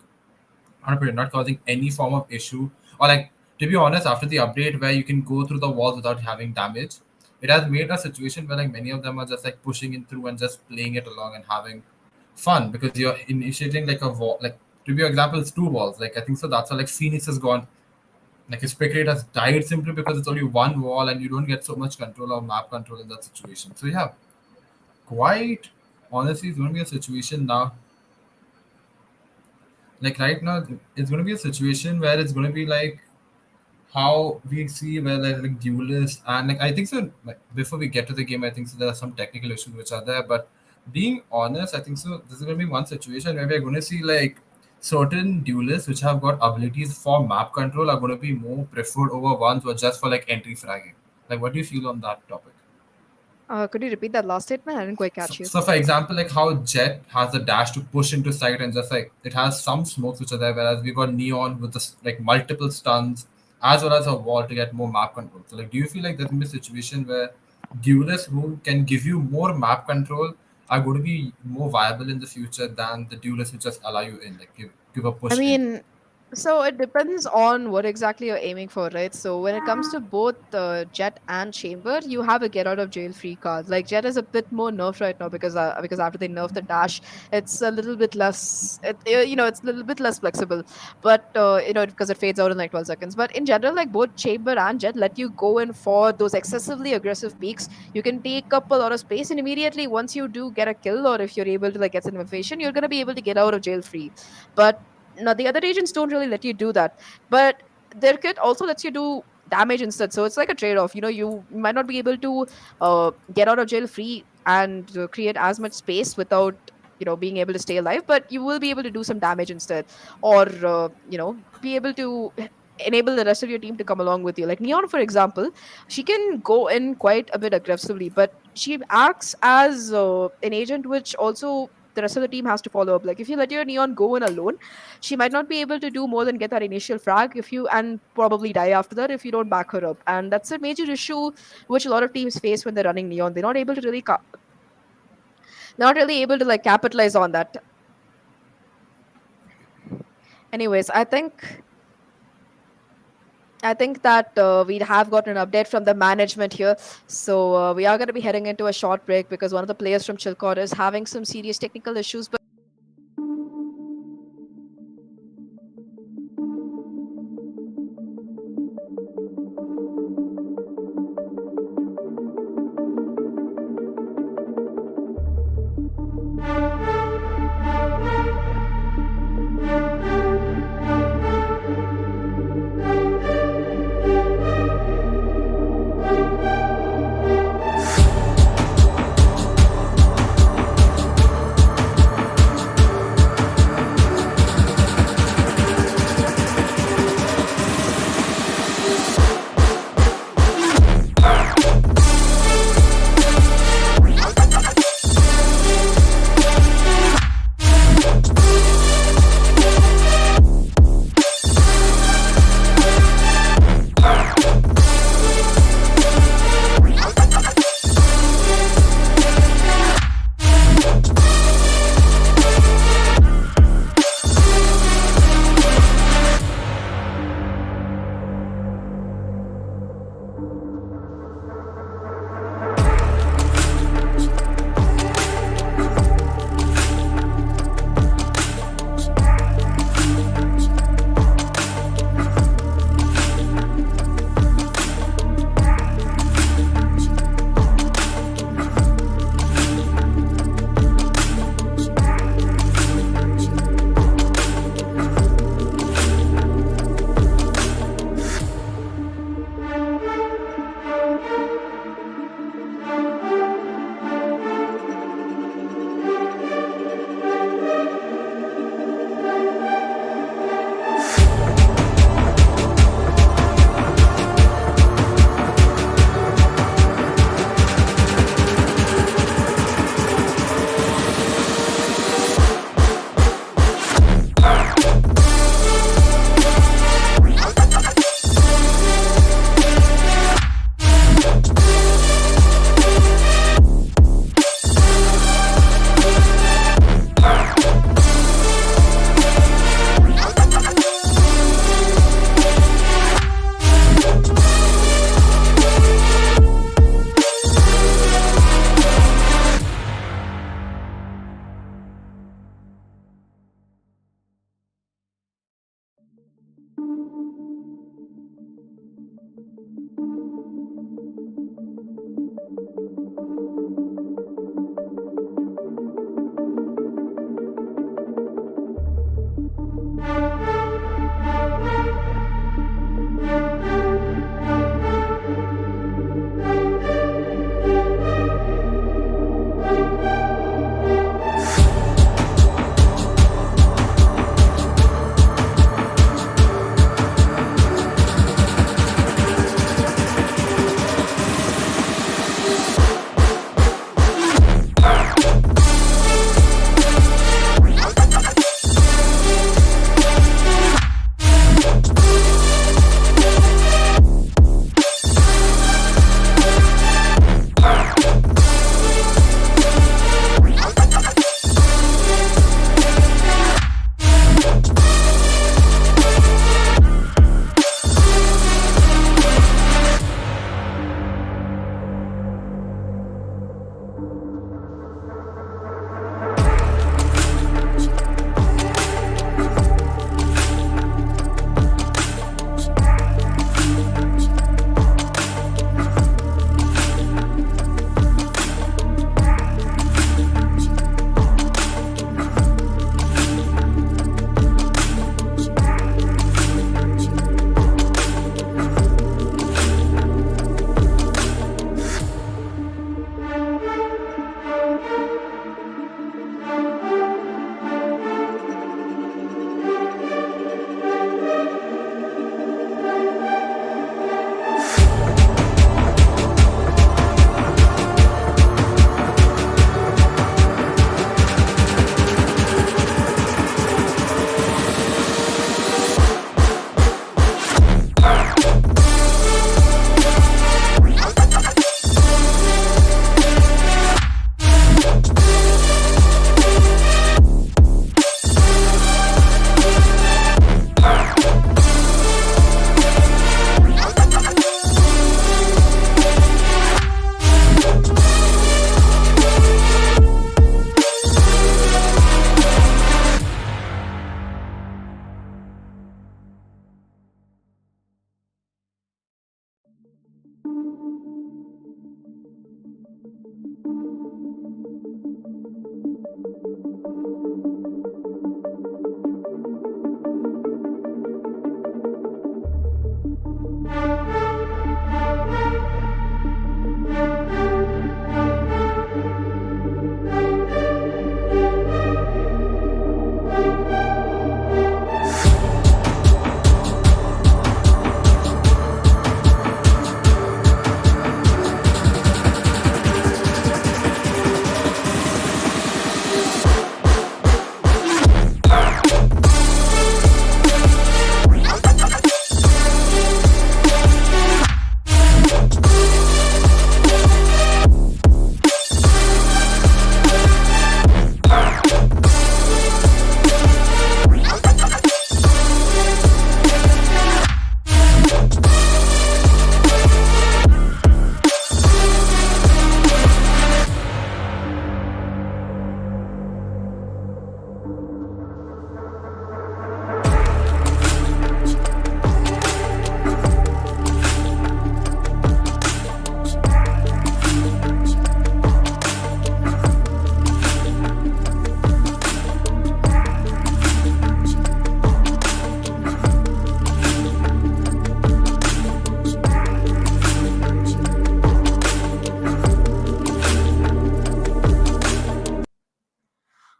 how to put it, not causing any form of issue, or like to be honest, after the update where you can go through the walls without having damage, it has made a situation where like many of them are just like pushing it through and just playing it along and having fun because you're initiating like a wall. Like to be example, it's two walls. Like I think so. That's why like Phoenix has gone. Like his pick rate has died simply because it's only one wall and you don't get so much control or map control in that situation. So yeah, quite honestly, it's going to be a situation now. Like right now, it's going to be a situation where it's going to be like how we see where like duelists and like I think so. Like before we get to the game, I think so there are some technical issues which are there. But being honest, I think so. This is going to be one situation where we're going to see like certain duelists which have got abilities for map control are going to be more preferred over ones who are just for like entry fragging. Like, what do you feel on that topic? Could you repeat that last statement? I didn't quite So, catch you. so for example, like how Jet has the dash to push into sight and just like it has some smokes which are there, whereas we got Neon with this like multiple stuns as well as a wall to get more map control. So like, do you feel like there's gonna be a situation where duelists who can give you more map control are going to be more viable in the future than the duelists who just allow you in, like give a I push in? mean, so it depends on what exactly you're aiming for, right? So when it comes to both Jet and Chamber, you have a get out of jail free card. Like Jet is a bit more nerfed right now because after they nerfed the dash, it's a little bit less. It's a little bit less flexible, but because it fades out in like 12 seconds. But in general, like both Chamber and Jet let you go in for those excessively aggressive peaks. You can take up a lot of space, and immediately once you do get a kill, or if you're able to like get some information, you're gonna be able to get out of jail free. But now the other agents don't really let you do that, but their kit also lets you do damage instead. So it's like a trade-off. You might not be able to get out of jail free and create as much space without being able to stay alive, but you will be able to do some damage instead, or be able to enable the rest of your team to come along with you. Like Neon, for example, she can go in quite a bit aggressively, but she acts as an agent which also the rest of the team has to follow up. Like if you let your Neon go in alone, she might not be able to do more than get that initial frag if you, and probably die after that if you don't back her up. And that's a major issue which a lot of teams face when they're running Neon. They're not really able to like capitalize on that. Anyways, I think that we have gotten an update from the management here. So we are going to be heading into a short break because one of the players from ChillCord is having some serious technical issues. But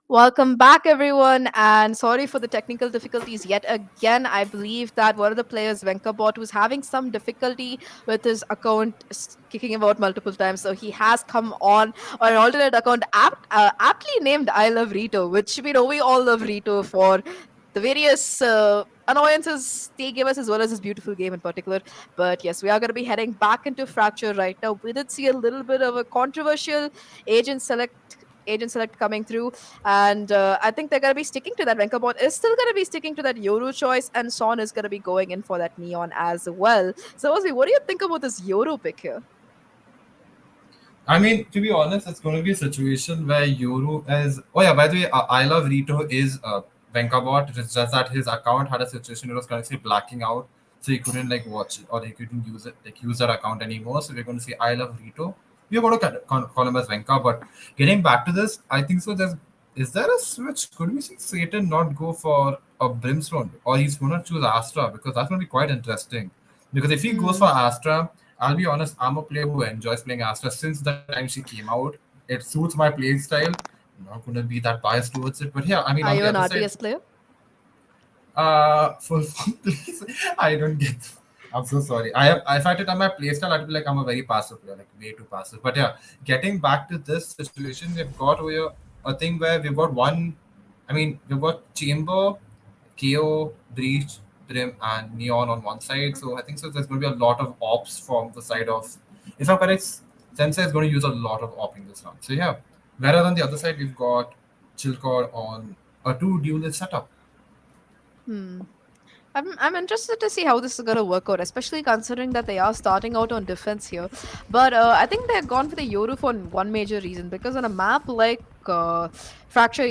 Welcome back, everyone, and sorry for the technical difficulties yet again. I believe that one of the players, Venkabot, was having some difficulty with his account kicking him out multiple times. So he has come on an alternate account aptly named I Love Rito, which we know we all love Rito for the various annoyances they give us as well as this beautiful game in particular. But yes, we are going to be heading back into Fracture right now. We did see a little bit of a controversial agent select coming through, and I think they're going to be sticking to that. Venkabot is still going to be sticking to that Yoru choice, and Son is going to be going in for that Neon as well. So Ozzy, what do you think about this Yoru pick here? I mean, to be honest, it's going to be a situation where Yoru is. Oh yeah, by the way, I Love Rito is Venkabot. It's just that his account had a situation it was currently blacking out, so he couldn't like watch it or he couldn't use that account anymore. So we're going to see I Love Rito. We're going to call him as Venka. But getting back to this, I think so. Is there a switch? Could we see Satan not go for a Brimstone, or he's going to choose Astra, because that's going to be quite interesting. Because if he goes for Astra, I'll be honest, I'm a player who enjoys playing Astra since the time she came out. It suits my playing style. I'm not going to be that biased towards it. But yeah, I mean, Are on you the an other RTS side, player? full form, please. I don't get. I'm so sorry. If I did on my playstyle, I'd be like, I'm a very passive player, like way too passive. But yeah, getting back to this situation, we've got over a thing where we've got one. I mean, we've got Chamber, KO, Breach, Brim, and Neon on one side. So I think so. There's going to be a lot of ops from the side of. If I'm correct, Sensei is going to use a lot of opping this round. So yeah, whereas on the other side, we've got ChillCord on a two duelist setup. I'm interested to see how this is going to work out, especially considering that they are starting out on defense here. But I think they're gone for the Yoru for one major reason, because on a map like Fracture,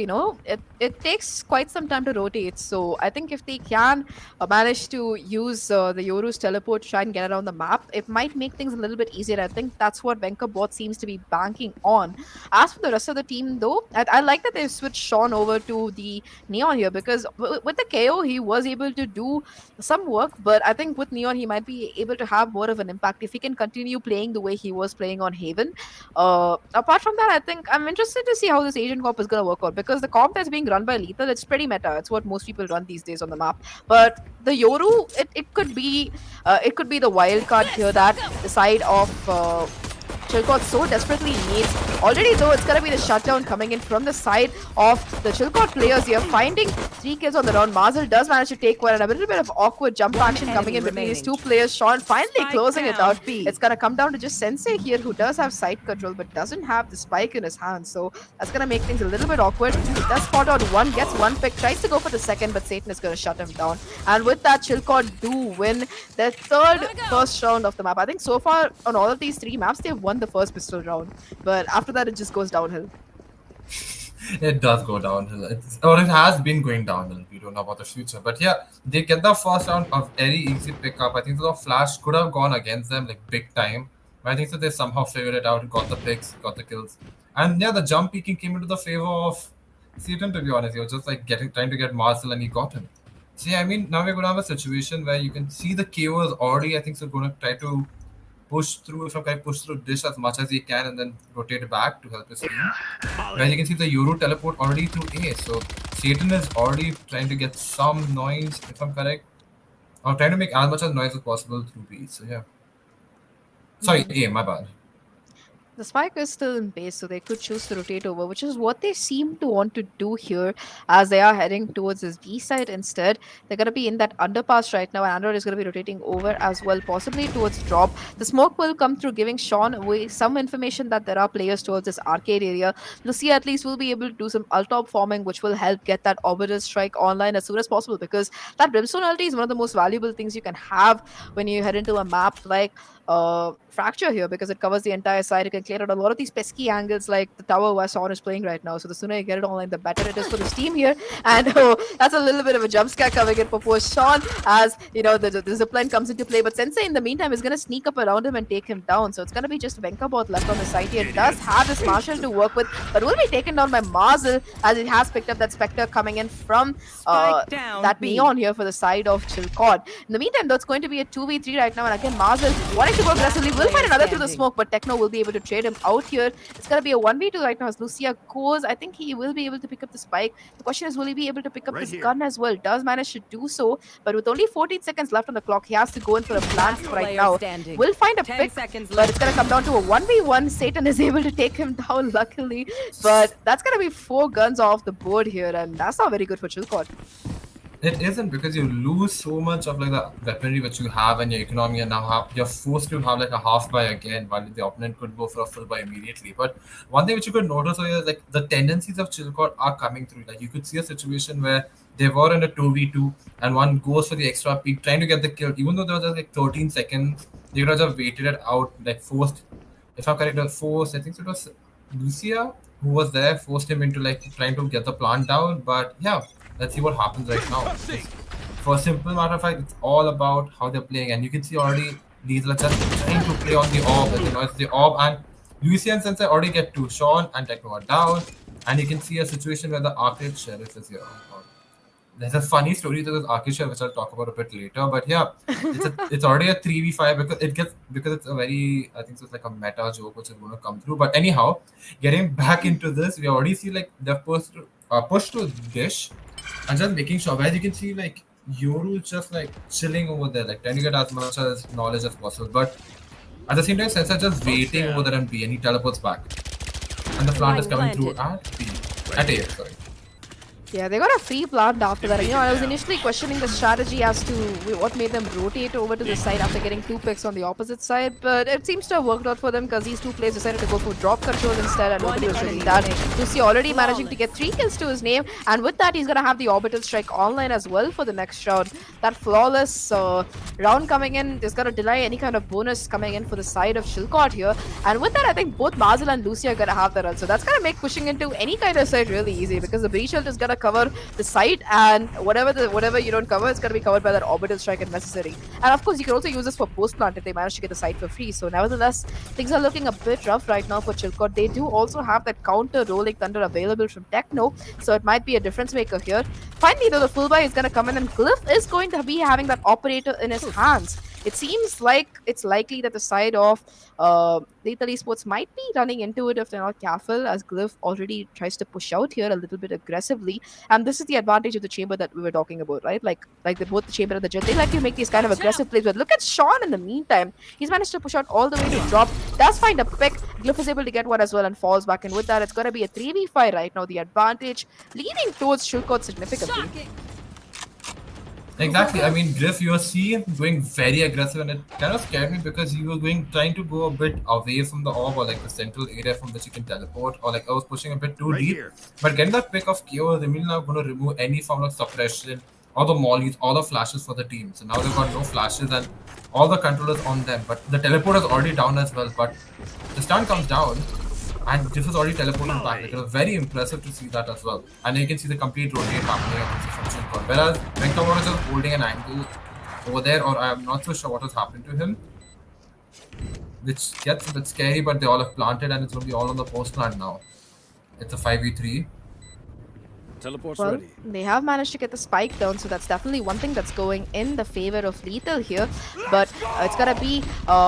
it takes quite some time to rotate. So I think if they can manage to use the Yoru's teleport to try and get around the map, it might make things a little bit easier. I think that's what Venkabot seems to be banking on. As for the rest of the team, though, I like that they've switched Sean over to the Neon here, because with the KO, he was able to do some work, but I think with Neon, he might be able to have more of an impact if he can continue playing the way he was playing on Haven. Apart from that, I think I'm interested to see how this Agent Corp is going to work out, because the comp that's being run by Lethal, it's pretty meta. It's what most people run these days on the map. But the Yoru, it could be the wild card here that the side of ChillCord so desperately needs. Already though, it's going to be the shutdown coming in from the side of the ChillCord players here, finding 3 kills on the round. Mazel does manage to take one, and a little bit of awkward jump action coming in between these two players. Sean finally closing it out. It's going to come down to just Sensei here, who does have side control but doesn't have the spike in his hand. So that's going to make things a little bit awkward. He does spot out one, gets one pick, tries to go for the second, but Satan is going to shut him down. And with that, ChillCord do win their first round of the map. I think so far on all of these 3 maps, they've won the first pistol round, but after that it just goes downhill. It does go downhill. It has been going downhill. We don't know about the future, but yeah, they get the first round of very easy pickup. I think the flash could have gone against them like big time, But I think that they somehow figured it out, got the picks, got the kills. And yeah, the jump peeking came into the favor of Seaton, to be honest. He was just like trying to get Marcel and he got him. So yeah, I mean, now we're going to have a situation where you can see the KO is already, I think, so going to try to push through, if I can push through dish as much as he can and then rotate back to help his team. Where you can see the Euro teleport already through A. So Satan is already trying to get some noise, if I'm correct. Or trying to make as much as noise as possible through B. So yeah. Sorry, A, my bad. The spike is still in base, so they could choose to rotate over, which is what they seem to want to do here as they are heading towards this B side instead. They're going to be in that underpass right now, and Android is going to be rotating over as well, possibly towards drop. The smoke will come through, giving Sean away some information that there are players towards this arcade area. Lucia at least will be able to do some ult-top forming, which will help get that orbital strike online as soon as possible, because that brimstone ulti is one of the most valuable things you can have when you head into a map like Fracture here, because it covers the entire side. You can clear out a lot of these pesky angles like the tower where Son is playing right now. So the sooner you get it online, the better it is for this team here. And that's a little bit of a jump scare coming in for poor Sean, as you know the zipline comes into play. But Sensei in the meantime is going to sneak up around him and take him down. So it's going to be just Venkabot left on the side here. It does have this Marshall to work with, but will be taken down by Marzel, as it has picked up that Spectre coming in from that Neon here for the side of ChillCord. In the meantime, though, it's going to be a 2v3 right now, and again Marzel wanting to go aggressively will find another through the smoke, but Techno will be able to trade him out here. It's going to be a 1v2 right now as Lucia goes. I think he will be able to pick up the spike. The question is, will he be able to pick up this gun as well? Does manage to do so, but with only 14 seconds left on the clock, he has to go in for a plant right now. Will find a pick, but it's going to come down to a 1v1. Satan is able to take him down, luckily, but that's going to be 4 guns off the board here, and that's not very good for ChillCord. It isn't, because you lose so much of like the weaponry which you have and your economy, and now you're forced to have like a half buy again, while the opponent could go for a full buy immediately. But one thing which you could notice is like the tendencies of ChillCord are coming through. Like you could see a situation where they were in a 2v2 and one goes for the extra peak trying to get the kill, even though there was like 13 seconds. They could have just waited it out, like forced, if I'm correct, forced, I think it was Lucia who was there, forced him into like trying to get the plant down. But yeah, let's see what happens right now. For a simple matter of fact, it's all about how they're playing, and you can see already these are just trying to play on the orb. You know, it's the orb, and Lucia and Sensei already get 2. Sean and Techno are down, and you can see a situation where the arcade sheriff is here. There's a funny story to this arcade sheriff which I'll talk about a bit later. But yeah, it's already a 3v5 because it's a very, I think so, it's like a meta joke which is going to come through. But anyhow, getting back into this, we already see like they've pushed to dish. And just making sure, as you can see, like Yoru just like chilling over there, like trying to get as much as knowledge as possible. But at the same time, Sensei just waiting over there and B, and he teleports back. And the plant is coming through at B. At A, sorry. Yeah, they got a free plant after that. You know, I was initially questioning the strategy as to what made them rotate over to the side after getting 2 picks on the opposite side, but it seems to have worked out for them, because these 2 players decided to go for drop control instead, and nobody was really done. Lucy already managing to get 3 kills to his name, and with that, he's going to have the orbital strike online as well for the next round. That flawless round coming in is going to delay any kind of bonus coming in for the side of ChillCord here, and with that, I think both Marzel and Lucy are going to have that run, so that's going to make pushing into any kind of side really easy, because the breach shield is going to cover the site, and whatever you don't cover, it's going to be covered by that orbital strike if necessary. And of course, you can also use this for post plant if they manage to get the site for free. So nevertheless, things are looking a bit rough right now for ChillCord. They do also have that counter rolling thunder available from Techno, so it might be a difference maker here. Finally, though, the full buy is going to come in, and Glyph is going to be having that operator in his hands. It seems like it's likely that the side of Global Esports might be running into it if they're not careful, as Glyph already tries to push out here a little bit aggressively. And this is the advantage of the chamber that we were talking about, right? Like both the chamber and the jet, they like to make these kind of aggressive plays. But look at Sean in the meantime. He's managed to push out all the way to drop. Does find a pick. Glyph is able to get one as well and falls back. And with that, it's going to be a 3v5 right now. The advantage leading towards ChillCord significantly. Exactly. I mean, Griff, you see him going very aggressive, and it kind of scared me because he was trying to go a bit away from the orb, or like the central area from which you can teleport, or like I was pushing a bit too deep. But getting that pick of KO is immediately now going to remove any form of suppression, or the mollies, all the flashes for the team. So now they've got no flashes and all the controllers on them. But the teleport is already down as well. But the stun comes down, and this is already teleporting back. Like, it was very impressive to see that as well. And you can see the complete rotate happening from ChillCord. Whereas Venkabot is just holding an angle over there, or I'm not so sure what has happened to him. which gets a bit scary, but they all have planted and it's going to be all on the post plant now. It's a 5v3. Teleport's Well, ready. they have managed to get the spike down, so that's definitely one thing that's going in the favor of Lethal here. But it's gonna be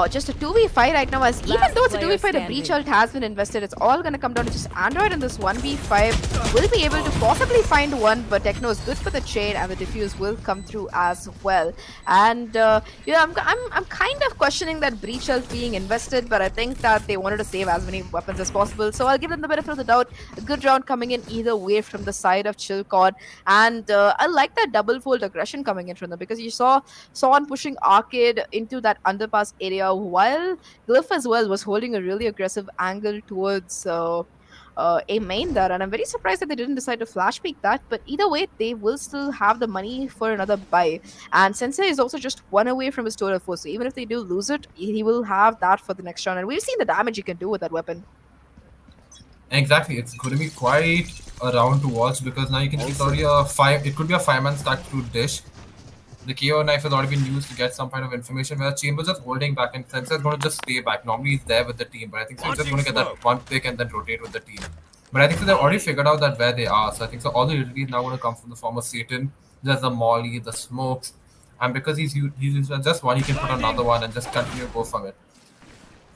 just a 2v5 right now, as even though it's a 2v5, the breach ult has been invested. It's all gonna come down to just Android in this 1v5. Will be able to possibly find one, but Techno is good for the trade, and the defuse will come through as well. And I'm kind of questioning that breach ult being invested, but I think that they wanted to save as many weapons as possible. So I'll give them the benefit of the doubt. A good round coming in either way from the side of ChillCord, and I like that double fold aggression coming in from them, because you saw Son pushing Arcade into that underpass area, while Glyph as well was holding a really aggressive angle towards a main there, and I'm very surprised that they didn't decide to flash peek that. But either way, they will still have the money for another buy, and Sensei is also just one away from his total force, so even if they do lose it, he will have that for the next round, and we've seen the damage he can do with that weapon. Exactly, it's going to be quite a round to watch, because now you can see it's already a 5. It could be a 5-man stack through Dish. The KO knife has already been used to get some kind of information, where Chamber's just holding back and Sensei is going to just stay back. Normally he's there with the team, but I think so he's just going to get that one pick and then rotate with the team. But I think so they've already figured out that where they are. So I think so all the utility is now going to come from the form of Satan. There's the Molly, the smokes, and because he's used just one, he can put another one and just continue to go from it.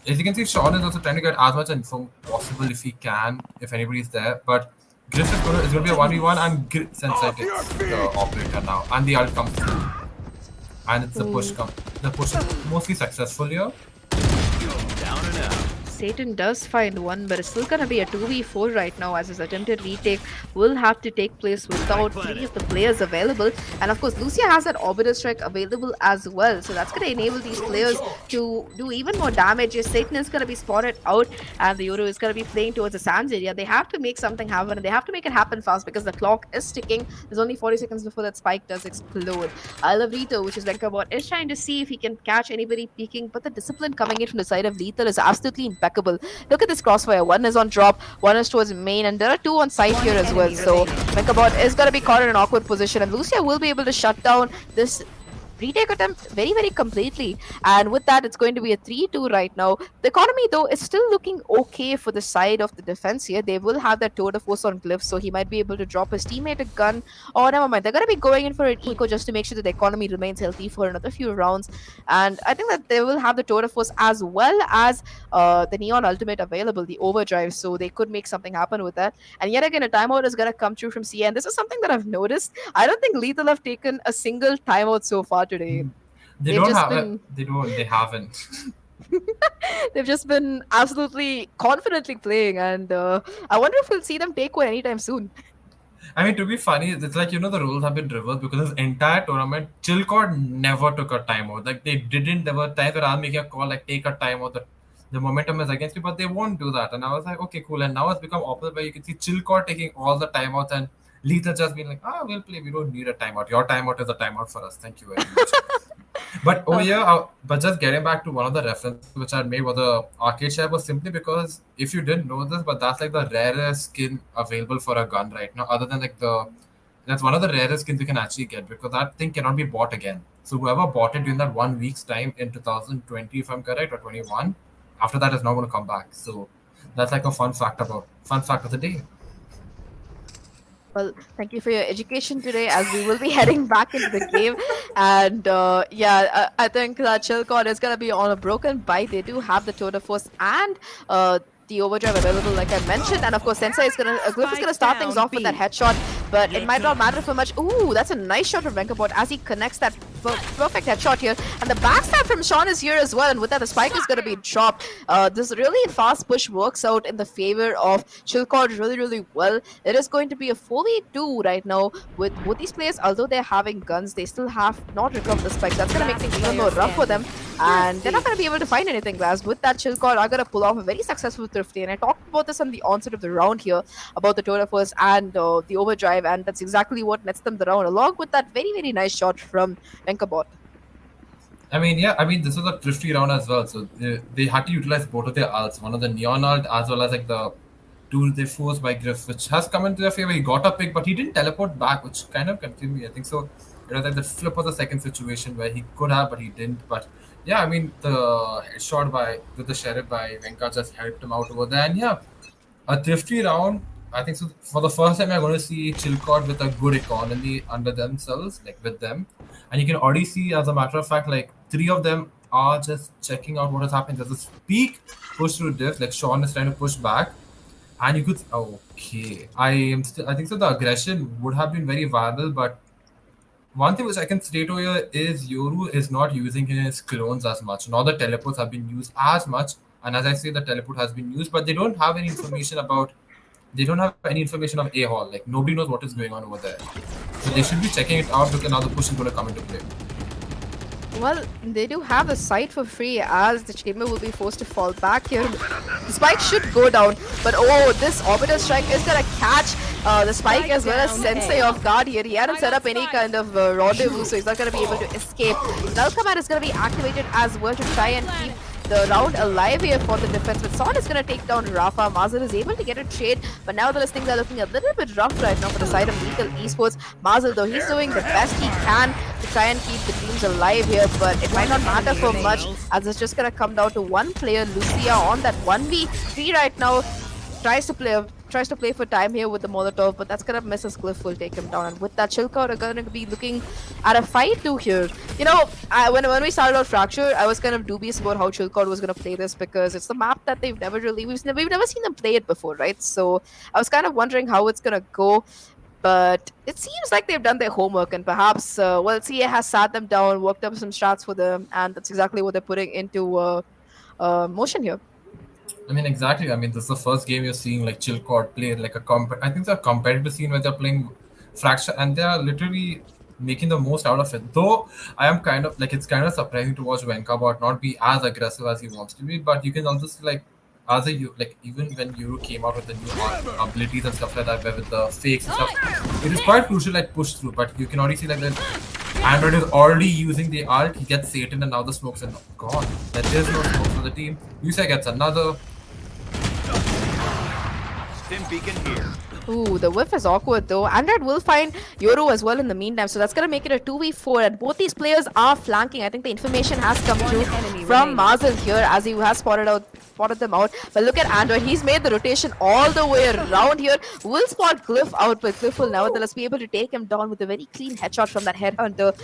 As you can see, Sean is also trying to get as much info possible if he can, if anybody's there. But Griff is going to be a 1v1, and Sensei gets the operator now, and the ult comes through. And it's the push the push is mostly successful here. Down and out. Satan does find one, but it's still gonna be a 2v4 right now, as his attempted retake will have to take place without 3 of the players available. And of course, Lucia has that Orbiter Strike available as well, so that's gonna enable these players to do even more damage. If Satan is gonna be spotted out and the Yoru is gonna be playing towards the Sands area, they have to make something happen, and they have to make it happen fast, because the clock is ticking. There's only 40 seconds before that spike does explode. I love Rito, which is Venkabot, is trying to see if he can catch anybody peeking, but the discipline coming in from the side of Lethal is absolutely impeccable. Look at this crossfire. One is on drop, one is towards main, and there are 2 on site here as well. So Venkabot is going to be caught in an awkward position, and Lucia will be able to shut down this retake attempt very, very completely. And with that, it's going to be a 3-2 right now. The economy, though, is still looking okay for the side of the defense here. They will have that tour de force on Glyph, so he might be able to drop his teammate a gun. Oh, never mind. They're going to be going in for an eco just to make sure that the economy remains healthy for another few rounds. And I think that they will have the tour de force as well as the Neon Ultimate available, the overdrive, so they could make something happen with that. And yet again, a timeout is going to come through from CA, and this is something that I've noticed. I don't think Lethal have taken a single timeout so far today. They They've don't just have been- it. They haven't. They've just been absolutely confidently playing, and I wonder if we'll see them take one anytime soon. I mean, to be funny, it's like, the rules have been reversed, because this entire tournament, ChillCord never took a timeout. Like, they didn't. There were times where I'll make a call, like, take a timeout, the momentum is against you, but they won't do that. And I was like, okay, cool. And now it's become opposite, where you can see ChillCord taking all the timeouts, and Lethal just being like, we'll play. We don't need a timeout. Your timeout is a timeout for us. Thank you very much. But but just getting back to one of the references which I made, was the arcade share, was simply because, if you didn't know this, but that's like the rarest skin available for a gun right now, other than like that's one of the rarest skins you can actually get, because that thing cannot be bought again. So whoever bought it during that 1 week's time in 2020, if I'm correct, or 21, after that is not going to come back. So that's like a fun fact of the day. Well, thank you for your education today, as we will be heading back into the game. And I think that ChillCord is going to be on a broken bite. They do have the tour de force and the overdrive available, like I mentioned. And of course, Sensei is Glyph is gonna start things off with that headshot, but it might not matter for much. Ooh, that's a nice shot from Venkabot as he connects that perfect headshot here. And the backstab from Sean is here as well, and with that, the spike is gonna be dropped. This really fast push works out in the favor of ChillCord really, really well. It is going to be a 4v2 right now with both these players. Although they're having guns, they still have not recovered the spikes. That's gonna make things even more rough for them, and they're not gonna be able to find anything. Guys, with that, ChillCord are gonna pull off a very successful thrifty, and I talked about this on the onset of the round here about the tour de force and the overdrive, and that's exactly what nets them the round, along with that very, very nice shot from Venkabot. I mean, this was a thrifty round as well, so they had to utilize both of their ults, one of the Neon ult as well as like the two they forced by Griff, which has come into their favor. He got a pick, but he didn't teleport back, which kind of confused me. I think so. It was like the flip of the second situation where he could have, but he didn't. But yeah, I mean the headshot by with the sheriff by Venka just helped him out over there, and yeah, a thrifty round. I think so. For the first time, you're going to see ChillCord with a good economy under themselves, like with them, and you can already see, as a matter of fact, like three of them are just checking out what is happening. There's this peak push through diff, like Sean is trying to push back, and you could okay. I am still. I think so. The aggression would have been very viable, but one thing which I can state over here is Yoru is not using his clones as much. Now the teleports have been used as much, and as I say, the teleport has been used, but they don't have any information about. They don't have any information of A Hall. Like nobody knows what is going on over there, so they should be checking it out because now the push is going to come into play. Well, they do have the site for free as the chamber will be forced to fall back here. The spike should go down, but oh, this orbital strike is gonna catch the spike as well as Sensei off guard here. He hadn't set up any kind of rendezvous, so he's not gonna be able to escape. Null Command is gonna be activated as well to try and keep the round alive here for the defense. But Son is going to take down Rafa. Mazel is able to get a trade, but now things are looking a little bit rough right now for the side of Lethal Esports. Mazel, though, he's doing the best he can to try and keep the teams alive here, but it might not matter for much as it's just going to come down to one player, Lucia, on that 1v3 right now. Tries to play for time here with the Molotov, but that's gonna miss. As Cliff will take him down, and with that, ChillCord are gonna be looking at a fight too here. You know, when we started out Fracture, I was kind of dubious about how ChillCord was gonna play this because it's the map that we've never seen them play it before, right? So I was kind of wondering how it's gonna go. But it seems like they've done their homework, and perhaps CA has sat them down, worked up some strats for them, and that's exactly what they're putting into motion here. I mean, exactly. I mean, this is the first game you're seeing like ChillCord play like a I think it's a competitive scene where they're playing Fracture and they are literally making the most out of it. Though I am kind of like it's kind of surprising to watch Venkabot not be as aggressive as he wants to be, but you can also see like as a like even when Euro came out with the new abilities and stuff like that, where with the fakes and stuff, it is quite crucial like push through. But you can already see like that Android is already using the ult. He gets Satan and now the smokes are gone. There is no smoke for the team. Yusa gets another. Stim beacon here. Ooh, the whiff is awkward though. Android will find Yoru as well in the meantime, so that's gonna make it a 2v4, and both these players are flanking. I think the information has come through from Mazel here as he has spotted them out. But look at Android, he's made the rotation all the way around here. Will spot Cliff out, but Cliff will nevertheless be able to take him down with a very clean headshot from that headhunter,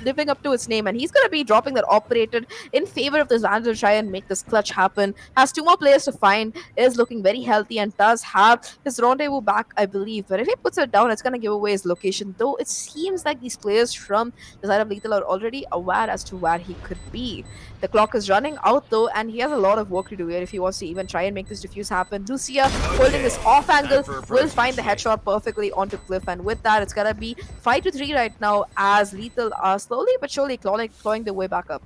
living up to its name, and he's gonna be dropping that operator in favor of this Vandal to try and make this clutch happen. Has two more players to find, is looking very healthy and does have his rendezvous back, I believe. But if he puts it down, it's going to give away his location. Though it seems like these players from the side of Lethal are already aware as to where he could be. The clock is running out though, and he has a lot of work to do here if he wants to even try and make this defuse happen. Lucia holding this off angle will find the headshot perfectly onto Cliff, and with that, it's going to be 5-3 right now as Lethal are slowly but surely clawing their way back up.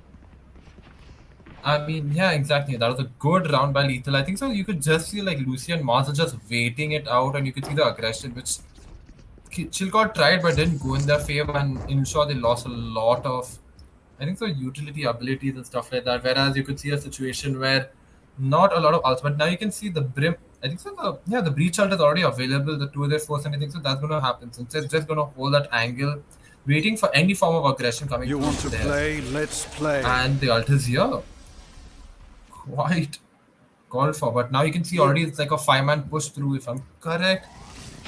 I mean, yeah, exactly. That was a good round by Lethal. I think so. You could just see like Lucy and Mars are just waiting it out, and you could see the aggression, which ChillCord tried but didn't go in their favor, and ensure they lost a lot of, I think so, utility abilities and stuff like that. Whereas you could see a situation where not a lot of ults, but now you can see the Brim. I think so. The breach ult is already available. The 2 their force, and I think so. That's gonna happen. So it's just gonna hold that angle, waiting for any form of aggression coming. You want to there. play? Let's play. And the ult is here. Quite called for, but now you can see already it's like a 5-man push through. If I'm correct,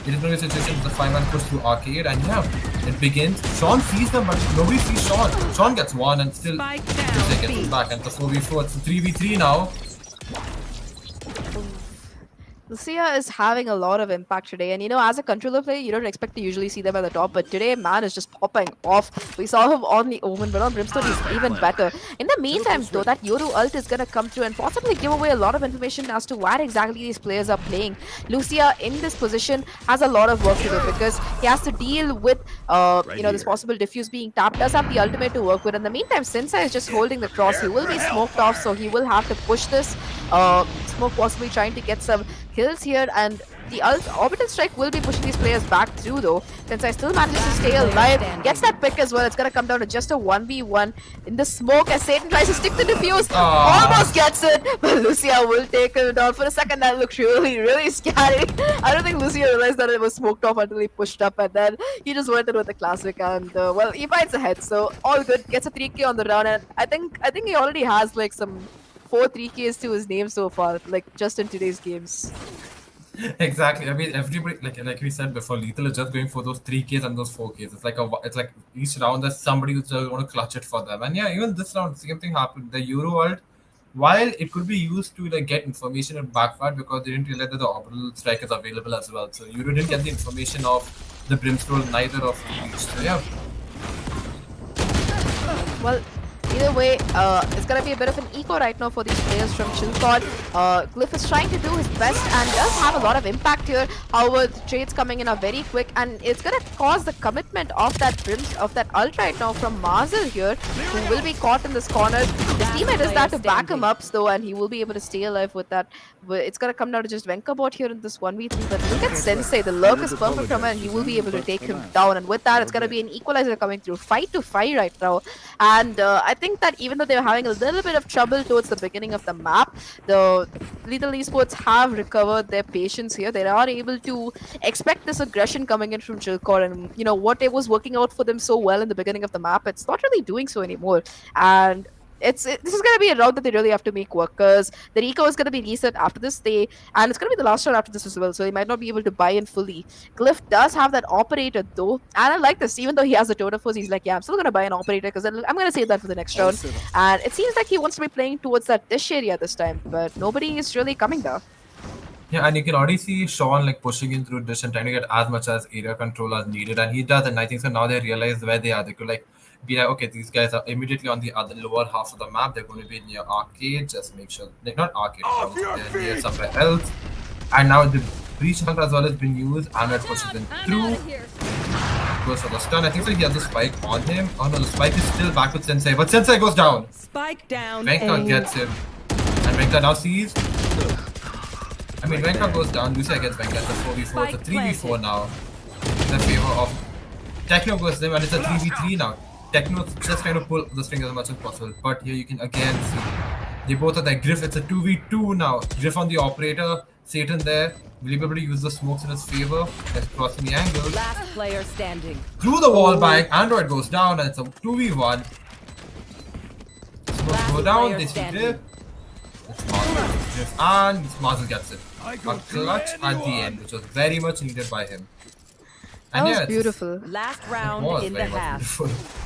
it is going to be a situation with a 5-man push through arcade, and yeah, it begins. Sean sees them, but nobody sees Sean. Sean gets one, and still gets him back, and the 4v4. It's a 3v3 now. Lucia is having a lot of impact today, and you know, as a controller player, you don't expect to usually see them at the top, but today, man is just popping off. We saw him on the Omen, but on Brimstone, he's even better. In the meantime, though, that Yoru ult is gonna come through and possibly give away a lot of information as to where exactly these players are playing. Lucia, in this position, has a lot of work to do because he has to deal with, this possible diffuse being tapped, does have the ultimate to work with. In the meantime, Sensei is just holding the cross. He will be smoked off, so he will have to push this. Smoke possibly trying to get some kills here, and the orbital strike will be pushing these players back through though. Sensei still manages to stay alive, gets that pick as well. It's gonna come down to just a 1v1 in the smoke as Satan tries to stick the defuse. Almost gets it, but Lucia will take him down. For a second, that looked really scary. I don't think Lucia realized that it was smoked off until he pushed up, and then he just went in with the classic, and well, he fights ahead. So all good. Gets a 3k on the round, and I think he already has like some 4 3Ks to his name so far, like just in today's games. Exactly. I mean, everybody like we said before, Lethal is just going for those 3Ks and those 4Ks. It's like each round there's somebody who's just going to clutch it for them. And yeah, even this round, same thing happened. The Euro World, while it could be used to like get information, it backfired because they didn't realize that the orbital strike is available as well. So Euro didn't get the information of the Brimstone, neither of each. So yeah. Well, either way, it's gonna be a bit of an eco right now for these players from ChillCord. Glyph is trying to do his best and does have a lot of impact here. However, the trades coming in are very quick, and it's gonna cause the commitment of that ult right now from Marzel here, who will be caught in this corner. His teammate is there to back him up though, and he will be able to stay alive with that. It's gonna come down to just Venkabot here in this 1v3, but look at Sensei. The lurk is perfect from him, and he will be able to take him down. And with that, it's gonna be an equalizer coming through. 5-5 right now, and I think that even though they were having a little bit of trouble towards the beginning of the map, the Global Esports have recovered their patience here. They are able to expect this aggression coming in from ChillCord, and you know what it was working out for them so well in the beginning of the map, it's not really doing so anymore. And this is going to be a route that they really have to make work, because the Rico is going to be reset after this day, and it's going to be the last round after this as well, so they might not be able to buy in fully. Glyph does have that operator though, and I like this. Even though he has the totem force, he's like, yeah, I'm still going to buy an operator because I'm going to save that for the next round. And it seems like he wants to be playing towards that dish area this time, but nobody is really coming there. Yeah, and you can already see Sean like pushing in through this and trying to get as much as area control as needed, and he does. And I think so now they realize where they are. They could like be like, okay, these guys are immediately on the other lower half of the map. They're going to be near arcade. Just make sure, like not arcade, they're near somewhere else. And now the breach hunter as well has been used, and it pushes them through. Goes for the stun. I think so he has the spike on him. Oh no, the spike is still back with Sensei, but Sensei goes down. Spike down. Venka gets him, and Venka now sees. I mean, Venka goes down. Lucia gets Venka. It's a 4v4. It's a 3v4 now. In the favor of Techno goes them, and it's a 3v3 now. Techno's just trying to pull the string as much as possible, but here you can again see they both are there. Griff, it's a 2v2 now. Griff on the operator, Satan there. Will he be able to use the smokes in his favor? That's crossing the angle. Last player standing. Through the wall bang, Android goes down, and it's a 2v1. Smokes go down, they see Griff. It's Griff, and Marzel gets it. A clutch at the end, which was very much needed by him. And That was beautiful. Last it round was in the very much half. beautiful.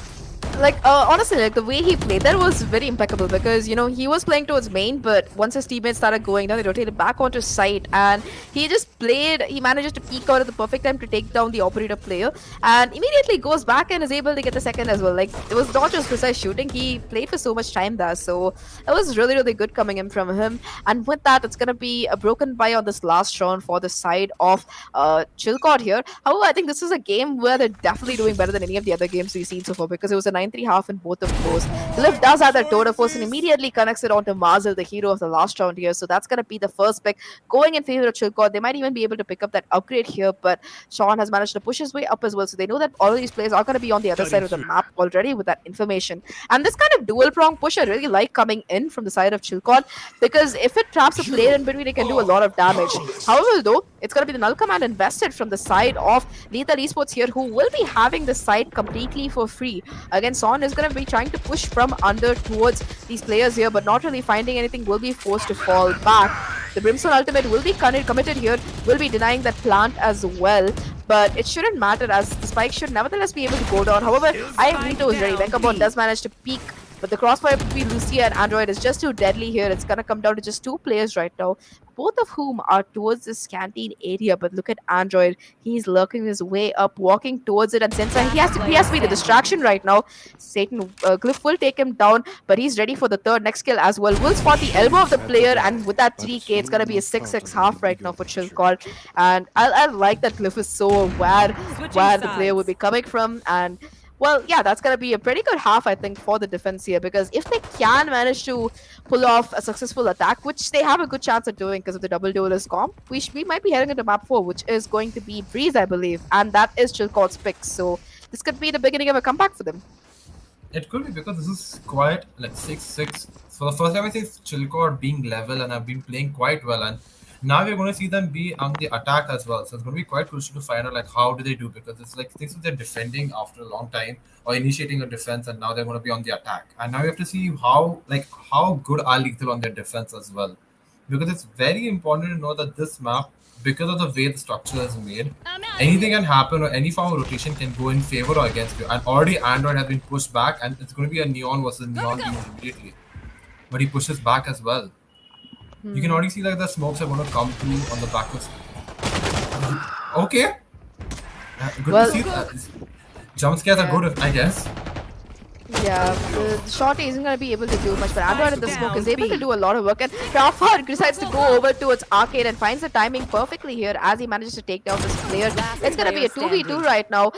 Like honestly, like the way he played that was very impeccable, because you know he was playing towards main, but once his teammates started going down, they rotated back onto site, and he just played. He manages to peek out at the perfect time to take down the operator player, and immediately goes back and is able to get the second as well. Like it was not just precise shooting; he played for so much time there, so it was really good coming in from him. And with that, it's gonna be a broken bye on this last round for the side of ChillCord here. However, I think this is a game where they're definitely doing better than any of the other games we've seen so far, because it was a 9-3 half in both of those. Glyph does have that totem force and immediately connects it onto Marzel, the hero of the last round here. So that's going to be the first pick going in favor of ChillCord. They might even be able to pick up that upgrade here, but Sean has managed to push his way up as well. So they know that all of these players are going to be on the other side of the map already with that information. And this kind of dual prong push I really like coming in from the side of ChillCord, because if it traps a player in between, it can do a lot of damage. However, though, it's going to be the null command invested from the side of Lethal Esports here, who will be having the site completely for free. Again, Son is going to be trying to push from under towards these players here, but not really finding anything, will be forced to fall back. The Brimstone ultimate will be committed here, will be denying that plant as well, but it shouldn't matter as the spike should nevertheless be able to go down. However, Vito is ready. Venkabot does manage to peek, but the crossfire between Lucia and Android is just too deadly here. It's going to come down to just two players right now, both of whom are towards this canteen area. But look at Android. He's lurking his way up, walking towards it. And since he has to be the distraction right now, Satan Glyph will take him down, but he's ready for the third next kill as well. Will spot the elbow of the player, and with that 3k, it's going to be a 6-6 half right now for ChillCord. And I like that Glyph is so aware where the player would be coming from. And Well, yeah, that's going to be a pretty good half, I think, for the defense here, because if they can manage to pull off a successful attack, which they have a good chance of doing because of the double duelist comp, we might be heading into map 4, which is going to be Breeze, I believe, and that is ChillCord's pick. So this could be the beginning of a comeback for them. It could be because this is quite like 6-6. For the first time, I see ChillCord being level and have been playing quite well. And now we're going to see them be on the attack as well. So it's going to be quite crucial to find out like how do they do, because it's like things that they're defending after a long time or initiating a defense, and now they're going to be on the attack. And now we have to see how good are Lethal on their defense as well, because it's very important to know that this map, because of the way the structure is made, anything can happen or any form of rotation can go in favor or against you. And already Android has been pushed back, and it's going to be a Neon versus Neon team immediately. But he pushes back as well. You can already see like the smokes are going to come through on the back of. Okay. Good Well, to see that. Jump scares are good, I guess. Yeah, the shorty isn't going to be able to do much, but Android at the smoke is able to do a lot of work. And Rafa decides to go over towards Arcade and finds the timing perfectly here as he manages to take down this player. It's going to be a 2v2 right now.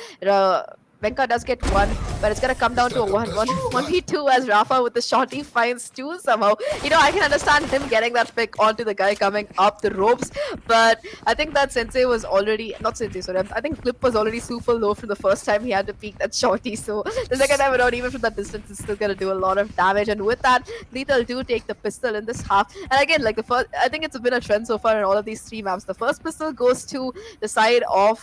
Venka does get one, but it's going to come down to a 1v2 as Rafa with the shorty finds two somehow. You know, I can understand him getting that pick onto the guy coming up the ropes, but I think that Sensei was already, not Sensei, sorry, I think Flip was already super low from the first time he had to peek that shorty, so the second time around, even from that distance, is still going to do a lot of damage. And with that, Lethal do take the pistol in this half. And again, like the first, I think it's been a trend so far in all of these three maps. The first pistol goes to the side of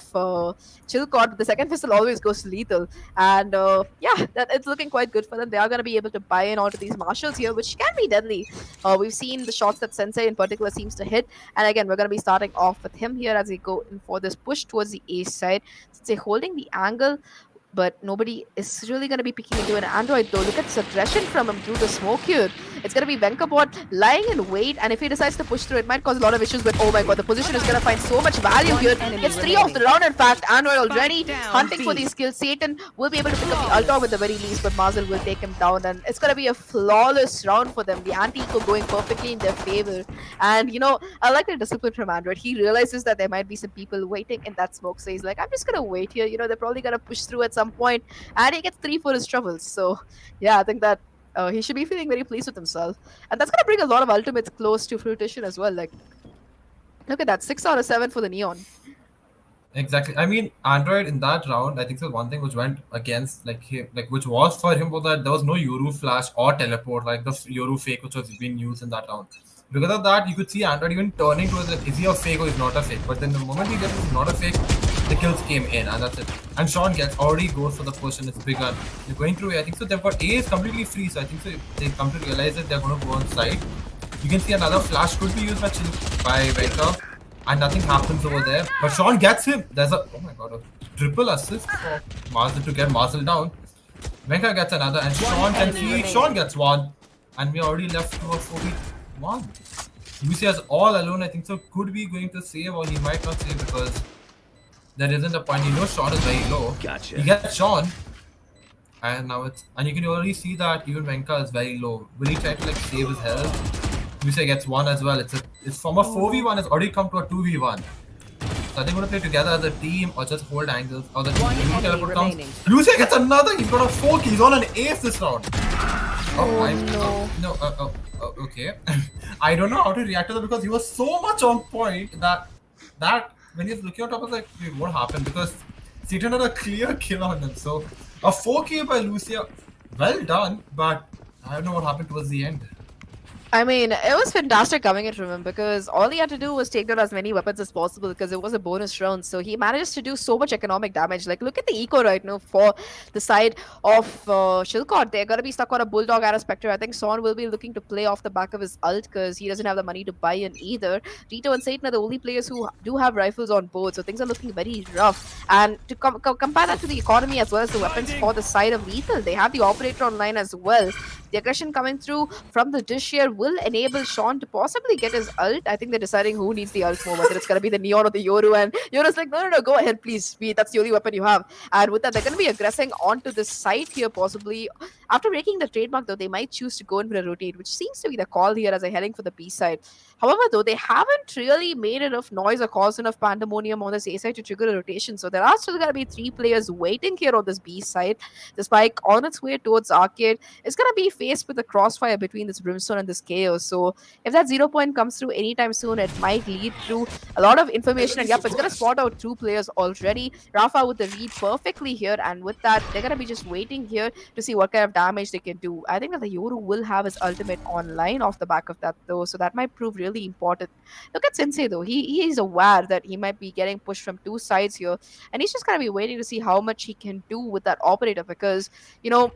ChillCord, the second pistol always goes to Lethal. And yeah, it's looking quite good for them. They are going to be able to buy in onto these marshals here, which can be deadly. We've seen the shots that Sensei in particular seems to hit. And again, we're going to be starting off with him here as we go in for this push towards the A side. Sensei holding the angle, but nobody is really going to be picking into an Android though. Look at this aggression from him through the smoke here. It's going to be Venkabot lying in wait, and if he decides to push through, it might cause a lot of issues, but oh my god, the position is going to find so much value here. Gets 3 off the round, in fact. Android already hunting for these kills. Satan will be able to pick up the Ultra with the very least, but Mazel will take him down, and it's going to be a flawless round for them. The anti-eco going perfectly in their favor. And you know, I like the discipline from Android. He realizes that there might be some people waiting in that smoke, so he's like, I'm just going to wait here. You know, they're probably going to push through at some point, and he gets 3 for his troubles. So yeah, I think that he should be feeling very pleased with himself, and that's gonna bring a lot of ultimates close to fruition as well. Like, look at that, 6 out of 7 for the Neon. Exactly. I mean, Android in that round, I think the one thing which went against like him, like which was for him, was that there was no Yoru flash or teleport, like the Yoru fake which was being used in that round. Because of that, you could see Android even turning towards like, is he a fake or is not a fake? But then the moment he gets it's not a fake, the kills came in, and that's it. And Sean gets already goes for the push, and it's bigger. They're going through A. I think so. They've got A is completely free, so I think so. They come to realize that they're going to go on side. You can see another flash could be used by Venka, and nothing happens over there. But Sean gets him. There's a a triple assist for Marcel to get Marcel down. Venka gets another, and Sean can see Sean gets one, and we're already left to a 4v1. Lucia's all alone. I think so. Could be going to save, or he might not save because there isn't a point. You know Sean is very low. Gotcha. He gets Sean, and now and you can already see that even Venka is very low. Will he try to like save his health? Lucia gets one as well. It's from a 4v1 has already come to a 2v1. So are they going to play together as a team or just hold angles? Or the teleport comes. Lucia gets another. He's got a 4 kill. He's on an ace this round. Okay. I don't know how to react to that because he was so much on point that when he's looking on top, I was like, wait, what happened? Because Satan had a clear kill on him. So a 4K by Lucia, well done, but I don't know what happened towards the end. I mean, it was fantastic coming in from him because all he had to do was take down as many weapons as possible because it was a bonus round. So he managed to do so much economic damage. Like, look at the eco right now for the side of ChillCord. They're going to be stuck on a Bulldog and a Spectre. I think Son will be looking to play off the back of his ult because he doesn't have the money to buy in either. Rito and Satan are the only players who do have rifles on board. So things are looking very rough. And to compare that to the economy as well as the weapons for the side of Lethal, they have the Operator online as well. The aggression coming through from the dish here will enable Sean to possibly get his ult. I think they're deciding who needs the ult more, whether it's going to be the Neon or the Yoru. And Yoru's like, no, no, no, go ahead, please. That's the only weapon you have. And with that, they're going to be aggressing onto this site here, possibly. After breaking the trademark, though, they might choose to go in for a rotate, which seems to be the call here as they're heading for the B side. However, though, they haven't really made enough noise or caused enough pandemonium on this A side to trigger a rotation. So there are still going to be 3 players waiting here on this B side. The spike on its way towards Arcade is going to be faced with a crossfire between this Brimstone and this Chaos. So if that 0 point comes through anytime soon, it might lead to a lot of information. And yep, it's going to spot out 2 players already. Rafa with the read perfectly here. And with that, they're going to be just waiting here to see what kind of damage they can do. I think that the Yoru will have his ultimate online off the back of that, though. So that might prove really important. Look at Sensei, though. He is aware that he might be getting pushed from 2 sides here. And he's just going to be waiting to see how much he can do with that operator because, you know,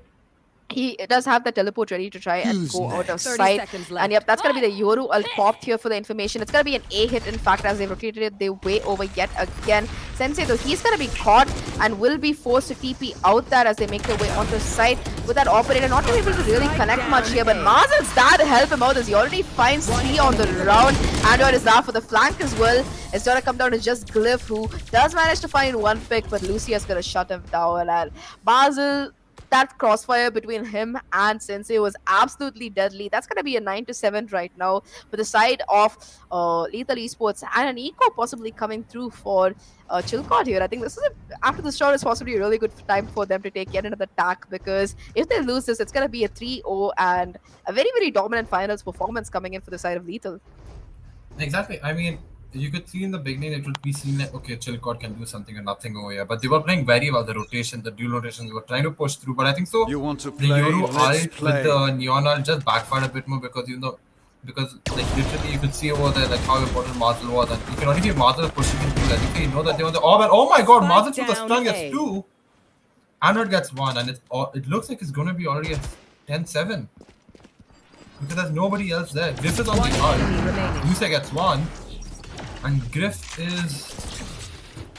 he does have the teleport ready to try and go out of 30 sight. seconds left. And yep, that's going to be the Yoru ult popped here for the information. It's going to be an A hit, in fact, as they rotated it their way over yet again. Sensei, though, he's going to be caught and will be forced to TP out there as they make their way onto site with that operator. Not able to really connect much here, but Mazel's there to help him out as he already finds 3 on the round. Android is there for the flank as well. It's going to come down to just Glyph, who does manage to find 1 pick, but Lucia's going to shut him down. And Mazel, that crossfire between him and Sensei was absolutely deadly. That's going to be a 9-7 right now for the side of Lethal Esports and an eco possibly coming through for ChillCord here. I think this is after this shot is possibly a really good time for them to take yet another tack because if they lose this, it's going to be a 3-0 and a very, very dominant finals performance coming in for the side of Lethal. Exactly. I mean, you could see in the beginning it would be seen like, okay, ChillCord can do something or nothing over here. But they were playing very well, the rotation, the dual rotation, they were trying to push through. But I think so. You want to The play? Yoru Let's ult play. with the Neon ult just backfired a bit more because, you know, because like literally you could see over there like how important Marzel was. And you can only see Marzel pushing into I think you know that they want the orb. And oh my god, Marzel with the down stun A. gets 2. Android gets 1. And it looks like it's going to be already at 10-7. Because there's nobody else there. Griff is on One the enemy ult. remaining. Lucia gets 1. And Griff is,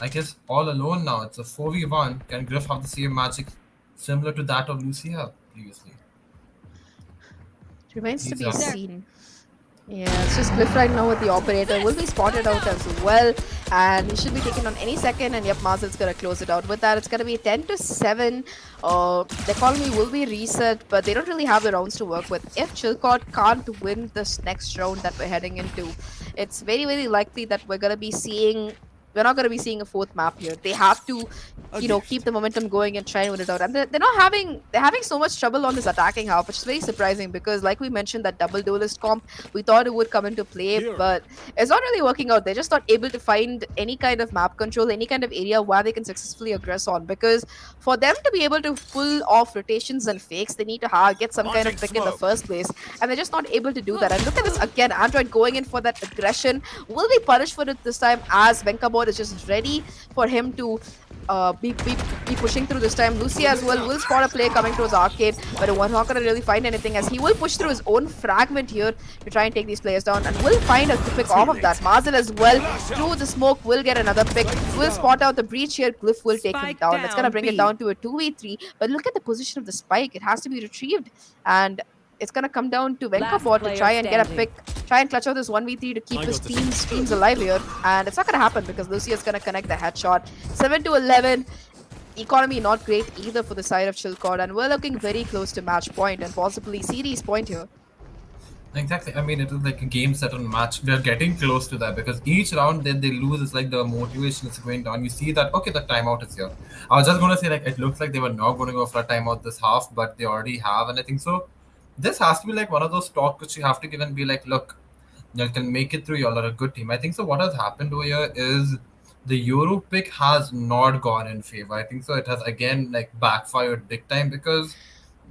I guess, all alone now. It's a 4v1. Can Griff have the same magic similar to that of Lucia previously? It remains to be Exactly. seen. Yeah, it's just Glyph right now with the operator. Will be spotted out as well. And he should be taken on any second. And yep, Mazel's going to close it out. With that, it's going to be 10-7. The economy will be reset, but they don't really have the rounds to work with. If ChillCord can't win this next round that we're heading into, it's very, very likely that we're going to be seeing... We're not going to be seeing a 4th map here. They have to, you know, keep the momentum going and try and win it out. And they're not having, they're having so much trouble on this attacking half, which is very surprising because, like we mentioned, that double duelist comp, we thought it would come into play, but it's not really working out. They're just not able to find any kind of map control, any kind of area where they can successfully aggress on. Because for them to be able to pull off rotations and fakes, they need to get some kind of pick in the first place, and they're just not able to do that. And look at this again, Android going in for that aggression will be punished for it this time as Venkabot is just ready for him to be pushing through this time. Lucia as well will spot a play coming towards Arcade, but we're not going to really find anything as he will push through his own fragment here to try and take these players down, and will find a pick off of that. Mazel as well through the smoke will get another pick, will spot out the breach here. Glyph will take him Spike down. It's going to down bring B. it down to a 2v3, but look at the position of the spike. It has to be retrieved, and it's going to come down to Last Venkabot to player try and get a standing. pick, try and clutch out this 1v3 to keep his teams alive here. And it's not going to happen because Lucia is going to connect the headshot. 7-11. Economy not great either for the side of ChillCord, and we're looking very close to match point and possibly series point here. Exactly. I mean, it is like a game set on match. They're getting close to that because each round that they lose is like the motivation is going down. You see that, okay, the timeout is here. I was just going to say, like, it looks like they were not going to go for a timeout this half, but they already have. And I think so. This has to be like one of those talks which you have to give and be like, look, you can make it through. Y'all are a good team. I think so. What has happened over here is the Euro pick has not gone in favor. I think so. It has again like backfired big time because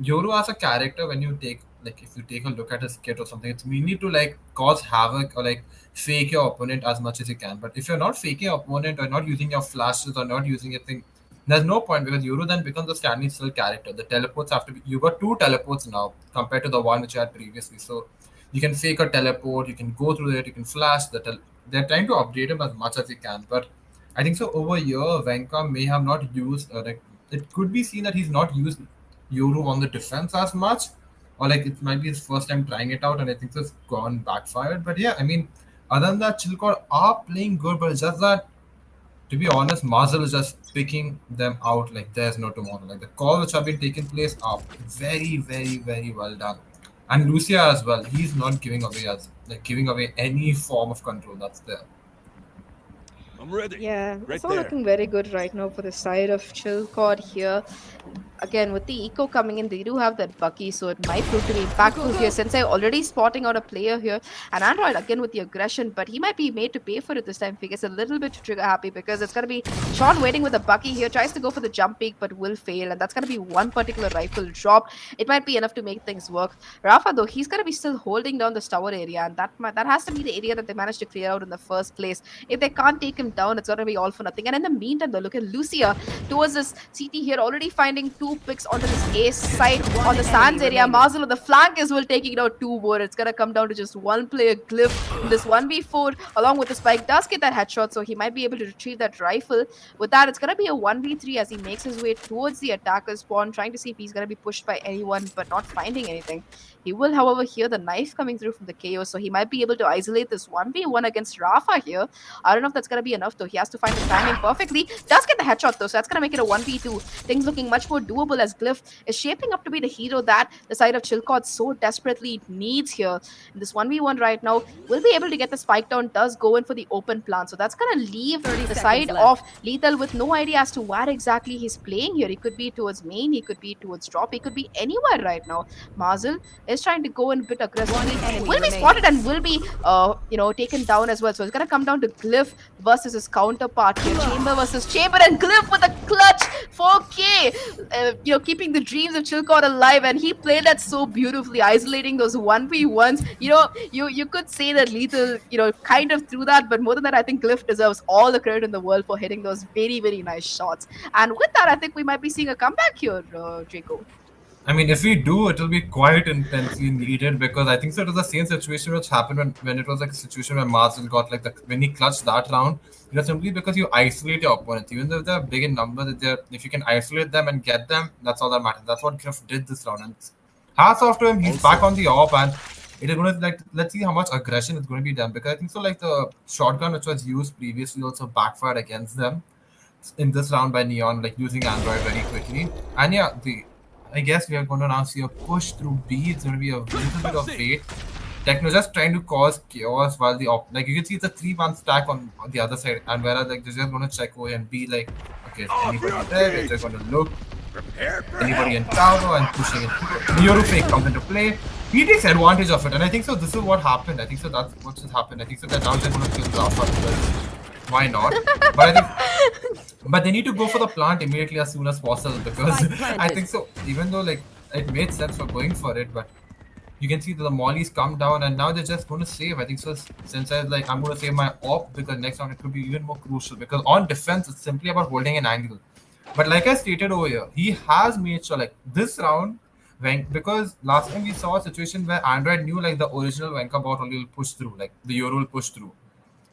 Yoru as a character, when you take like if you take a look at his kit or something, it's mainly to like cause havoc or like fake your opponent as much as you can. But if you're not faking your opponent or not using your flashes or not using your thing, there's no point because Yoru then becomes a standing still character. The teleports have to be you got 2 teleports now compared to the one which you had previously. So you can fake a teleport, you can go through it, you can flash they're trying to update him as much as they can. But I think so over here Venka may have not used like it could be seen that he's not used Yoru on the defense as much, or like it might be his first time trying it out, and I think so it's gone backfired. But yeah, I mean, other than that, ChillCord are playing good, but it's just that, to be honest, Marzel is just picking them out like there's no tomorrow. Like the calls which have been taking place are very, very, very well done. And Lucia as well, he's not giving away any form of control that's there. I'm ready. Yeah, Right it's all there. looking very good right now for the side of ChillCord here. Again, with the eco coming in, they do have that Bucky, so it might prove to be impactful here. Sensei already spotting out a player here, and Android again with the aggression, but he might be made to pay for it this time. Figures a little bit trigger happy because it's gonna be Sean waiting with a Bucky here, tries to go for the jump peak but will fail, and that's gonna be one particular rifle drop. It might be enough to make things work. Rafa though, he's gonna be still holding down this tower area, and that has to be the area that they managed to clear out in the first place. If they can't take him down, it's gonna be all for nothing. And in the meantime, though, look at Lucia towards this CT here, already finding 2 picks onto this ace side on the sands area. Marzel on the flank as well, taking out 2 more. It's gonna come down to just one player, Glyph, in this 1v4 along with the spike. Does get that headshot, so he might be able to retrieve that rifle. With that, it's gonna be a 1v3 as he makes his way towards the attacker spawn, trying to see if he's gonna be pushed by anyone, but not finding anything. He will, however, hear the knife coming through from the KO, so he might be able to isolate this 1v1 against Rafa here. I don't know if that's going to be enough, though. He has to find the timing perfectly. Does get the headshot, though, so that's going to make it a 1v2. Things looking much more doable as Glyph is shaping up to be the hero that the side of ChillCord so desperately needs here. In this 1v1 right now, will be able to get the spike down, does go in for the open plan. So that's going to leave the side of Lethal with no idea as to where exactly he's playing here. He could be towards main, he could be towards drop, he could be anywhere right now. Marzel is trying to go in a bit aggressively, will be spotted and will be taken down as well. So it's gonna come down to Glyph versus his counterpart here. Chamber versus Chamber, and Glyph with a clutch 4K, keeping the dreams of ChillCord alive, and he played that so beautifully, isolating those 1v1s. You could say that Lethal kind of threw that, but more than that, I think Glyph deserves all the credit in the world for hitting those very, very nice shots. And with that, I think we might be seeing a comeback here, Draco. I mean, if we do, it will be quite intensely needed, because I think so it was the same situation which happened when it was like a situation where Marcel got like when he clutched that round. Simply because you isolate your opponents, even though they're big in number, if you can isolate them and get them, that's all that matters. That's what Griff did this round, and hats off to him. He's back on the op, and it is going to let's see how much aggression is going to be done, because I think so the shotgun which was used previously also backfired against them in this round by Neon, using Android very quickly. And yeah, I guess we are going to now see a push through B. It's going to be a little bit of wait. Techno just trying to cause chaos while you can see it's a 3-1 stack on the other side, and whereas they're just going to check away and be like, okay, is anybody there? They're just going to look. Anybody in tower and pushing it. Yoru fake comes into play. He takes advantage of it, and I think so. This is what happened. I think so. That's what just happened. I think so. That now they're going to kill Rafa because why not? But they need to go for the plant immediately as soon as possible, because I think so. Even though it made sense for going for it, but you can see that the mollies come down, and now they're just going to save. I think so. Since I'm going to save my op, because next round it could be even more crucial, because on defense it's simply about holding an angle. But like I stated over here, he has made sure this round, because last time we saw a situation where Android knew the original Venka bot only will push through, the Yoru will push through.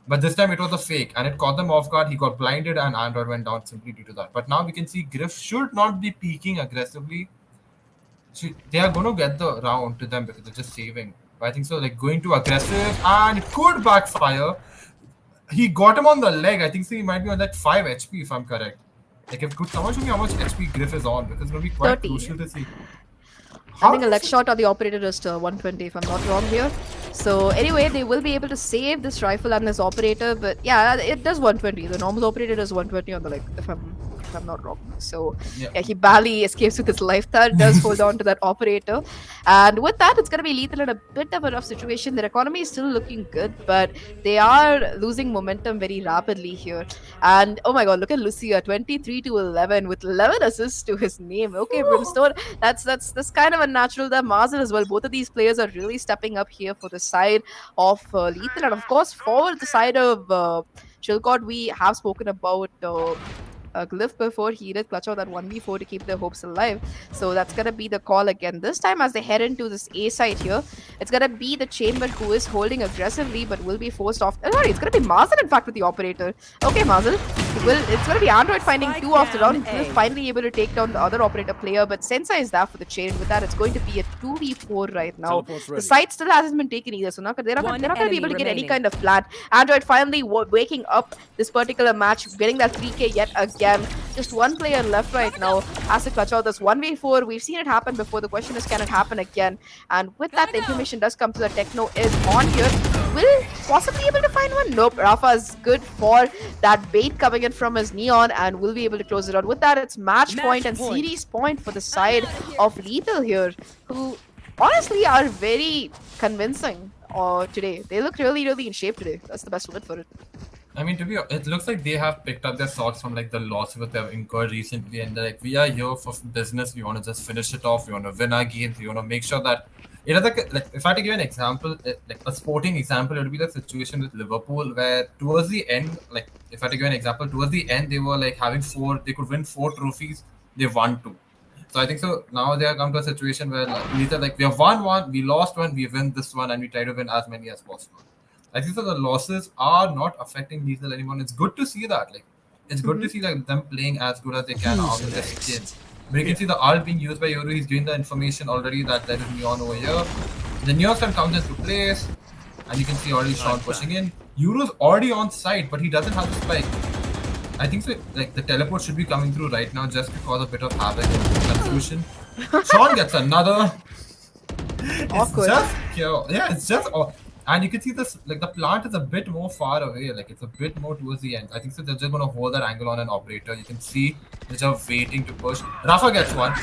But this time it was a fake, and it caught them off guard. He got blinded, and Android went down simply due to that. But now we can see Griff should not be peeking aggressively. So they are going to get the round to them because they're just saving. But I think so, going too aggressive, and it could backfire. He got him on the leg. I think so he might be on 5 HP if I'm correct. Could someone show me how much HP Griff is on? Because it's going to be quite 30. crucial to see. I think a leg shot on the operator is 120 if I'm not wrong here. So anyway, they will be able to save this rifle and this operator, but yeah, it does 120. The normal operator does 120 on the leg, if I'm not wrong. So yeah, he barely escapes with his life. That does hold on to that operator. And with that, it's going to be Lethal in a bit of a rough situation. Their economy is still looking good, but they are losing momentum very rapidly here. And oh my god, look at Lucia, 23-11 with 11 assists to his name. Okay, Brimstone, that's kind of unnatural. That Marzel as well. Both of these players are really stepping up here for the side of Lethal, and of course forward the side of ChillCord. We have spoken about Glyph before. He did clutch out that 1v4 to keep their hopes alive. So that's going to be the call again. This time as they head into this A side here, it's going to be the Chamber who is holding aggressively but will be forced off. Sorry, it's going to be Marzel in fact with the operator. Okay, Marzel. It's going to be Android finding Spike 2 off the round. down Will A. finally able to take down the other operator player, but Sensei is there for the chain. With that, it's going to be a 2v4 right now. Teleport's The ready. site still hasn't been taken either, so they're not One going to be able to enemy get any remaining. kind of plan. Android finally waking up this particular match, getting that 3k yet again. Just one player left right now. Has to clutch out this 1v4. We've seen it happen before. The question is, can it happen again? And with that, the intermission does come to the Techno is on here. Will possibly able to find one? Nope. Rafa is good for that bait coming in from his Neon and will be able to close it out. With that, it's match point and point. series point for the side of Lethal here, who honestly are very convincing today. They look really, really in shape today. That's the best word for it. I mean, it looks like they have picked up their socks from like the losses that they've incurred recently, and they're like, we are here for business. We want to just finish it off. We want to win our games. We want to make sure that, like if I had to give an example, like a sporting example, it would be the situation with Liverpool, where towards the end, like if I had to give an example, towards the end they were like having they could win 4 trophies, they won 2. So I think so now they have come to a situation where like we have won 1, we lost 1, we win this one, and we try to win as many as possible. I think so the losses are not affecting Lethal anymore. It's good to see that. Like it's good to see like them playing as good as they can out of their skin. But you can see the ult being used by Yoru. He's doing the information already that there is Neon over here. The Neon stun comes into place, and you can see already Sean pushing in. Yoru's already on site, but he doesn't have the spike. I think so. Like the teleport should be coming through right now just to cause a bit of havoc and confusion. Sean gets another. Awkward. It's just. And you can see this, like the plant is a bit more far away, like it's a bit more towards the end. I think so they're just going to hold that angle on an operator. You can see they're just waiting to push. Rafa gets one.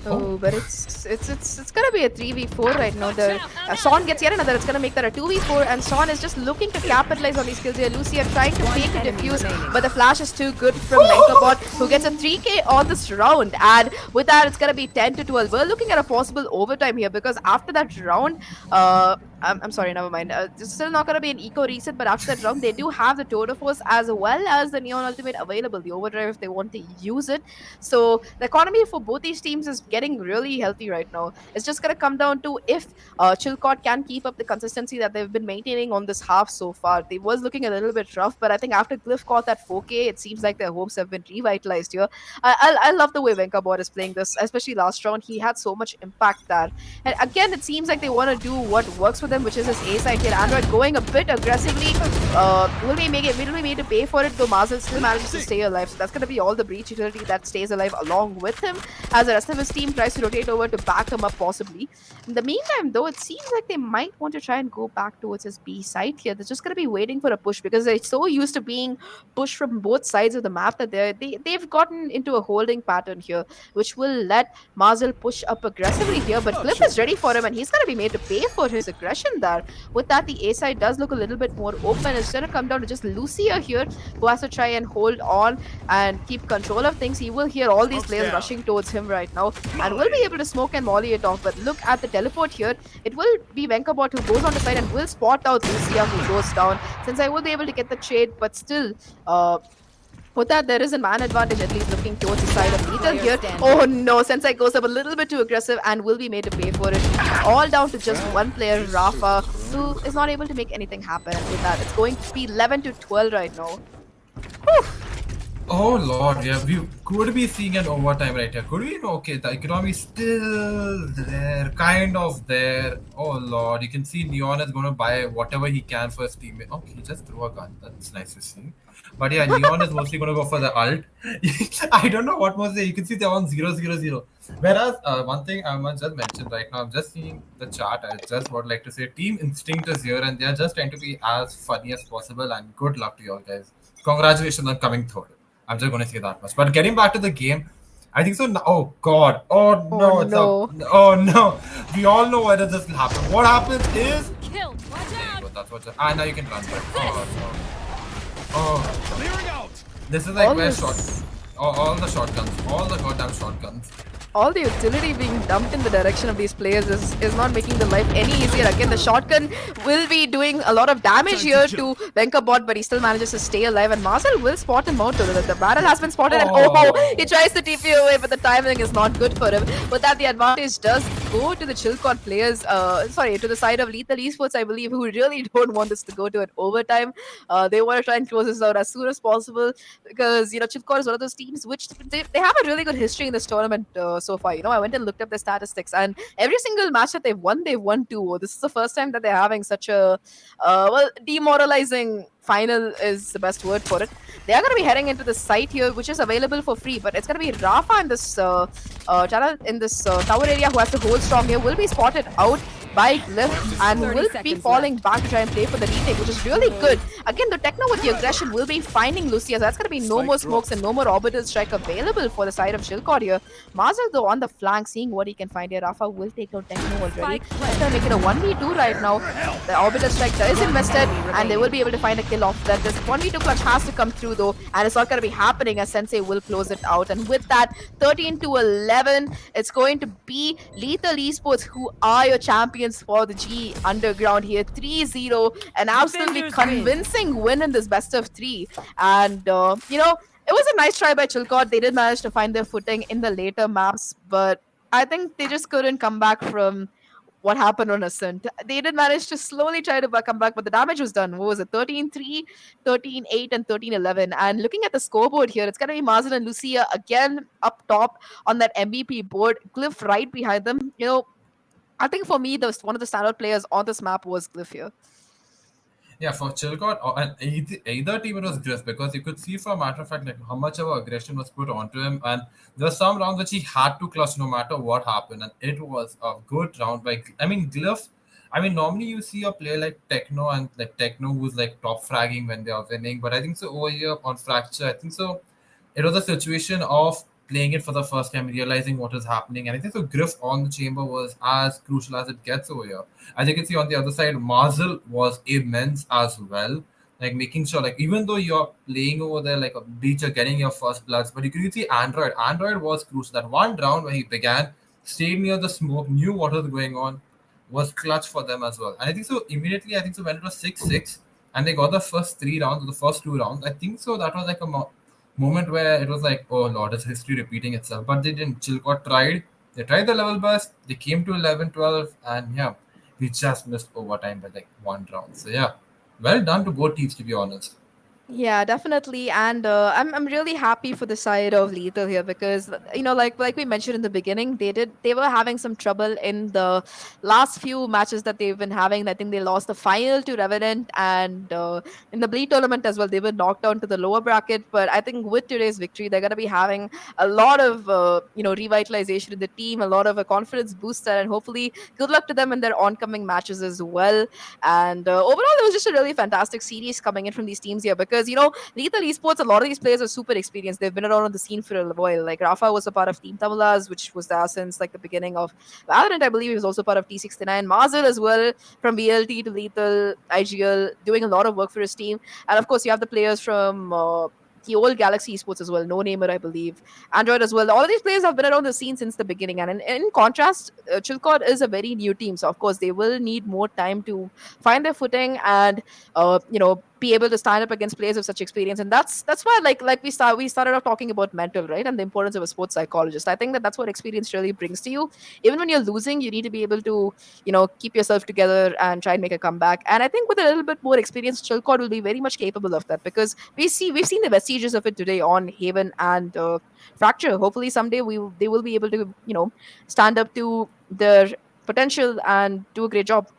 Oh, but it's gonna be a 3v4 right now. The Son gets yet another. It's gonna make that a 2v4, and Son is just looking to capitalize on these skills here. Lucia trying to fake a defuse, but the flash is too good from Menkabot, who gets a 3k on this round. And with that, it's gonna be 10 to 12. We're looking at a possible overtime here because after that round, I'm sorry, never mind. It's still not gonna be an eco reset, but after that round, they do have the Total Force as well as the Neon Ultimate available, the overdrive if they want to use it. So the economy for both these teams is getting really healthy right now. It's just gonna come down to if ChillCord can keep up the consistency that they've been maintaining on this half so far. They was looking a little bit rough, but I think after Glyph caught that 4k, it seems like their hopes have been revitalized here. I love the way Venkabot is playing this, especially last round. He had so much impact there. And again, it seems like they want to do what works for them, which is his A side here. Android going a bit aggressively. Will we made to pay for it, though Mazel still manages to stay alive. So that's going to be all the breach utility that stays alive along with him, as the rest of his team tries to rotate over to back him up possibly. In the meantime, though, it seems like they might want to try and go back towards his B side here. They're just going to be waiting for a push because they're so used to being pushed from both sides of the map that they've gotten into a holding pattern here, which will let Mazel push up aggressively here. But Cliff is ready for him, and he's going to be made to pay for his aggression there. With that, the A side does look a little bit more open. It's going to come down to just Lucia here, who has to try and hold on and keep control of things. He will hear all these players rushing towards him right now and will be able to smoke and molly it off. But look at the teleport here. It will be Venkabot who goes on the side and will spot out Lucia, who goes down. Since I will be able to get the trade, but still, with that, there is a man advantage, at least looking towards the side of Lethal here. Oh no, Sensei goes up a little bit too aggressive and will be made to pay for it. All down to just one player, Rafa, who is not able to make anything happen. And with that, it's going to be 11 to 12 right now. Whew. Oh lord, yeah, we could be seeing an overtime right here. Could we? Okay, the economy is still there, kind of there. Oh lord, you can see Neon is going to buy whatever he can for his teammate. Okay, he just threw a gun. That's nice to see. But yeah, Neon is mostly going to go for the ult. I don't know what was there. You can see they're on 0-0-0. Whereas, one thing I must just mention right now, I'm just seeing the chart. I just would like to say Team Instinct is here and they're just trying to be as funny as possible. And good luck to you all guys. Congratulations on coming third. I'm just going to say that much. But getting back to the game, I think so. Oh god. Oh no. Oh no. We all know whether this will happen. What happens is. Kill. Watch out. That's what. Now you can transfer. Oh no. Oh. Clearing out. This is like where all the shotguns, all the goddamn shotguns. all the utility being dumped in the direction of these players is not making the life any easier. Again, the shotgun will be doing a lot of damage here to Venkabot, but he still manages to stay alive. And Marcel will spot him out. The barrel has been spotted, and he tries to TP away, but the timing is not good for him. But that the advantage does go to the ChillCord players. To the side of Lethal Esports, I believe, who really don't want this to go to an overtime. They want to try and close this out as soon as possible because ChillCord is one of those teams which they have a really good history in this tournament so far. I went and looked up their statistics, and every single match that they've won 2. This is the first time that they're having such a demoralizing final is the best word for it. They are going to be heading into the site here, which is available for free, but it's going to be Rafa in this tower area who has to hold strong here. Will be spotted out by Glyph and will be falling back to try and play for the retake, which is really good. Again, the Techno with the aggression will be finding Lucia, so that's going to be no more smokes and no more orbital strike available for the side of ChillCord here. Marcel, though, on the flank, seeing what he can find here. Rafa will take out Techno already. That's going to make it a 1v2 right now. The orbital strike is invested, and they will be able to find a kill off that. This 1v2 clutch has to come through, though, and it's not going to be happening as Sensei will close it out. And with that, 13-11, it's going to be Lethal Esports who are your champions for the G Underground here. 3-0, an absolutely convincing win in this best of 3. And, it was a nice try by ChillCord. They did manage to find their footing in the later maps, but I think they just couldn't come back from what happened on Ascent. They did manage to slowly try to come back, but the damage was done. What was it? 13-3, 13-8, and 13-11. And looking at the scoreboard here, it's going to be Marcel and Lucia again up top on that MVP board. Glyph right behind them. I think for me, one of the standout players on this map was Glyph here. Yeah, for ChillCord, and either team it was Griff, because you could see, for a matter of fact, like how much of aggression was put onto him, and there were some rounds which he had to clutch no matter what happened, and it was a good round by. Glyph. Normally you see a player like Techno and like Techno who's like top fragging when they are winning, but I think so over here on Fracture, I think so it was a situation of playing it for the first time, realizing what is happening. And I think so Griff on the chamber was as crucial as it gets over here. As you can see on the other side, Marzel was immense as well. Like making sure, like even though you're playing over there like a breach, you're getting your first bloods, but you can see Android. Android was crucial. That one round when he began, stayed near the smoke, knew what was going on, was clutch for them as well. And I think so immediately, I think so when it was 6-6 and they got the first 3 rounds, the first 2 rounds, I think so that was like a moment where it was like, oh lord, is history repeating itself? But they didn't. ChillCord tried. They tried the level burst. They came to 11-12, and yeah, we just missed overtime by like 1 round. So yeah, well done to both teams, to be honest. Yeah, definitely, and I'm really happy for the side of Lethal here because like we mentioned in the beginning, they were having some trouble in the last few matches that they've been having. I think they lost the final to Revenant, and in the Bleed tournament as well, they were knocked down to the lower bracket. But I think with today's victory, they're gonna be having a lot of revitalization in the team, a lot of a confidence booster, and hopefully good luck to them in their oncoming matches as well. And overall, it was just a really fantastic series coming in from these teams here because Lethal Esports, a lot of these players are super experienced. They've been around on the scene for a while. Like Rafa was a part of Team Tamalas, which was there since like the beginning of Valorant. I believe he was also part of T69. Marzel as well, from VLT to Lethal, IGL, doing a lot of work for his team. And of course, you have the players from the old Galaxy Esports as well, No Namer, I believe, Android as well. All of these players have been around the scene since the beginning. And in contrast, ChillCord is a very new team. So, of course, they will need more time to find their footing and, be able to stand up against players of such experience. And that's why we started off talking about mental, right, and the importance of a sports psychologist. I think that's what experience really brings to you. Even when you're losing, you need to be able to keep yourself together and try and make a comeback. And I think with a little bit more experience, ChillCord will be very much capable of that because we've seen the vestiges of it today on Haven and Fracture. Hopefully someday they will be able to stand up to their potential and do a great job.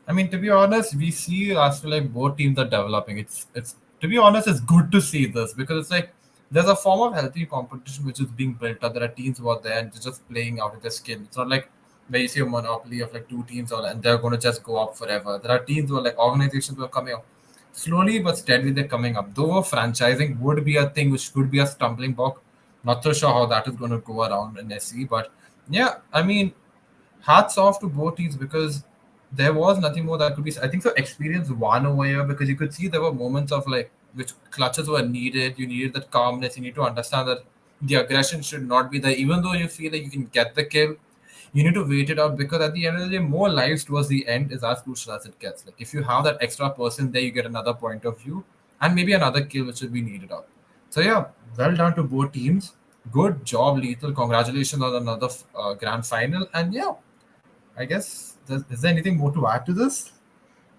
To be honest, we see as to like both teams are developing. It's to be honest, it's good to see this because it's like there's a form of healthy competition which is being built up. There are teams who are there and they're just playing out of their skill. It's not like where you see a monopoly of like 2 teams and they're going to just go up forever. There are teams who are like organizations who are coming up slowly but steadily. They're coming up. Though franchising would be a thing which could be a stumbling block. Not so sure how that is going to go around in SE, but yeah, hats off to both teams because there was nothing more that could be. I think so. Experience won over here because you could see there were moments of like which clutches were needed. You needed that calmness. You need to understand that the aggression should not be there. Even though you feel like you can get the kill, you need to wait it out, because at the end of the day, more lives towards the end is as crucial as it gets. Like if you have that extra person there, you get another point of view and maybe another kill which will be needed out. So yeah, well done to both teams. Good job, Lethal. Congratulations on another grand final. And yeah, I guess is there anything more to add to this?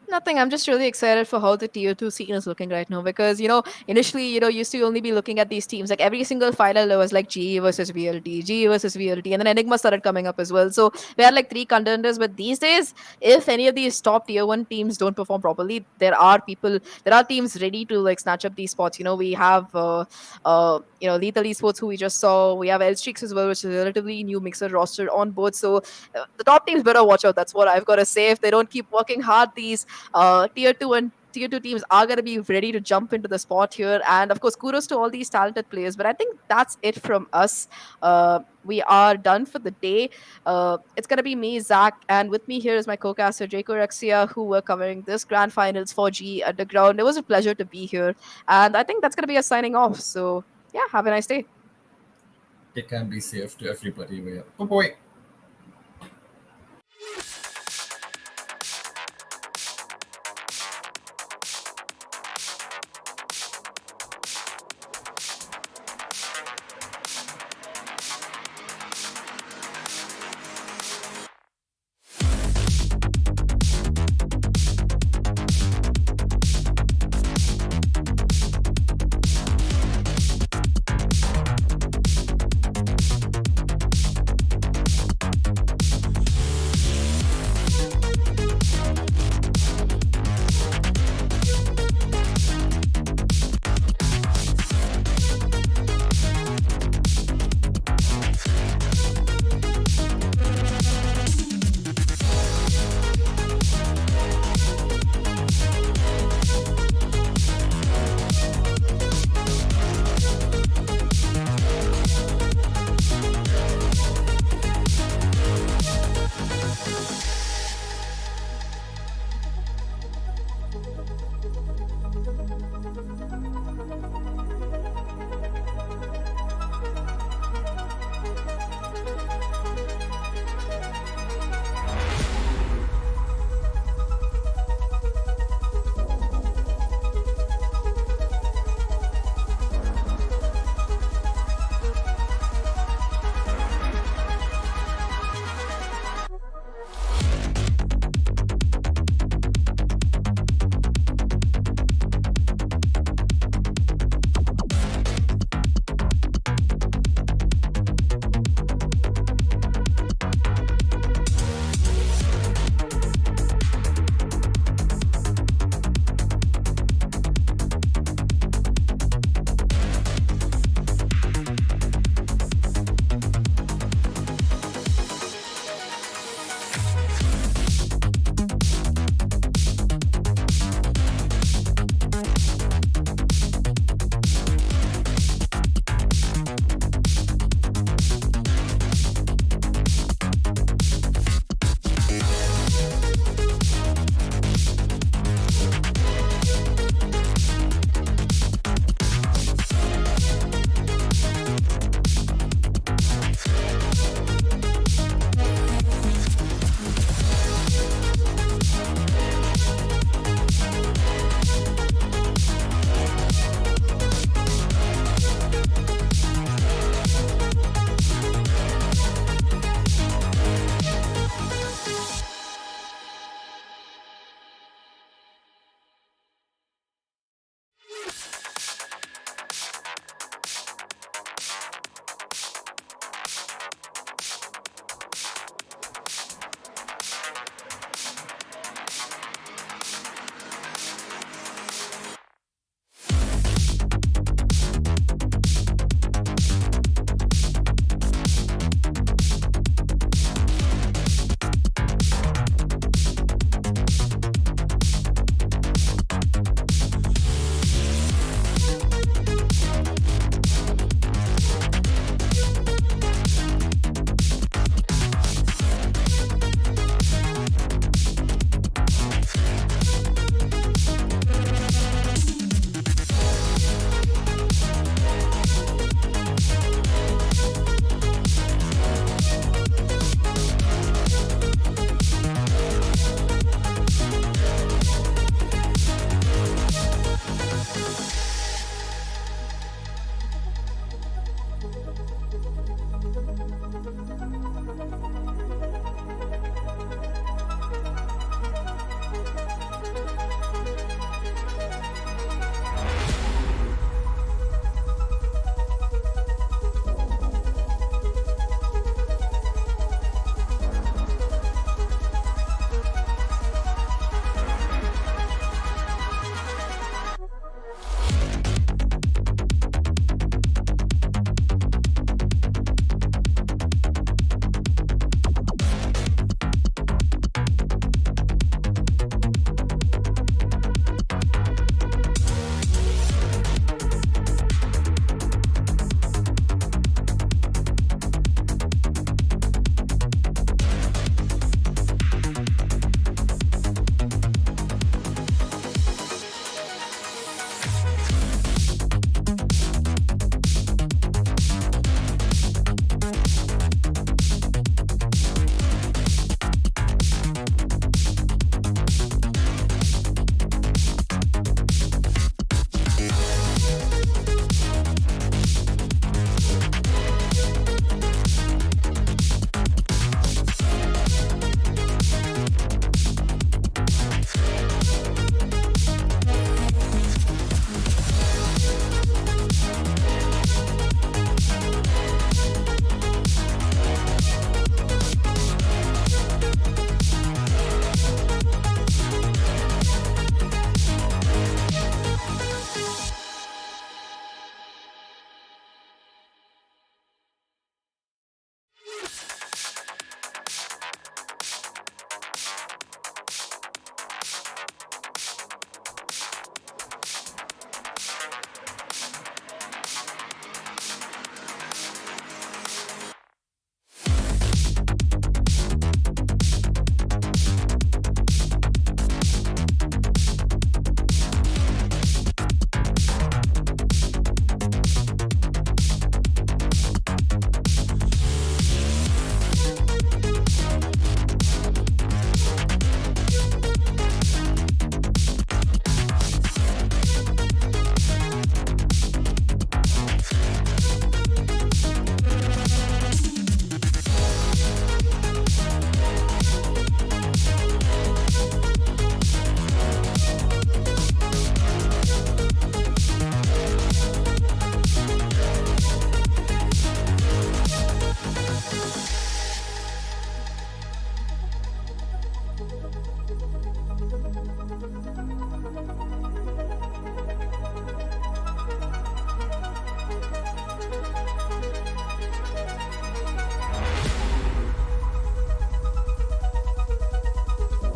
Nothing. I'm just really excited for how the tier two scene is looking right now because initially used to only be looking at these teams like every single final there was like GE versus VLT, GE versus VLT, and then Enigma started coming up as well. So we had like three contenders. But these days, if any of these top tier one teams don't perform properly, there are teams ready to like snatch up these spots. We have Lethal Esports who we just saw. We have L Streaks as well, which is a relatively new mixer roster on board. So the top teams better watch out. That's what I've got to say. If they don't keep working hard, these tier two and tier two teams are going to be ready to jump into the spot here. And of course, kudos to all these talented players. But I think that's it from us. We are done for the day. It's going to be me, Zach, and with me here is my co-caster, Jaco Rexia, who were covering this grand finals for G Underground. It was a pleasure to be here. And I think that's going to be us signing off. So, yeah, have a nice day. It can be safe to everybody. Bye bye.